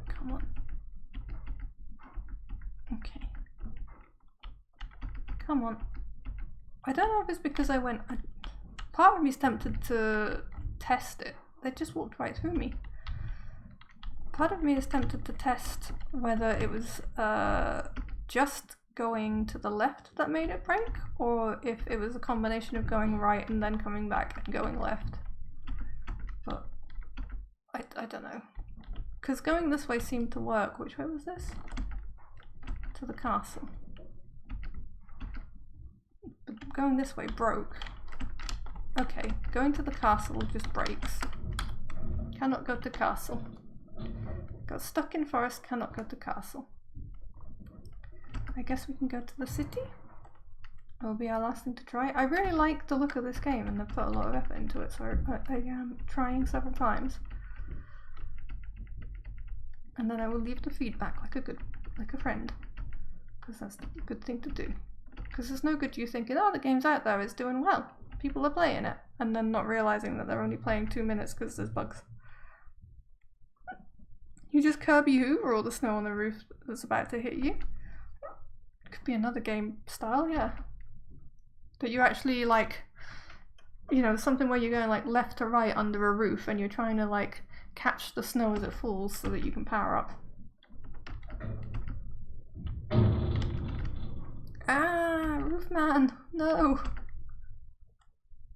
Come on. Okay. Come on. I don't know if it's because I went... part of me is tempted to test it. They just walked right through me. Part of me is tempted to test whether it was just going to the left that made it break, or if it was a combination of going right and then coming back and going left. But I don't know. Because going this way seemed to work. Which way was this? To the castle. But going this way broke. Okay, going to the castle just breaks. Cannot go to castle. Got stuck in forest, cannot go to castle. I guess we can go to the city. It'll be our last thing to try. I really like the look of this game and I've put a lot of effort into it, so I am trying several times. And then I will leave the feedback like a friend. Because that's a good thing to do. Because it's no good you thinking, oh, the game's out there, it's doing well. People are playing it. And then not realizing that they're only playing 2 minutes because there's bugs. You just Kirby Hoover all the snow on the roof that's about to hit you. Could be another game style, yeah. But you're actually like, you know, something where you're going like left to right under a roof and you're trying to like catch the snow as it falls so that you can power up. Ah, Roofman, no.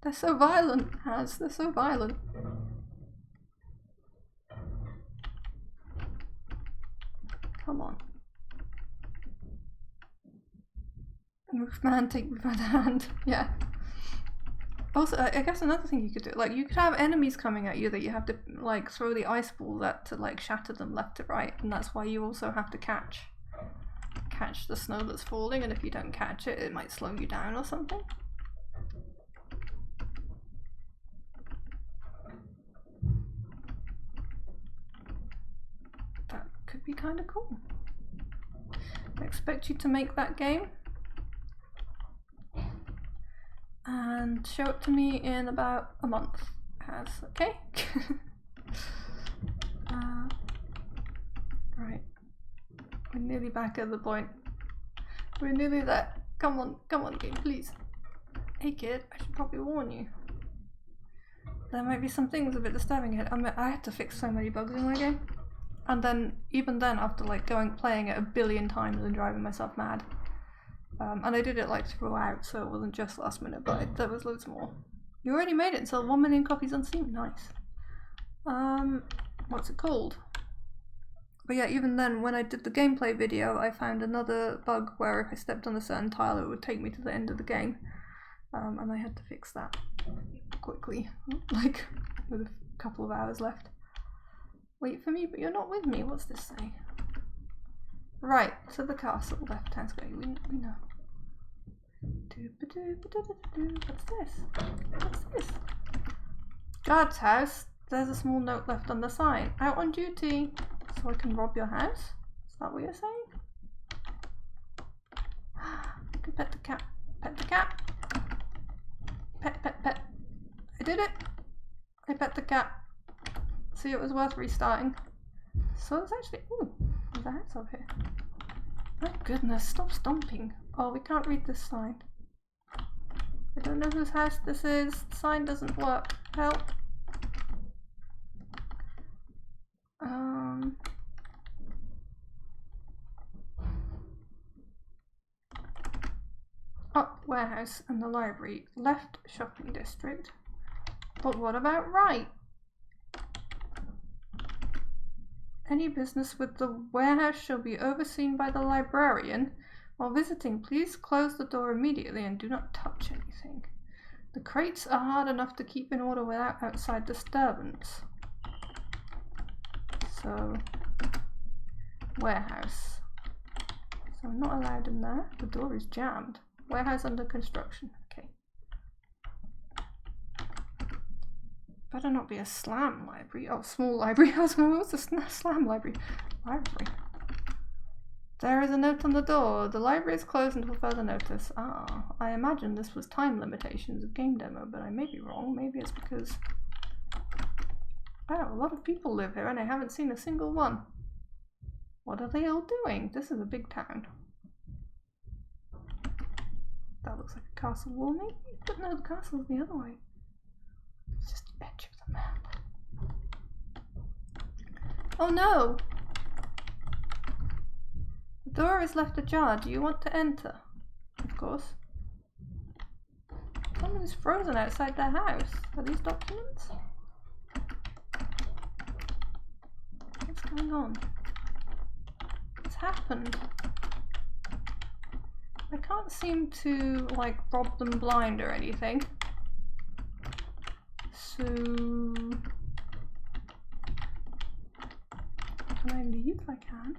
They're so violent, Haz, they're so violent. Come on. Roofman, take me by the hand. Yeah. Also, I guess another thing you could do, like, you could have enemies coming at you that you have to, like, throw the ice balls at to, like, shatter them left to right, and that's why you also have to catch the snow that's falling, and if you don't catch it, it might slow you down or something. That could be kind of cool. I expect you to make that game and show it to me in about a month, Haz, okay? Right. We're nearly back at the point. We're nearly there. Come on game, please. Hey kid, I should probably warn you. There might be some things a bit disturbing here. I had to fix so many bugs in my game. And then, even then, after like playing it a billion times and driving myself mad. And I did it like throughout, so it wasn't just last minute, but there was loads more. You already made it and sold 1 million copies on Steam, nice. What's it called? But yeah, even then, when I did the gameplay video, I found another bug where if I stepped on a certain tile, it would take me to the end of the game. And I had to fix that quickly, like with a couple of hours left. Wait for me, but you're not with me. What's this say? Right, to the castle, left hand square. We know. What's this? What's this? Guard's house. There's a small note left on the sign. Out on duty. So I can rob your house? Is that what you're saying? You can pet the cat. Pet the cat. Pet, pet, pet. I did it. I pet the cat. See, it was worth restarting. So it's actually... Ooh, there's a house over here. My goodness, stop stomping. Oh, we can't read this sign. I don't know whose house this is. The sign doesn't work. Help. Up warehouse and the library. Left shopping district. But what about right? Any business with the warehouse shall be overseen by the librarian. While visiting, please close the door immediately and do not touch anything. The crates are hard enough to keep in order without outside disturbance. So, warehouse. So I'm not allowed in there. The door is jammed. Warehouse under construction. Okay. Better not be a slam library. Oh, small library. I was going, what's a slam library? Library. There is a note on the door. The library is closed until further notice. Ah, I imagine this was time limitations of game demo, but I may be wrong. Maybe it's because... Oh, a lot of people live here and I haven't seen a single one. What are they all doing? This is a big town. That looks like a castle wall, maybe? But no, the castle's the other way. It's just the edge of the map. Oh no! The door is left ajar. Do you want to enter? Of course. Someone is frozen outside their house. Are these documents? What's going on? What's happened? I can't seem to, like, rob them blind or anything. So... Can I leave? I can.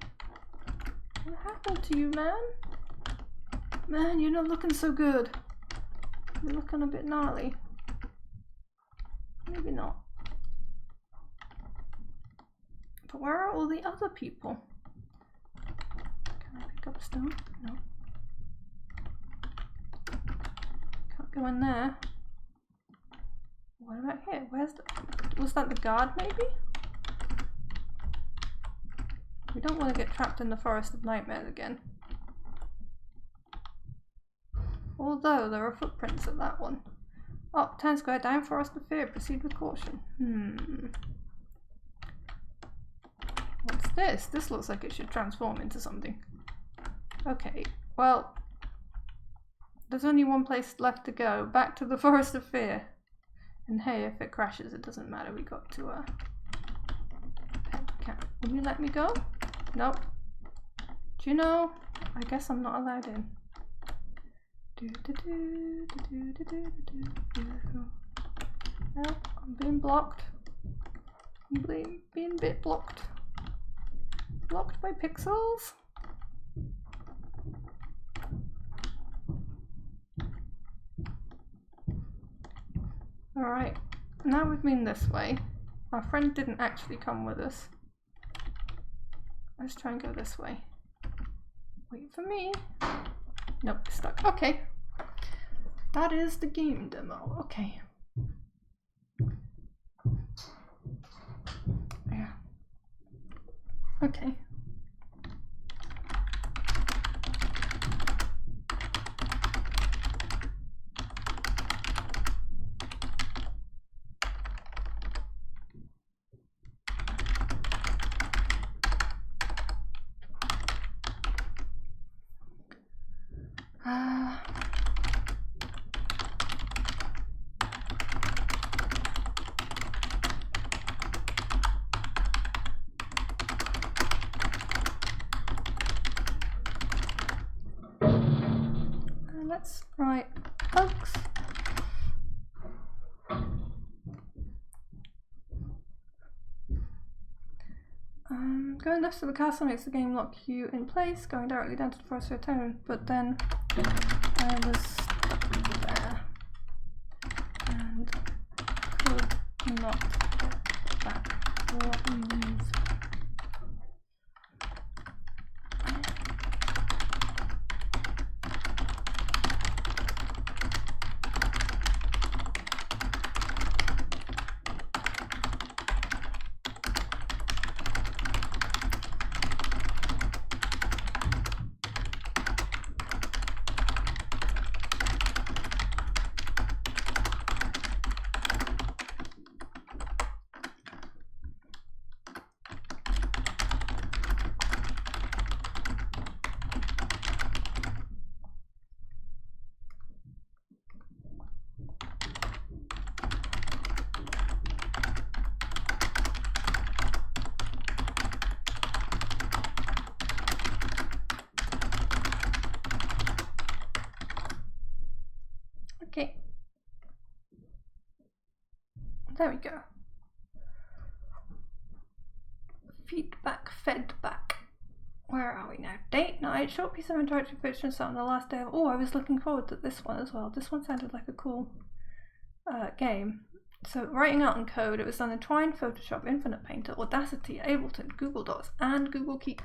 What happened to you, man? Man, you're not looking so good. You're looking a bit gnarly. Maybe not. But where are all the other people? Can I pick up stone? No. Can't go in there. What about here? Where's the... Was that the guard, maybe? We don't want to get trapped in the Forest of Nightmares again. Although there are footprints at that one. Up, 10 square, down, Forest of Fear, proceed with caution. What's this? This looks like it should transform into something. Okay, well, there's only one place left to go. Back to the Forest of Fear. And hey, if it crashes, it doesn't matter. We got to pet the cat. Will you let me go? Nope. Do you know? I guess I'm not allowed in. Help, I'm being blocked. I'm being a bit blocked. Blocked by pixels? Alright, now we've been this way. Our friend didn't actually come with us. Let's try and go this way. Wait for me. Nope, stuck. Okay. That is the game demo. Okay. Yeah. Okay. Let's write bugs. Going left to the castle makes the game lock you in place. Going directly down to the forest for a turn, but then I was stuck there and could not get back or move. Okay. There we go. Feedback, fed back. Where are we now? Date night, short piece of interactive fiction set on the last day of. Oh, I was looking forward to this one as well. This one sounded like a cool game. So, writing out in code, it was done in Twine, Photoshop, Infinite Painter, Audacity, Ableton, Google Docs, and Google Keep.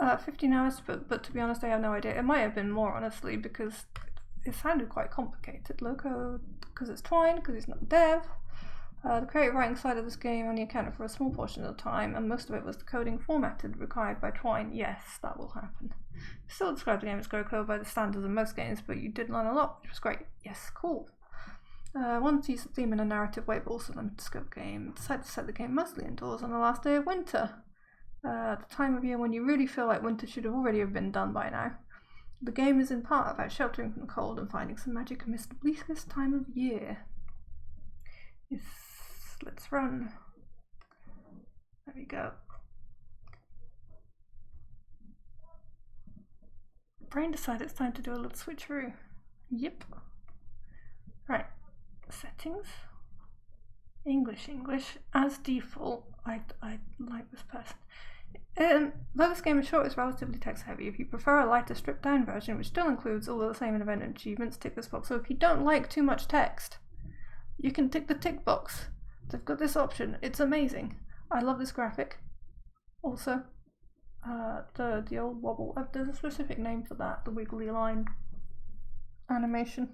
15 hours, but to be honest, I have no idea. It might have been more, honestly, because it sounded quite complicated. Low code, because it's Twine, because it's not dev. The creative writing side of this game only accounted for a small portion of the time, and most of it was the coding formatted required by Twine. Yes, that will happen. Still described the game as code by the standards of most games, but you did learn a lot, which was great. Yes, cool. Wanted to use the theme in a narrative way, but also limited scope game. Decided to set the game mostly indoors on the last day of winter. The time of year when you really feel like winter should have already been done by now. The game is in part about sheltering from the cold and finding some magic amidst the bleakest time of year. Yes, let's run. There we go. Brain decided it's time to do a little switcheroo. Yep. Right. Settings. English. As default, I like this person. Though this game is short, it's relatively text heavy. If you prefer a lighter, stripped down version, which still includes all of the same event and achievements, tick this box. So if you don't like too much text, you can tick the tick box. They've got this option. It's amazing. I love this graphic. Also, the old wobble. There's a specific name for that. The wiggly line animation.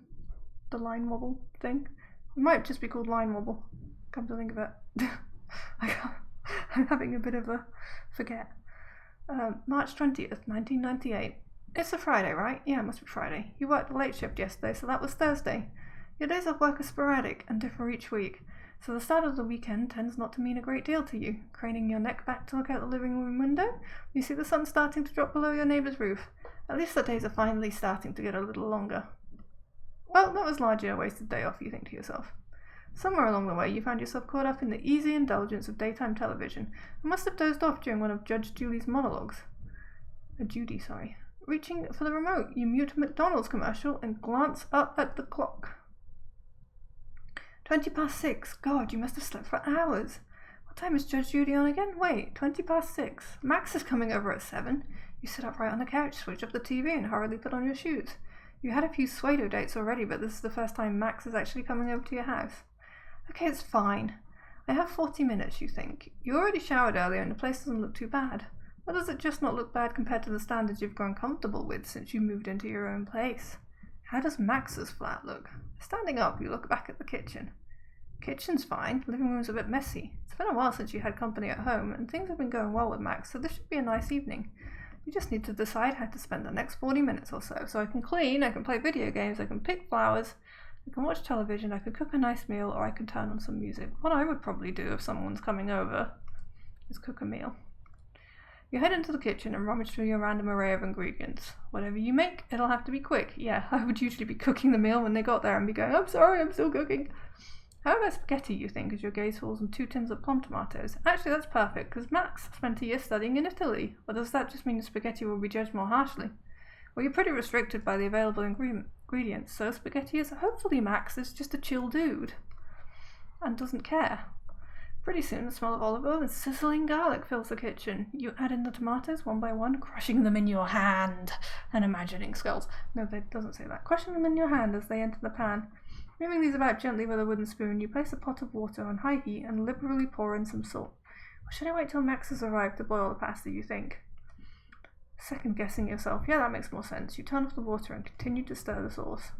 The line wobble thing. It might just be called line wobble. Come to think of it. I'm having a bit of a forget. March 20th, 1998. It's a Friday, right? Yeah, it must be Friday. You worked the late shift yesterday, so that was Thursday. Your days of work are sporadic and differ each week, so the start of the weekend tends not to mean a great deal to you. Craning your neck back to look out the living room window, you see the sun starting to drop below your neighbour's roof. At least the days are finally starting to get a little longer. Well, that was largely a wasted day off, you think to yourself. Somewhere along the way, you found yourself caught up in the easy indulgence of daytime television and must have dozed off during one of Judge Judy's monologues. Reaching for the remote, you mute a McDonald's commercial and glance up at the clock. 6:20. God, you must have slept for hours. What time is Judge Judy on again? Wait, 6:20. Max is coming over at 7. You sit upright on the couch, switch up the TV, and hurriedly put on your shoes. You had a few Suedo dates already, but this is the first time Max is actually coming over to your house. Okay, it's fine. I have 40 minutes, you think. You already showered earlier and the place doesn't look too bad. Or does it just not look bad compared to the standards you've grown comfortable with since you moved into your own place? How does Max's flat look? Standing up, you look back at the kitchen. Kitchen's fine. Living room's a bit messy. It's been a while since you had company at home, and things have been going well with Max, so this should be a nice evening. You just need to decide how to spend the next 40 minutes or so. So I can clean, I can play video games, I can pick flowers, I can watch television, I could cook a nice meal, or I could turn on some music. What I would probably do if someone's coming over is cook a meal. You head into the kitchen and rummage through your random array of ingredients. Whatever you make, it'll have to be quick. Yeah, I would usually be cooking the meal when they got there and be going, I'm sorry, I'm still cooking. How about spaghetti, you think, as your gaze falls on 2 tins of plum tomatoes? Actually, that's perfect, because Max spent a year studying in Italy. Or does that just mean the spaghetti will be judged more harshly? Well, you're pretty restricted by the available ingredients, so spaghetti is hopefully Max is just a chill dude and doesn't care. Pretty soon the smell of olive oil and sizzling garlic fills the kitchen. You add in the tomatoes one by one, crushing them in your hand and imagining skulls. No, it doesn't say that. Crushing them in your hand as they enter the pan. Moving these about gently with a wooden spoon, you place a pot of water on high heat and liberally pour in some salt. Or should I wait till Max has arrived to boil the pasta, you think? Second guessing yourself. Yeah, that makes more sense. You turn off the water and continue to stir the sauce.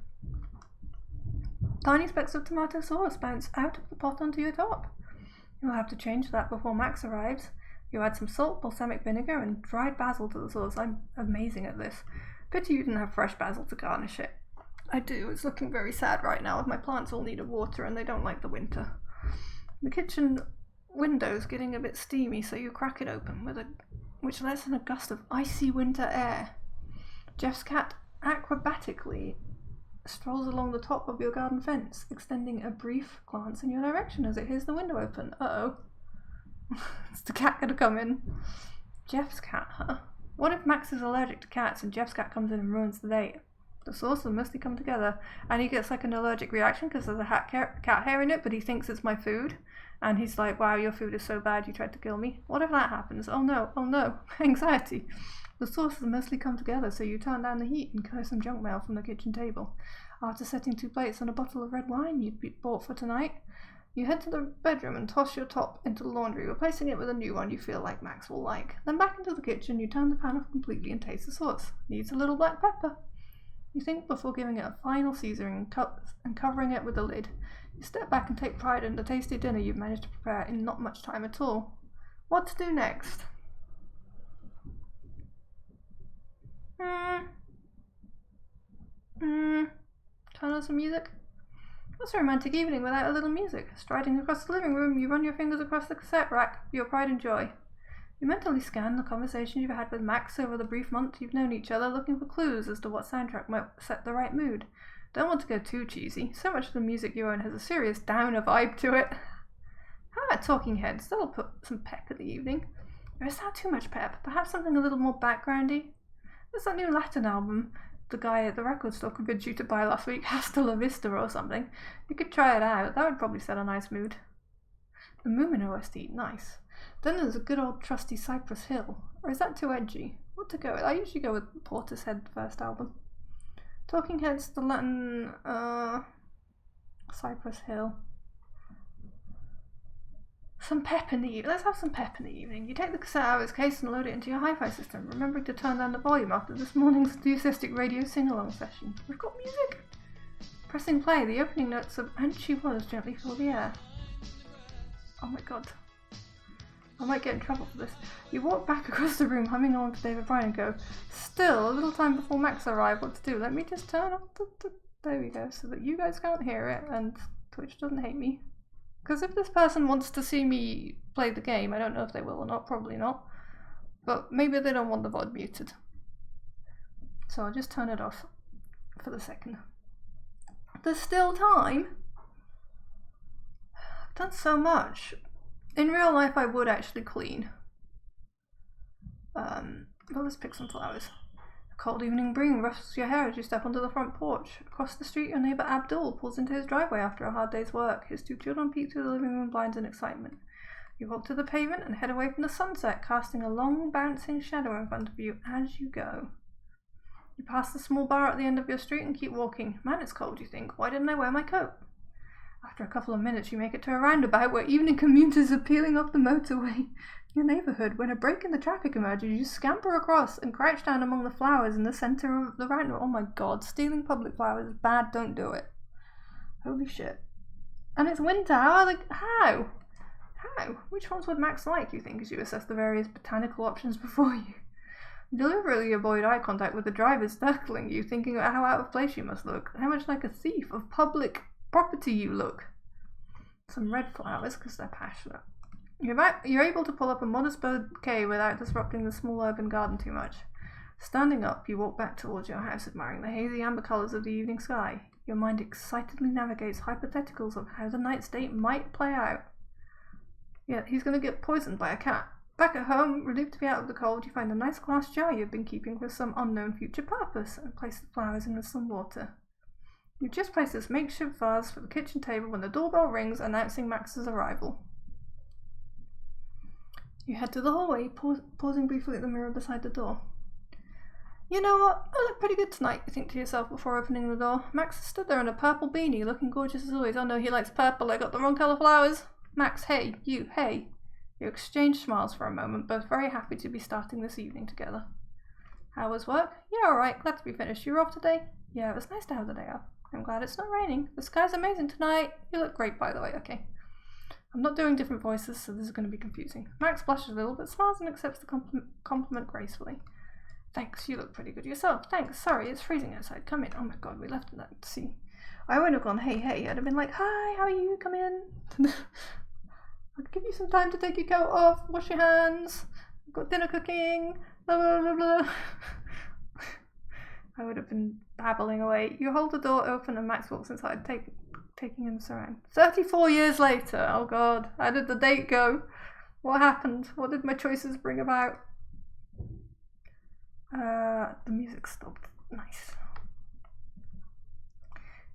Tiny specks of tomato sauce bounce out of the pot onto your top. You'll have to change that before Max arrives. You add some salt, balsamic vinegar, and dried basil to the sauce. I'm amazing at this. Pity you didn't have fresh basil to garnish it. I do. It's looking very sad right now. My plants all need water and they don't like the winter. The kitchen window's getting a bit steamy, so you crack it open, which lets in a gust of icy winter air. Jeff's cat acrobatically strolls along the top of your garden fence, extending a brief glance in your direction as it hears the window open. Uh-oh. Is the cat gonna come in? Jeff's cat, huh? What if Max is allergic to cats and Jeff's cat comes in and ruins the date? The sauce will mostly come together, and he gets like an allergic reaction because there's a cat hair in it, but he thinks it's my food, and he's like, wow, your food is so bad you tried to kill me. What if that happens? Oh no, anxiety. The sauce has mostly come together, so you turn down the heat and clear some junk mail from the kitchen table. After setting 2 plates and a bottle of red wine you'd bought for tonight, you head to the bedroom and toss your top into the laundry, replacing it with a new one you feel like Max will like. Then back into the kitchen, you turn the pan off completely and taste the sauce. Needs a little black pepper. You think before giving it a final seasoning and covering it with a lid. You step back and take pride in the tasty dinner you've managed to prepare in not much time at all. What to do next? Turn on some music? What's a romantic evening without a little music? Striding across the living room, you run your fingers across the cassette rack, your pride and joy. You mentally scan the conversations you've had with Max over the brief month you've known each other, looking for clues as to what soundtrack might set the right mood. Don't want to go too cheesy. So much of the music you own has a serious downer vibe to it. How about Talking Heads? That'll put some pep in the evening. Or is that too much pep? Perhaps something a little more backgroundy? There's that new Latin album the guy at the record store convinced you to buy last week, Hasta La Vista or something. You could try it out. That would probably set a nice mood. The Moomin OST, nice. Then there's a good old trusty Cypress Hill. Or is that too edgy? What to go with? I usually go with Portishead first album. Talking Heads, the Latin, Cypress Hill. Some pep in the evening. Let's have some pep in the evening. You take the cassette out of its case and load it into your hi-fi system, remembering to turn down the volume after this morning's enthusiastic radio sing-along session. We've got music! Pressing play, the opening notes of And She Was gently fill the air. Oh my god. I might get in trouble for this. You walk back across the room, humming along to David Bryan and go, still, a little time before Max arrived, what to do? Let me just turn off the... There we go, so that you guys can't hear it and Twitch doesn't hate me. Because if this person wants to see me play the game, I don't know if they will or not, probably not. But maybe they don't want the VOD muted. So I'll just turn it off for the second. There's still time. I've done so much. In real life I would actually clean. Well, let's pick some flowers. A cold evening breeze ruffles your hair as you step onto the front porch. Across the street, your neighbour Abdul pulls into his driveway after a hard day's work. His 2 children peek through the living room blinds in excitement. You walk to the pavement and head away from the sunset, casting a long, bouncing shadow in front of you as you go. You pass the small bar at the end of your street and keep walking. Man, it's cold, you think. Why didn't I wear my coat? After a couple of minutes, you make it to a roundabout where evening commuters are peeling off the motorway. Your neighbourhood, when a break in the traffic emerges, you scamper across and crouch down among the flowers in the centre of the roundabout. Oh my god, stealing public flowers is bad, don't do it. Holy shit. And it's winter, how? How? Which ones would Max like, you think, as you assess the various botanical options before you? Deliberately avoid eye contact with the driver circling you, thinking about how out of place you must look, how much like a thief of public property you look. Some red flowers, because they're passionate. You're able to pull up a modest bouquet without disrupting the small urban garden too much. Standing up, you walk back towards your house, admiring the hazy amber colours of the evening sky. Your mind excitedly navigates hypotheticals of how the night's date might play out. Yeah, he's going to get poisoned by a cat. Back at home, relieved to be out of the cold, you find a nice glass jar you've been keeping for some unknown future purpose and place the flowers in with some water. You've just placed this makeshift vase for the kitchen table when the doorbell rings, announcing Max's arrival. You head to the hallway, pausing briefly at the mirror beside the door. You know what? I look pretty good tonight, you think to yourself before opening the door. Max stood there in a purple beanie, looking gorgeous as always. Oh no, he likes purple. I got the wrong colour flowers. Max, hey. You, hey. You exchange smiles for a moment, both very happy to be starting this evening together. How was work? Yeah, alright. Glad to be finished. You were off today? Yeah, it was nice to have the day off. I'm glad it's not raining. The sky's amazing tonight. You look great, by the way. Okay. I'm not doing different voices, so this is going to be confusing. Max blushes a little, but smiles and accepts the compliment gracefully. Thanks, you look pretty good yourself. Thanks, sorry, it's freezing outside. Come in. Oh my god, we left that to see. I wouldn't have gone, hey, hey. I'd have been like, hi, how are you? Come in. I'd give you some time to take your coat off, wash your hands. I've got dinner cooking. Blah, blah, blah, blah. I would have been babbling away. You hold the door open and Max walks inside, taking him around. 34 years later. Oh god, how did the date go? What happened? What did my choices bring about? The music stopped. Nice.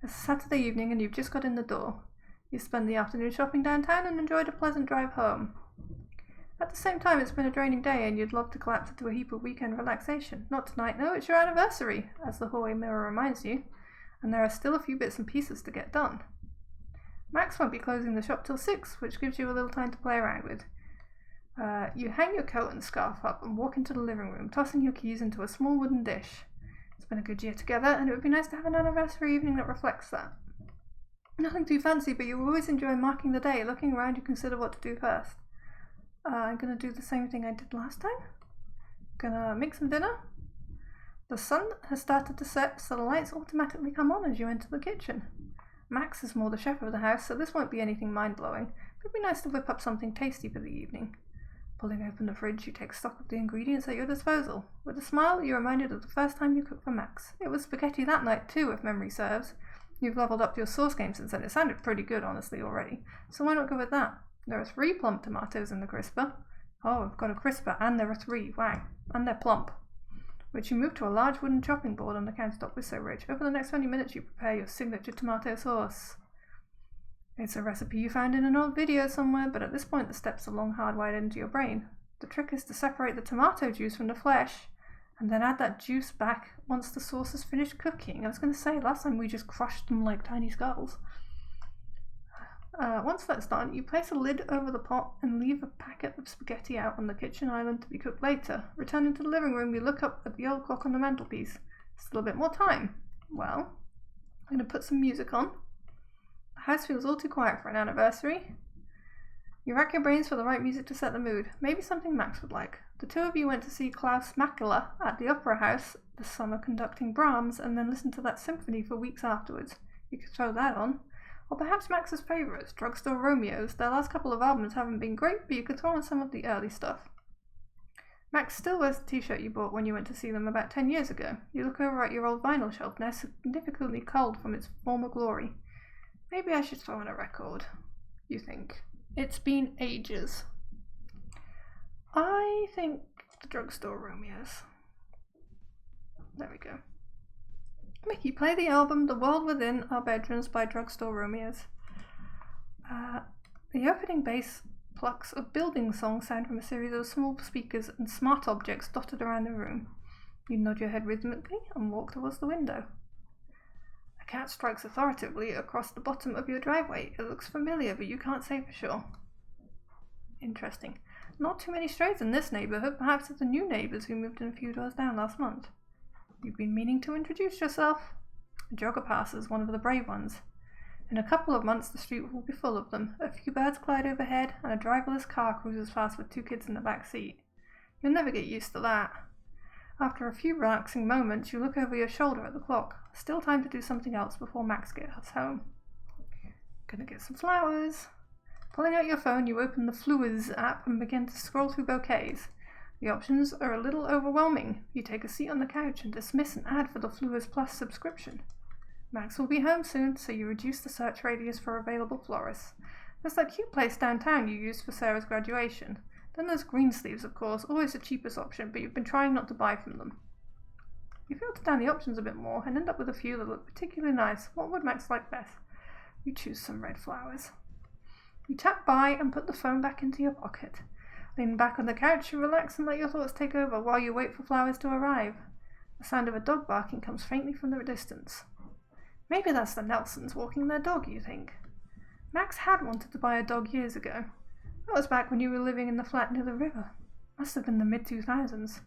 It's Saturday evening and you've just got in the door. You spend the afternoon shopping downtown and enjoyed a pleasant drive home. At the same time, it's been a draining day and you'd love to collapse into a heap of weekend relaxation. Not tonight, no, it's your anniversary, as the hallway mirror reminds you, and there are still a few bits and pieces to get done. Max won't be closing the shop till 6, which gives you a little time to play around with. You hang your coat and scarf up and walk into the living room, tossing your keys into a small wooden dish. It's been a good year together, and it would be nice to have an anniversary evening that reflects that. Nothing too fancy, but you always enjoy marking the day. Looking around, you consider what to do first. I'm gonna do the same thing I did last time. Gonna make some dinner. The sun has started to set, so the lights automatically come on as you enter the kitchen. Max is more the chef of the house, so this won't be anything mind-blowing, but it'd be nice to whip up something tasty for the evening. Pulling open the fridge, you take stock of the ingredients at your disposal. With a smile, you're reminded of the first time you cooked for Max. It was spaghetti that night too, if memory serves. You've leveled up your sauce game since then. It sounded pretty good, honestly, already. So why not go with that? There are 3 plump tomatoes in the crisper. Oh, I've got a crisper, and there are 3. Wow. And they're plump. Which you move to a large wooden chopping board on the countertop with So Rich. Over the next 20 minutes, you prepare your signature tomato sauce. It's a recipe you found in an old video somewhere, but at this point the steps are long hardwired into your brain. The trick is to separate the tomato juice from the flesh, and then add that juice back once the sauce is finished cooking. I was going to say, last time we just crushed them like tiny skulls. Once that's done, you place a lid over the pot and leave a packet of spaghetti out on the kitchen island to be cooked later. Returning to the living room, you look up at the old clock on the mantelpiece. Still a bit more time. Well, I'm going to put some music on. The house feels all too quiet for an anniversary. You rack your brains for the right music to set the mood. Maybe something Max would like. The 2 of you went to see Klaus Makela at the Opera House this summer conducting Brahms and then listened to that symphony for weeks afterwards. You could throw that on. Or perhaps Max's favourites, Drugstore Romeos. Their last couple of albums haven't been great, but you could throw on some of the early stuff. Max still wears the t-shirt you bought when you went to see them about 10 years ago. You look over at your old vinyl shelf, now significantly culled from its former glory. Maybe I should throw on a record, you think. It's been ages. I think the Drugstore Romeos. There we go. Mickey, play the album The World Within Our Bedrooms by Drugstore Romeos. The opening bass plucks of building song sound from a series of small speakers and smart objects dotted around the room. You nod your head rhythmically and walk towards the window. A cat strikes authoritatively across the bottom of your driveway. It looks familiar, but you can't say for sure. Interesting. Not too many strays in this neighbourhood. Perhaps it's the new neighbours who moved in a few doors down last month. You've been meaning to introduce yourself. A jogger passes, one of the brave ones. In a couple of months the street will be full of them. A few birds glide overhead, and a driverless car cruises past with 2 kids in the back seat. You'll never get used to that. After a few relaxing moments, you look over your shoulder at the clock. Still time to do something else before Max gets home. Gonna get some flowers. Pulling out your phone, you open the Flowers app and begin to scroll through bouquets. The options are a little overwhelming. You take a seat on the couch and dismiss an ad for the Flowers Plus subscription. Max will be home soon, so you reduce the search radius for available florists. There's that cute place downtown you used for Sarah's graduation. Then there's green sleeves, of course, always the cheapest option, but you've been trying not to buy from them. You filter down the options a bit more and end up with a few that look particularly nice. What would Max like best? You choose some red flowers. You tap buy and put the phone back into your pocket. Lean back on the couch, you relax and let your thoughts take over while you wait for flowers to arrive. The sound of a dog barking comes faintly from the distance. Maybe that's the Nelsons walking their dog, you think. Max had wanted to buy a dog years ago. That was back when you were living in the flat near the river. Must have been the mid-2000s.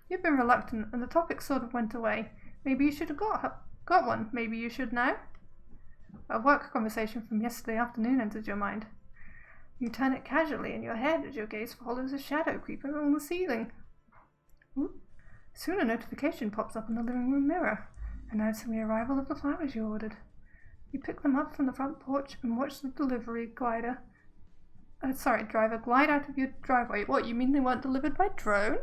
You've been reluctant, and the topic sort of went away. Maybe you should have got one. Maybe you should now. A work conversation from yesterday afternoon enters your mind. You turn it casually in your head as your gaze follows a shadow creeping along the ceiling. Ooh. Soon a notification pops up on the living room mirror, announcing the arrival of the flowers you ordered. You pick them up from the front porch and watch the driver glide out of your driveway. What, you mean they weren't delivered by drone?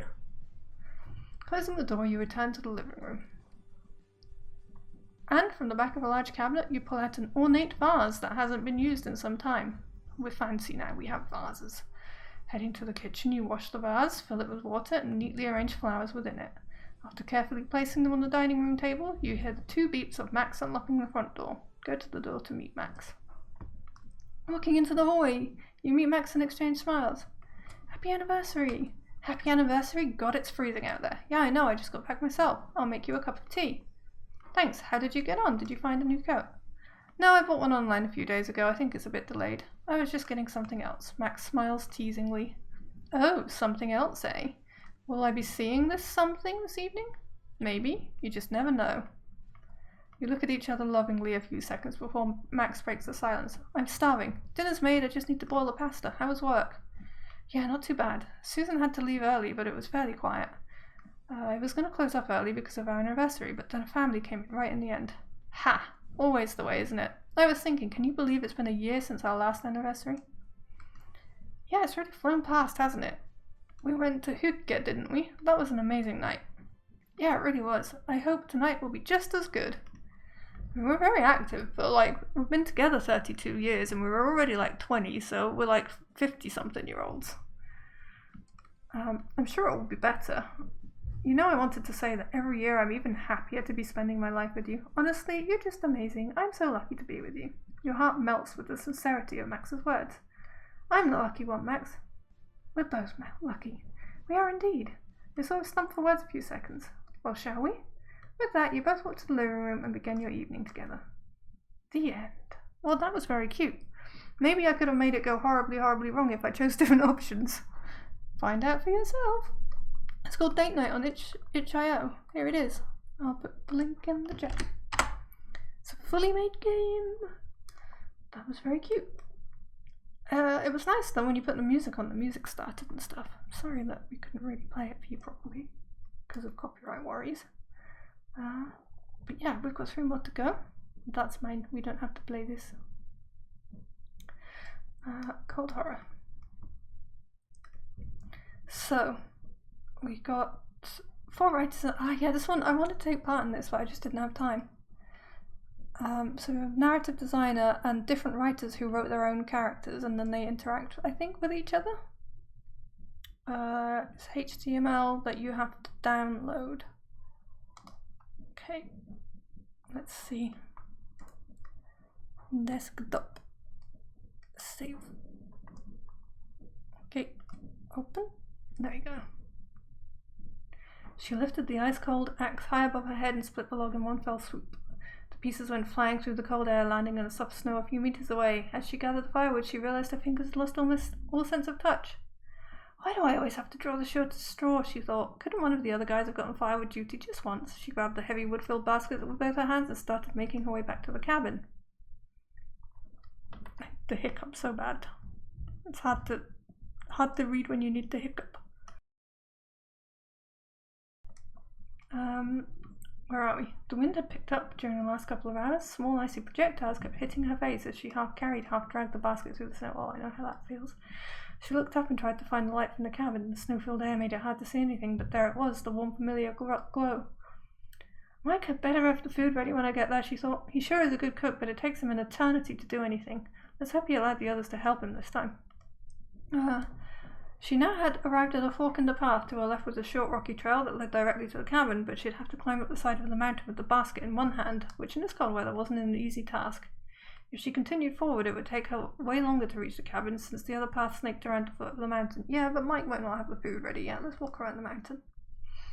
Closing the door, you return to the living room. And from the back of a large cabinet, you pull out an ornate vase that hasn't been used in some time. We're fancy now, we have vases. Heading to the kitchen, you wash the vase, fill it with water, and neatly arrange flowers within it. After carefully placing them on the dining room table, you hear the 2 beeps of Max unlocking the front door. Go to the door to meet Max. Walking into the hallway, you meet Max and exchange smiles. Happy anniversary! Happy anniversary? God, it's freezing out there. Yeah, I know, I just got back myself. I'll make you a cup of tea. Thanks, how did you get on? Did you find a new coat? No, I bought one online a few days ago. I think it's a bit delayed. I was just getting something else. Max smiles teasingly. Oh, something else, eh? Will I be seeing this something this evening? Maybe. You just never know. You look at each other lovingly a few seconds before Max breaks the silence. I'm starving. Dinner's made, I just need to boil the pasta. How was work? Yeah, not too bad. Susan had to leave early, but it was fairly quiet. I was going to close up early because of our anniversary, but then a family came in right in the end. Ha! Always the way, isn't it? I was thinking, can you believe it's been a year since our last anniversary? Yeah, it's really flown past, hasn't it? We went to Hygge, didn't we? That was an amazing night. Yeah, it really was. I hope tonight will be just as good. We're very active, but we've been together 32 years and we were already 20, so we're 50-something-year-olds. I'm sure it will be better. You know, I wanted to say that every year I'm even happier to be spending my life with you. Honestly, you're just amazing. I'm so lucky to be with you. Your heart melts with the sincerity of Max's words. I'm the lucky one, Max. We're both lucky. We are indeed. You sort of stumped for words a few seconds. Well, shall we? With that, you both walk to the living room and begin your evening together. The end. Well, that was very cute. Maybe I could have made it go horribly, horribly wrong if I chose different options. Find out for yourself. It's called Date Night on itch.io. Here it is. I'll put the link in the chat. It's a fully made game. That was very cute. It was nice though when you put the music on, the music started and stuff. I'm sorry that we couldn't really play it for you properly because of copyright worries. But yeah, we've got 3 more to go. That's mine. We don't have to play this. Cold Horror. So, we got 4 writers. Yeah, this one, I wanted to take part in this, but I just didn't have time. So we have narrative designer and different writers who wrote their own characters and then they interact, I think, with each other. It's HTML that you have to download. Okay, let's see. Desktop. Save. Okay, open. There you go. She lifted the ice-cold axe high above her head and split the log in one fell swoop. The pieces went flying through the cold air, landing in the soft snow a few meters away. As she gathered the firewood, she realized her fingers had lost almost all sense of touch. Why do I always have to draw the shortest straw, she thought. Couldn't one of the other guys have gotten firewood duty just once? She grabbed the heavy wood-filled basket with both her hands and started making her way back to the cabin. The hiccup so bad. It's hard to read when you need to hiccup. Where are we? The wind had picked up during the last couple of hours. Small icy projectiles kept hitting her face as she half carried, half dragged the basket through the snow. Oh, I know how that feels. She looked up and tried to find the light from the cabin. The snow-filled air made it hard to see anything, but there it was, the warm, familiar glow. Mike had better have the food ready when I get there, she thought. He sure is a good cook, but it takes him an eternity to do anything. Let's hope he allowed the others to help him this time. She now had arrived at a fork in the path. To her left was a short rocky trail that led directly to the cabin, but she'd have to climb up the side of the mountain with the basket in one hand, which in this cold weather wasn't an easy task. If she continued forward, it would take her way longer to reach the cabin, since the other path snaked around the foot of the mountain. Yeah, but Mike might not have the food ready yet. Let's walk around the mountain.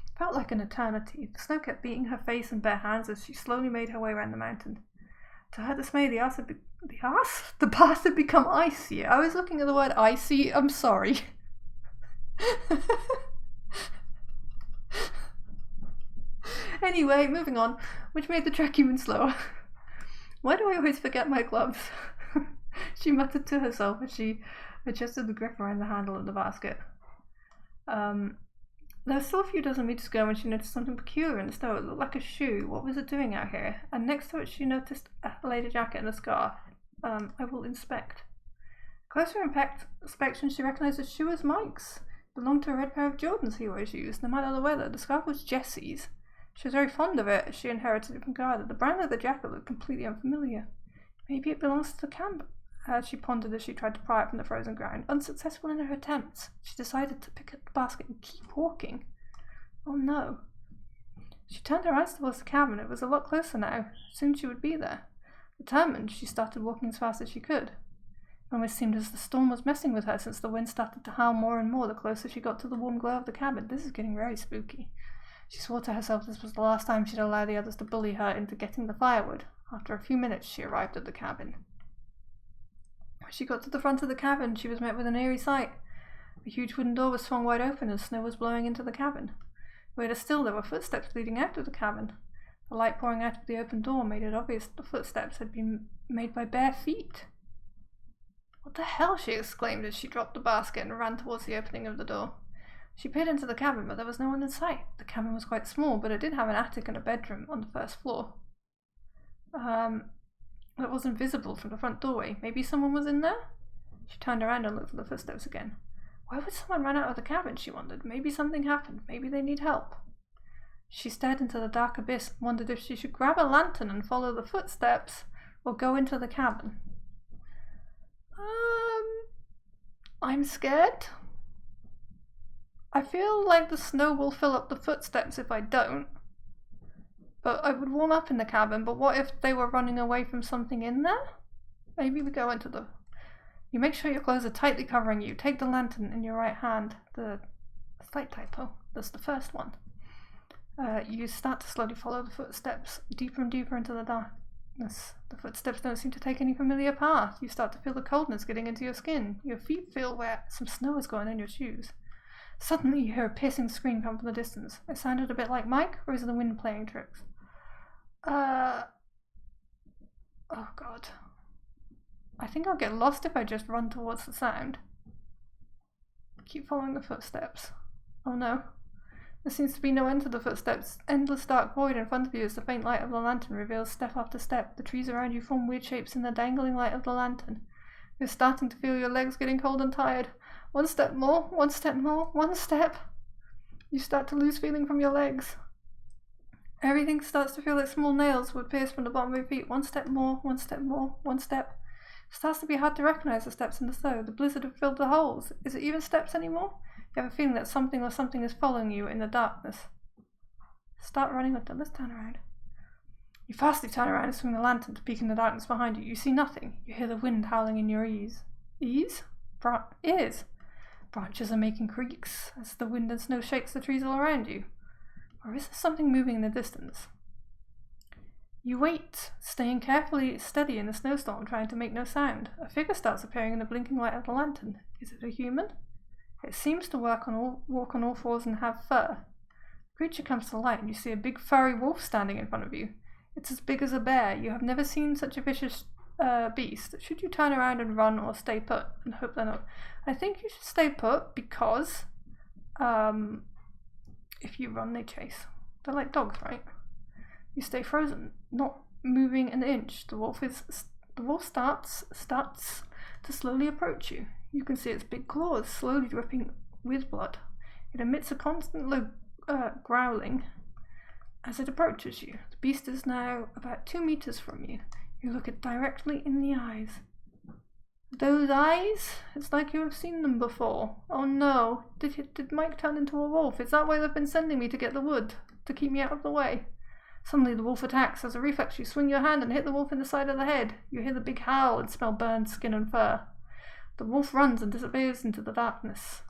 It felt like an eternity. The snow kept beating her face and bare hands as she slowly made her way around the mountain. To her dismay, the path had become icy. I was looking at the word icy. I'm sorry. Anyway, moving on, which made the trek even slower. Why do I always forget my gloves? She muttered to herself as she adjusted the grip around the handle of the basket. There was still a few dozen meters to go when she noticed something peculiar in the snow. It looked like a shoe. What was it doing out here? And next to it she noticed a leather jacket and a scarf. I will inspect. Closer inspection, she recognized the shoe as Mike's. It belonged to a red pair of Jordans he always used, no matter the weather. The scarf was Jessie's. She was very fond of it, as she inherited it from Garda. The brand of the jacket looked completely unfamiliar. Maybe it belongs to the camp. She pondered as she tried to pry it from the frozen ground. Unsuccessful in her attempts, she decided to pick up the basket and keep walking. Oh no. She turned her eyes towards the cabin. It was a lot closer now. Soon she would be there. Determined, she started walking as fast as she could. It almost seemed as the storm was messing with her, since the wind started to howl more and more the closer she got to the warm glow of the cabin. This is getting very spooky. She swore to herself this was the last time she'd allow the others to bully her into getting the firewood. After a few minutes, she arrived at the cabin. When she got to the front of the cabin, she was met with an eerie sight. The huge wooden door was swung wide open as snow was blowing into the cabin. Later still, there were footsteps leading out of the cabin. The light pouring out of the open door made it obvious that the footsteps had been made by bare feet. What the hell? She exclaimed as she dropped the basket and ran towards the opening of the door. She peered into the cabin, but there was no one in sight. The cabin was quite small, but it did have an attic and a bedroom on the first floor. It wasn't visible from the front doorway. Maybe someone was in there? She turned around and looked at the footsteps again. Why would someone run out of the cabin, she wondered. Maybe something happened. Maybe they need help. She stared into the dark abyss and wondered if she should grab a lantern and follow the footsteps or go into the cabin. I'm scared. I feel like the snow will fill up the footsteps if I don't. But I would warm up in the cabin, but what if they were running away from something in there? Maybe we go into the... You make sure your clothes are tightly covering you. Take the lantern in your right hand. The slight typo. That's the first one. You start to slowly follow the footsteps deeper and deeper into the darkness. The footsteps don't seem to take any familiar path. You start to feel the coldness getting into your skin. Your feet feel wet. Some snow is going in your shoes. Suddenly you hear a piercing scream come from the distance. It sounded a bit like Mike, or is it the wind playing tricks? Oh god. I think I'll get lost if I just run towards the sound. Keep following the footsteps. Oh no. There seems to be no end to the footsteps. Endless dark void in front of you as the faint light of the lantern reveals step after step. The trees around you form weird shapes in the dangling light of the lantern. You're starting to feel your legs getting cold and tired. One step more, one step more, one step. You start to lose feeling from your legs. Everything starts to feel like small nails would pierce from the bottom of your feet. One step more, one step more, one step. It starts to be hard to recognize the steps in the snow. The blizzard have filled the holes. Is it even steps anymore? You have a feeling that something or something is following you in the darkness. Start running with them. Let's turn around. You fastly turn around and swing the lantern to peek in the darkness behind you. You see nothing. You hear the wind howling in your ears. Ears? Ears. Branches are making creaks as the wind and snow shakes the trees all around you. Or is there something moving in the distance? You wait, staying carefully steady in the snowstorm, trying to make no sound. A figure starts appearing in the blinking light of the lantern. Is it a human? It seems to walk on all fours and have fur. The creature comes to light and you see a big furry wolf standing in front of you. It's as big as a bear. You have never seen such a vicious beast. Should you turn around and run or stay put and hope they're not? I think you should stay put because if you run, they chase. They're like dogs, right? You stay frozen, not moving an inch. The wolf starts to slowly approach you. You can see its big claws slowly dripping with blood. It emits a constant low growling as it approaches you. The beast is now about 2 meters from you. You look it directly in the eyes. Those eyes? It's like you have seen them before. Oh no. Did Mike turn into a wolf? Is that why they've been sending me to get the wood? To keep me out of the way? Suddenly the wolf attacks. As a reflex, you swing your hand and hit the wolf in the side of the head. You hear the big howl and smell burned skin and fur. The wolf runs and disappears into the darkness.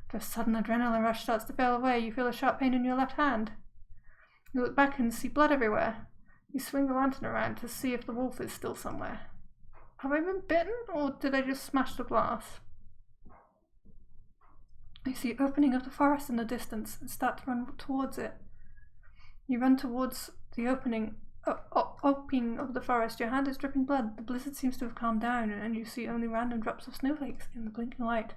After a sudden adrenaline rush starts to fade away, you feel a sharp pain in your left hand. You look back and see blood everywhere. You swing the lantern around to see if the wolf is still somewhere. Have I been bitten, or did I just smash the glass? You see the opening of the forest in the distance and start to run towards it. You run towards the opening of the forest. Your hand is dripping blood. The blizzard seems to have calmed down, and you see only random drops of snowflakes in the blinking light.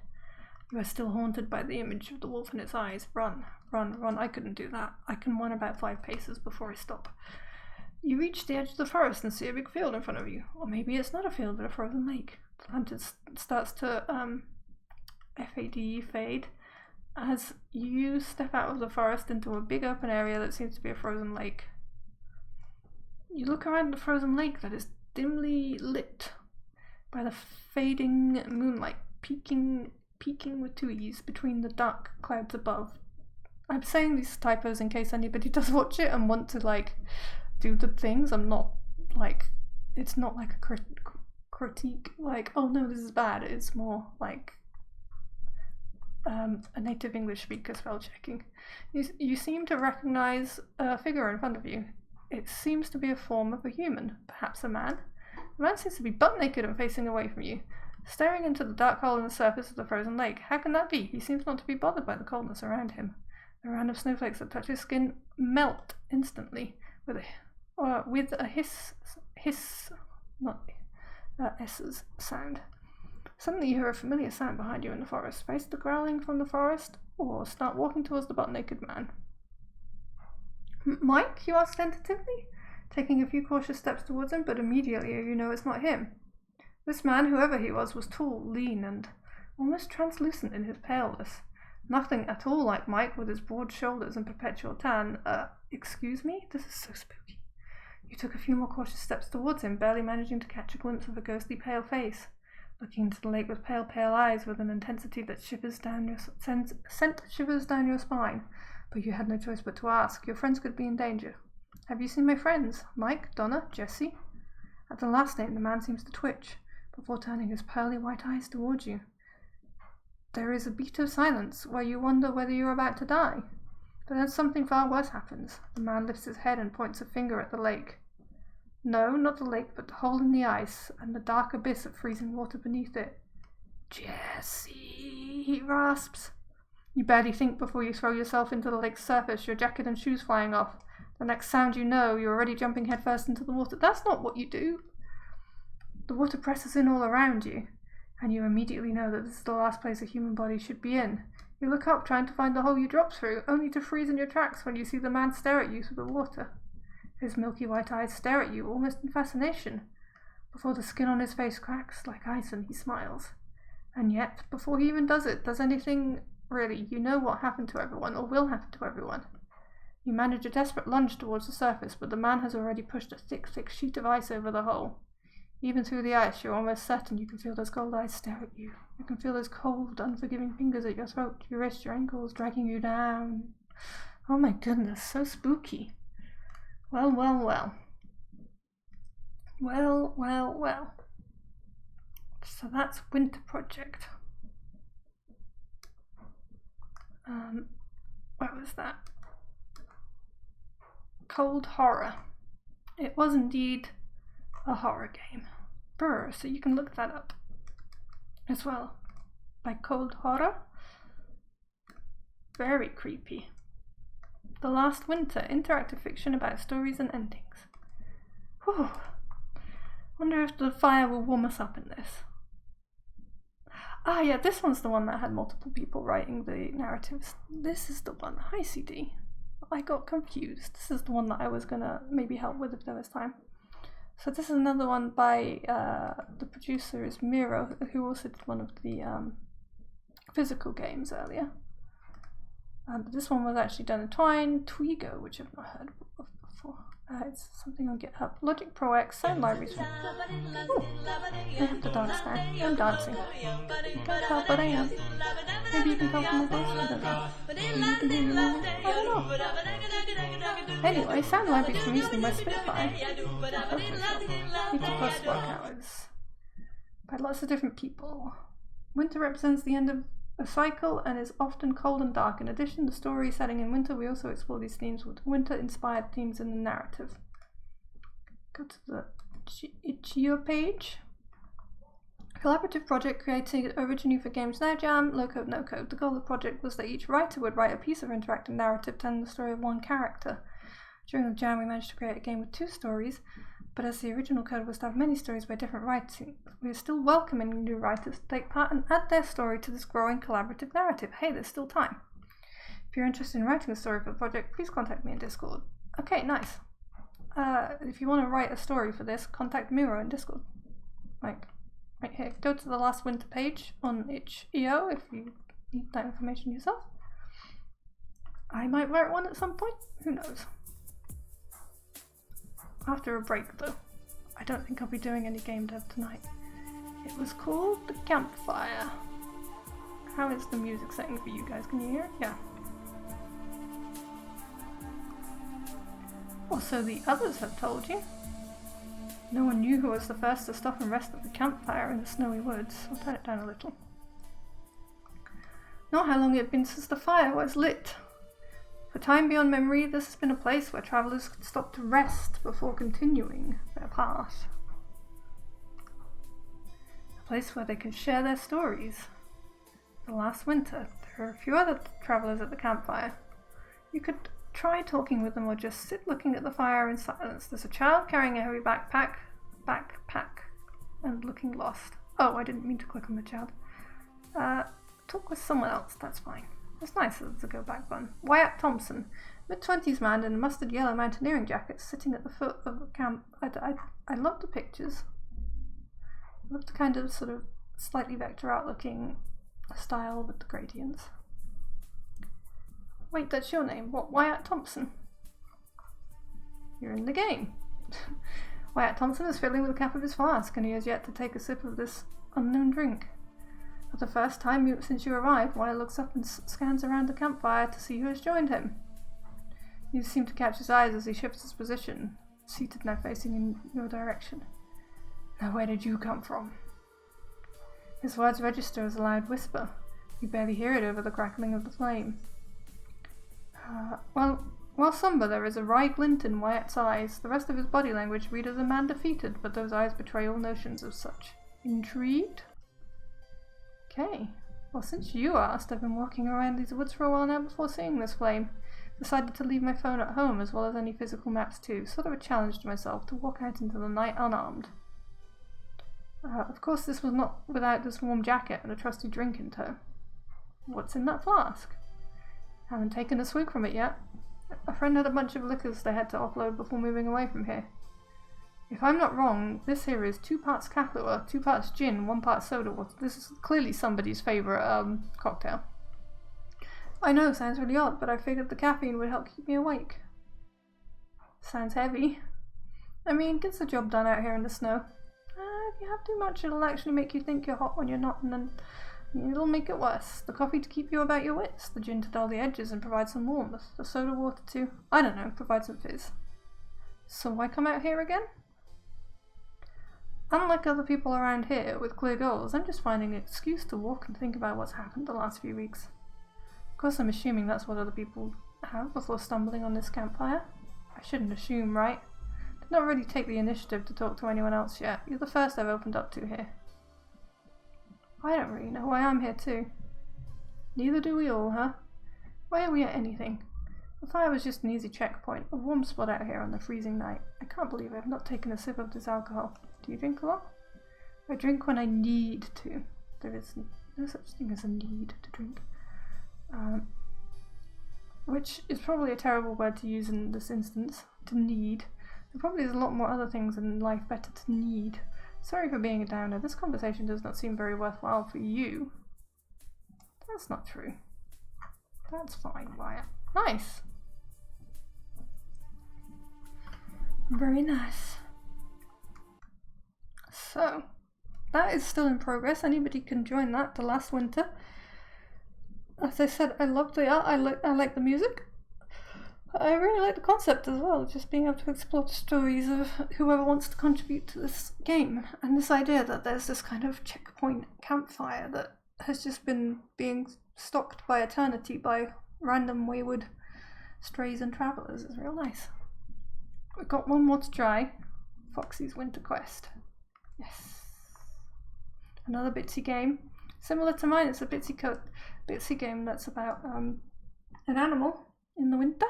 You are still haunted by the image of the wolf in its eyes. Run, run, run. I couldn't do that. I can run about 5 paces before I stop. You reach the edge of the forest and see a big field in front of you. Or maybe it's not a field, but a frozen lake. The lantern starts to fade as you step out of the forest into a big open area that seems to be a frozen lake. You look around the frozen lake that is dimly lit by the fading moonlight, peeking with 2 E's between the dark clouds above. I'm saying these typos in case anybody does watch it and want to do the things. I'm not it's not like a critique oh no this is bad. It's more like a native English speaker spell checking. You seem to recognize a figure in front of you. It seems to be a form of a human, perhaps a man. The man seems to be butt naked and facing away from you, staring into the dark hole in the surface of the frozen lake. How can that be? He seems not to be bothered by the coldness around him. The random snowflakes that touch his skin melt instantly with a hiss, not S's sound. Suddenly you hear a familiar sound behind you in the forest. Face the growling from the forest, or start walking towards the butt-naked man. Mike? You ask tentatively, taking a few cautious steps towards him, but immediately you know it's not him. This man, whoever he was tall, lean, and almost translucent in his paleness. Nothing at all like Mike with his broad shoulders and perpetual tan. Excuse me? This is so spooky. You took a few more cautious steps towards him, barely managing to catch a glimpse of a ghostly pale face, looking into the lake with pale eyes with an intensity that sent shivers down your spine. But you had no choice but to ask. Your friends could be in danger. Have you seen my friends? Mike, Donna, Jesse? At the last name, the man seems to twitch, before turning his pearly white eyes towards you. There is a beat of silence, where you wonder whether you are about to die. But then something far worse happens. The man lifts his head and points a finger at the lake. No, not the lake, but the hole in the ice, and the dark abyss of freezing water beneath it. Jesse, he rasps. You barely think before you throw yourself into the lake's surface, your jacket and shoes flying off. The next sound you know, you're already jumping headfirst into the water. That's not what you do. The water presses in all around you, and you immediately know that this is the last place a human body should be in. You look up, trying to find the hole you dropped through, only to freeze in your tracks when you see the man stare at you through the water. His milky white eyes stare at you, almost in fascination, before the skin on his face cracks like ice and he smiles. And yet, before he even does anything, really, you know what happened to everyone, or will happen to everyone. You manage a desperate lunge towards the surface, but the man has already pushed a thick sheet of ice over the hole. Even through the ice, you're almost certain you can feel those cold eyes stare at you. You can feel those cold, unforgiving fingers at your throat, your wrist, your ankles, dragging you down. Oh my goodness, so spooky. Well. So that's Winter Project. What was that? Cold Horror. It was indeed a horror game. Brr, so you can look that up as well. By Cold Horror. Very creepy. The Last Winter, interactive fiction about stories and endings. Whew. Wonder if the fire will warm us up in this. Ah yeah, this one's the one that had multiple people writing the narratives. This is the one. Hi CD. I got confused. This is the one that I was gonna maybe help with if there was time. So this is another one by the producer is Miro, who also did one of the physical games earlier. But this one was actually done in Twine Twigo, which I've not heard of for? It's something on GitHub. Logic Pro X, sound libraries. Ooh, I have to dance now. I'm dancing. Can't help but I am. Maybe you can tell from my voice. I don't know. Maybe you can hear me moving. I don't know. Anyway, sound libraries from using my Spitfire. Photoshop. Need to post work hours. By lots of different people. Winter represents the end of a cycle and is often cold and dark. In addition, the story setting in winter, we also explore these themes with winter-inspired themes in the narrative. Go to the itch.io page. A collaborative project created originally for Games Now Jam, Low Code No Code. The goal of the project was that each writer would write a piece of interactive narrative telling the story of one character. During the jam, we managed to create a game with 2 stories, but as the original code was to have many stories by different writers, we are still welcoming new writers to take part and add their story to this growing collaborative narrative. Hey, there's still time. If you're interested in writing a story for the project, please contact me in Discord. Okay, nice. If you want to write a story for this, contact Miro in Discord. Like, right here. Go to the last winter page on itch.io if you need that information yourself. I might write one at some point. Who knows? After a break, though. I don't think I'll be doing any game dev tonight. It was called The Campfire. How is the music setting for you guys? Can you hear it? Yeah. Also, the others have told you. No one knew who was the first to stop and rest at the campfire in the snowy woods. I'll turn it down a little. Not how long it had been since the fire was lit. For time beyond memory, this has been a place where travellers could stop to rest before continuing their path. A place where they can share their stories. The last winter, there were a few other travellers at the campfire. You could try talking with them or just sit looking at the fire in silence. There's a child carrying a heavy backpack, and looking lost. Oh, I didn't mean to click on the child. Talk with someone else, that's fine. It's nice as a go back button. Wyatt Thompson, mid-20s man in a mustard yellow mountaineering jacket, sitting at the foot of a camp. I love the pictures. I love the kind of sort of slightly vector out looking style with the gradients. Wait, that's your name? What, Wyatt Thompson? You're in the game. Wyatt Thompson is fiddling with the cap of his flask, and he has yet to take a sip of this unknown drink. For the first time since you arrived, Wyatt looks up and scans around the campfire to see who has joined him. You seem to catch his eyes as he shifts his position, seated now facing in your direction. Now where did you come from? His words register as a loud whisper. You barely hear it over the crackling of the flame. While somber, there is a wry glint in Wyatt's eyes. The rest of his body language read as a man defeated, but those eyes betray all notions of such. Intrigued? Okay. Well, since you asked, I've been walking around these woods for a while now before seeing this flame. Decided to leave my phone at home as well as any physical maps too. Sort of a challenge to myself to walk out into the night unarmed. Of course, this was not without this warm jacket and a trusty drink in tow. What's in that flask? Haven't taken a swig from it yet. A friend had a bunch of liquors they had to offload before moving away from here. If I'm not wrong, this here is 2 parts Kahlua, 2 parts gin, 1 part soda water. This is clearly somebody's favourite cocktail. I know, sounds really odd, but I figured the caffeine would help keep me awake. Sounds heavy. I mean, gets the job done out here in the snow. If you have too much, it'll actually make you think you're hot when you're not, and then it'll make it worse. The coffee to keep you about your wits, the gin to dull the edges and provide some warmth, the soda water to, I don't know, provide some fizz. So why come out here again? Unlike other people around here with clear goals, I'm just finding an excuse to walk and think about what's happened the last few weeks. Of course, I'm assuming that's what other people have before stumbling on this campfire. I shouldn't assume, right? Did not really take the initiative to talk to anyone else yet. You're the first I've opened up to here. I don't really know why I'm here too. Neither do we all, huh? Why are we at anything? The fire was just an easy checkpoint, a warm spot out here on the freezing night. I can't believe I've not taken a sip of this alcohol. Do you drink a lot? I drink when I need to. There is no such thing as a need to drink. Which is probably a terrible word to use in this instance, to need. There probably is a lot more other things in life better to need. Sorry for being a downer. This conversation does not seem very worthwhile for you. That's not true. That's fine, Wyatt. Nice! Very nice. So, that is still in progress. Anybody can join that, The Last Winter. As I said, I love the art, I like the music. I really like the concept as well, just being able to explore the stories of whoever wants to contribute to this game. And this idea that there's this kind of checkpoint campfire that has just been being stalked by eternity by random wayward strays and travellers is real nice. We've got one more to try. Foxy's Winter Quest. Yes. Another Bitsy game. Similar to mine, it's a Bitsy game that's about an animal in the winter.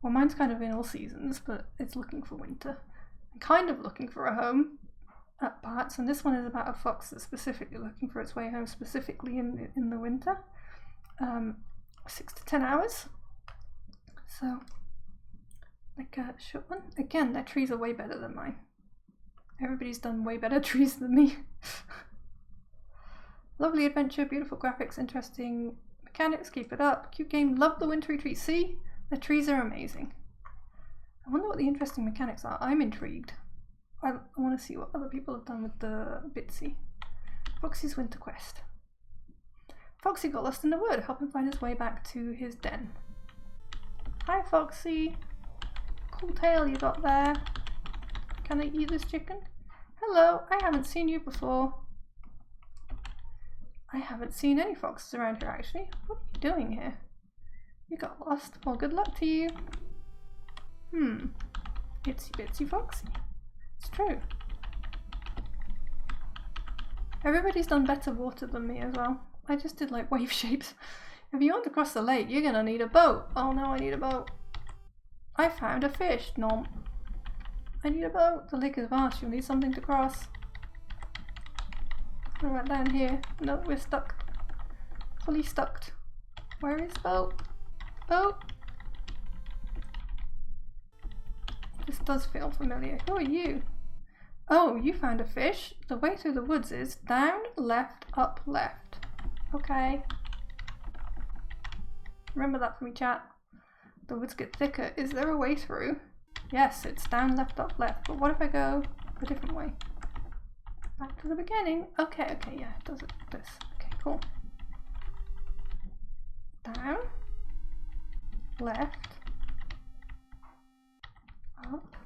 Well, mine's kind of in all seasons, but it's looking for winter. And kind of looking for a home at parts, and this one is about a fox that's specifically looking for its way home, specifically in the winter. 6 to 10 hours. So, like a short one. Again, their trees are way better than mine. Everybody's done way better trees than me. Lovely adventure, beautiful graphics, interesting mechanics, keep it up. Cute game, love the wintry trees. See? The trees are amazing. I wonder what the interesting mechanics are. I'm intrigued. I want to see what other people have done with the Bitsy. Foxy's Winter Quest. Foxy got lost in the wood. Help him find his way back to his den. Hi Foxy. Cool tail you got there. Can I eat this chicken? Hello, I haven't seen you before. I haven't seen any foxes around here actually. What are you doing here? You got lost. Well, good luck to you. Itsy Bitsy Foxy. It's true. Everybody's done better water than me as well. I just did like wave shapes. If you want to cross the lake, you're gonna need a boat. Oh no, I need a boat. I found a fish. No. I need a boat. The lake is vast. You'll need something to cross. What about down here? No, we're stuck. Fully stuck. Where is boat? Boat? This does feel familiar. Who are you? Oh, you found a fish. The way through the woods is down, left, up, left. Okay. Remember that for me, chat. The woods get thicker. Is there a way through? Yes, it's down, left, up, left. But what if I go a different way? Back to the beginning. Okay, yeah, it does it this. Okay, cool. Down, left, up,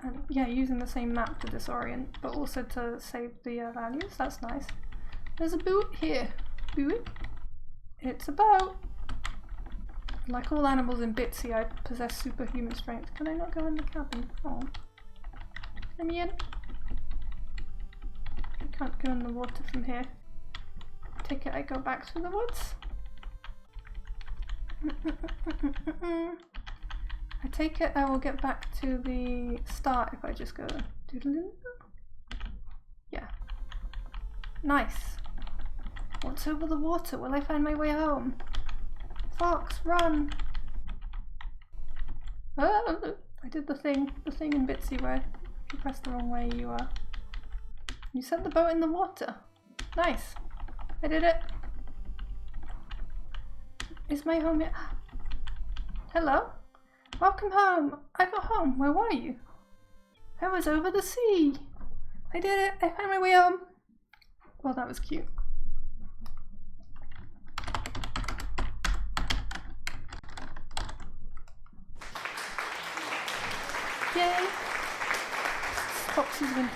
and yeah, using the same map to disorient, but also to save the values. That's nice. There's a boot here. Boot. It's a boat. Like all animals in Bitsy, I possess superhuman strength. Can I not go in the cabin? Oh. Let me in. I can't go in the water from here. Take it I go back through the woods. I take it I will get back to the start if I just go doodle-doo. Yeah. Nice. What's over the water? Will I find my way home? Fox, run! Oh, I did the thing in Bitsy where if you press the wrong way you set the boat in the water. Nice. I did it. Is my home yet? Hello? Welcome home. I got home. Where were you? I was over the sea. I did it. I found my way home. Well, that was cute. Yay! Foxy's Winter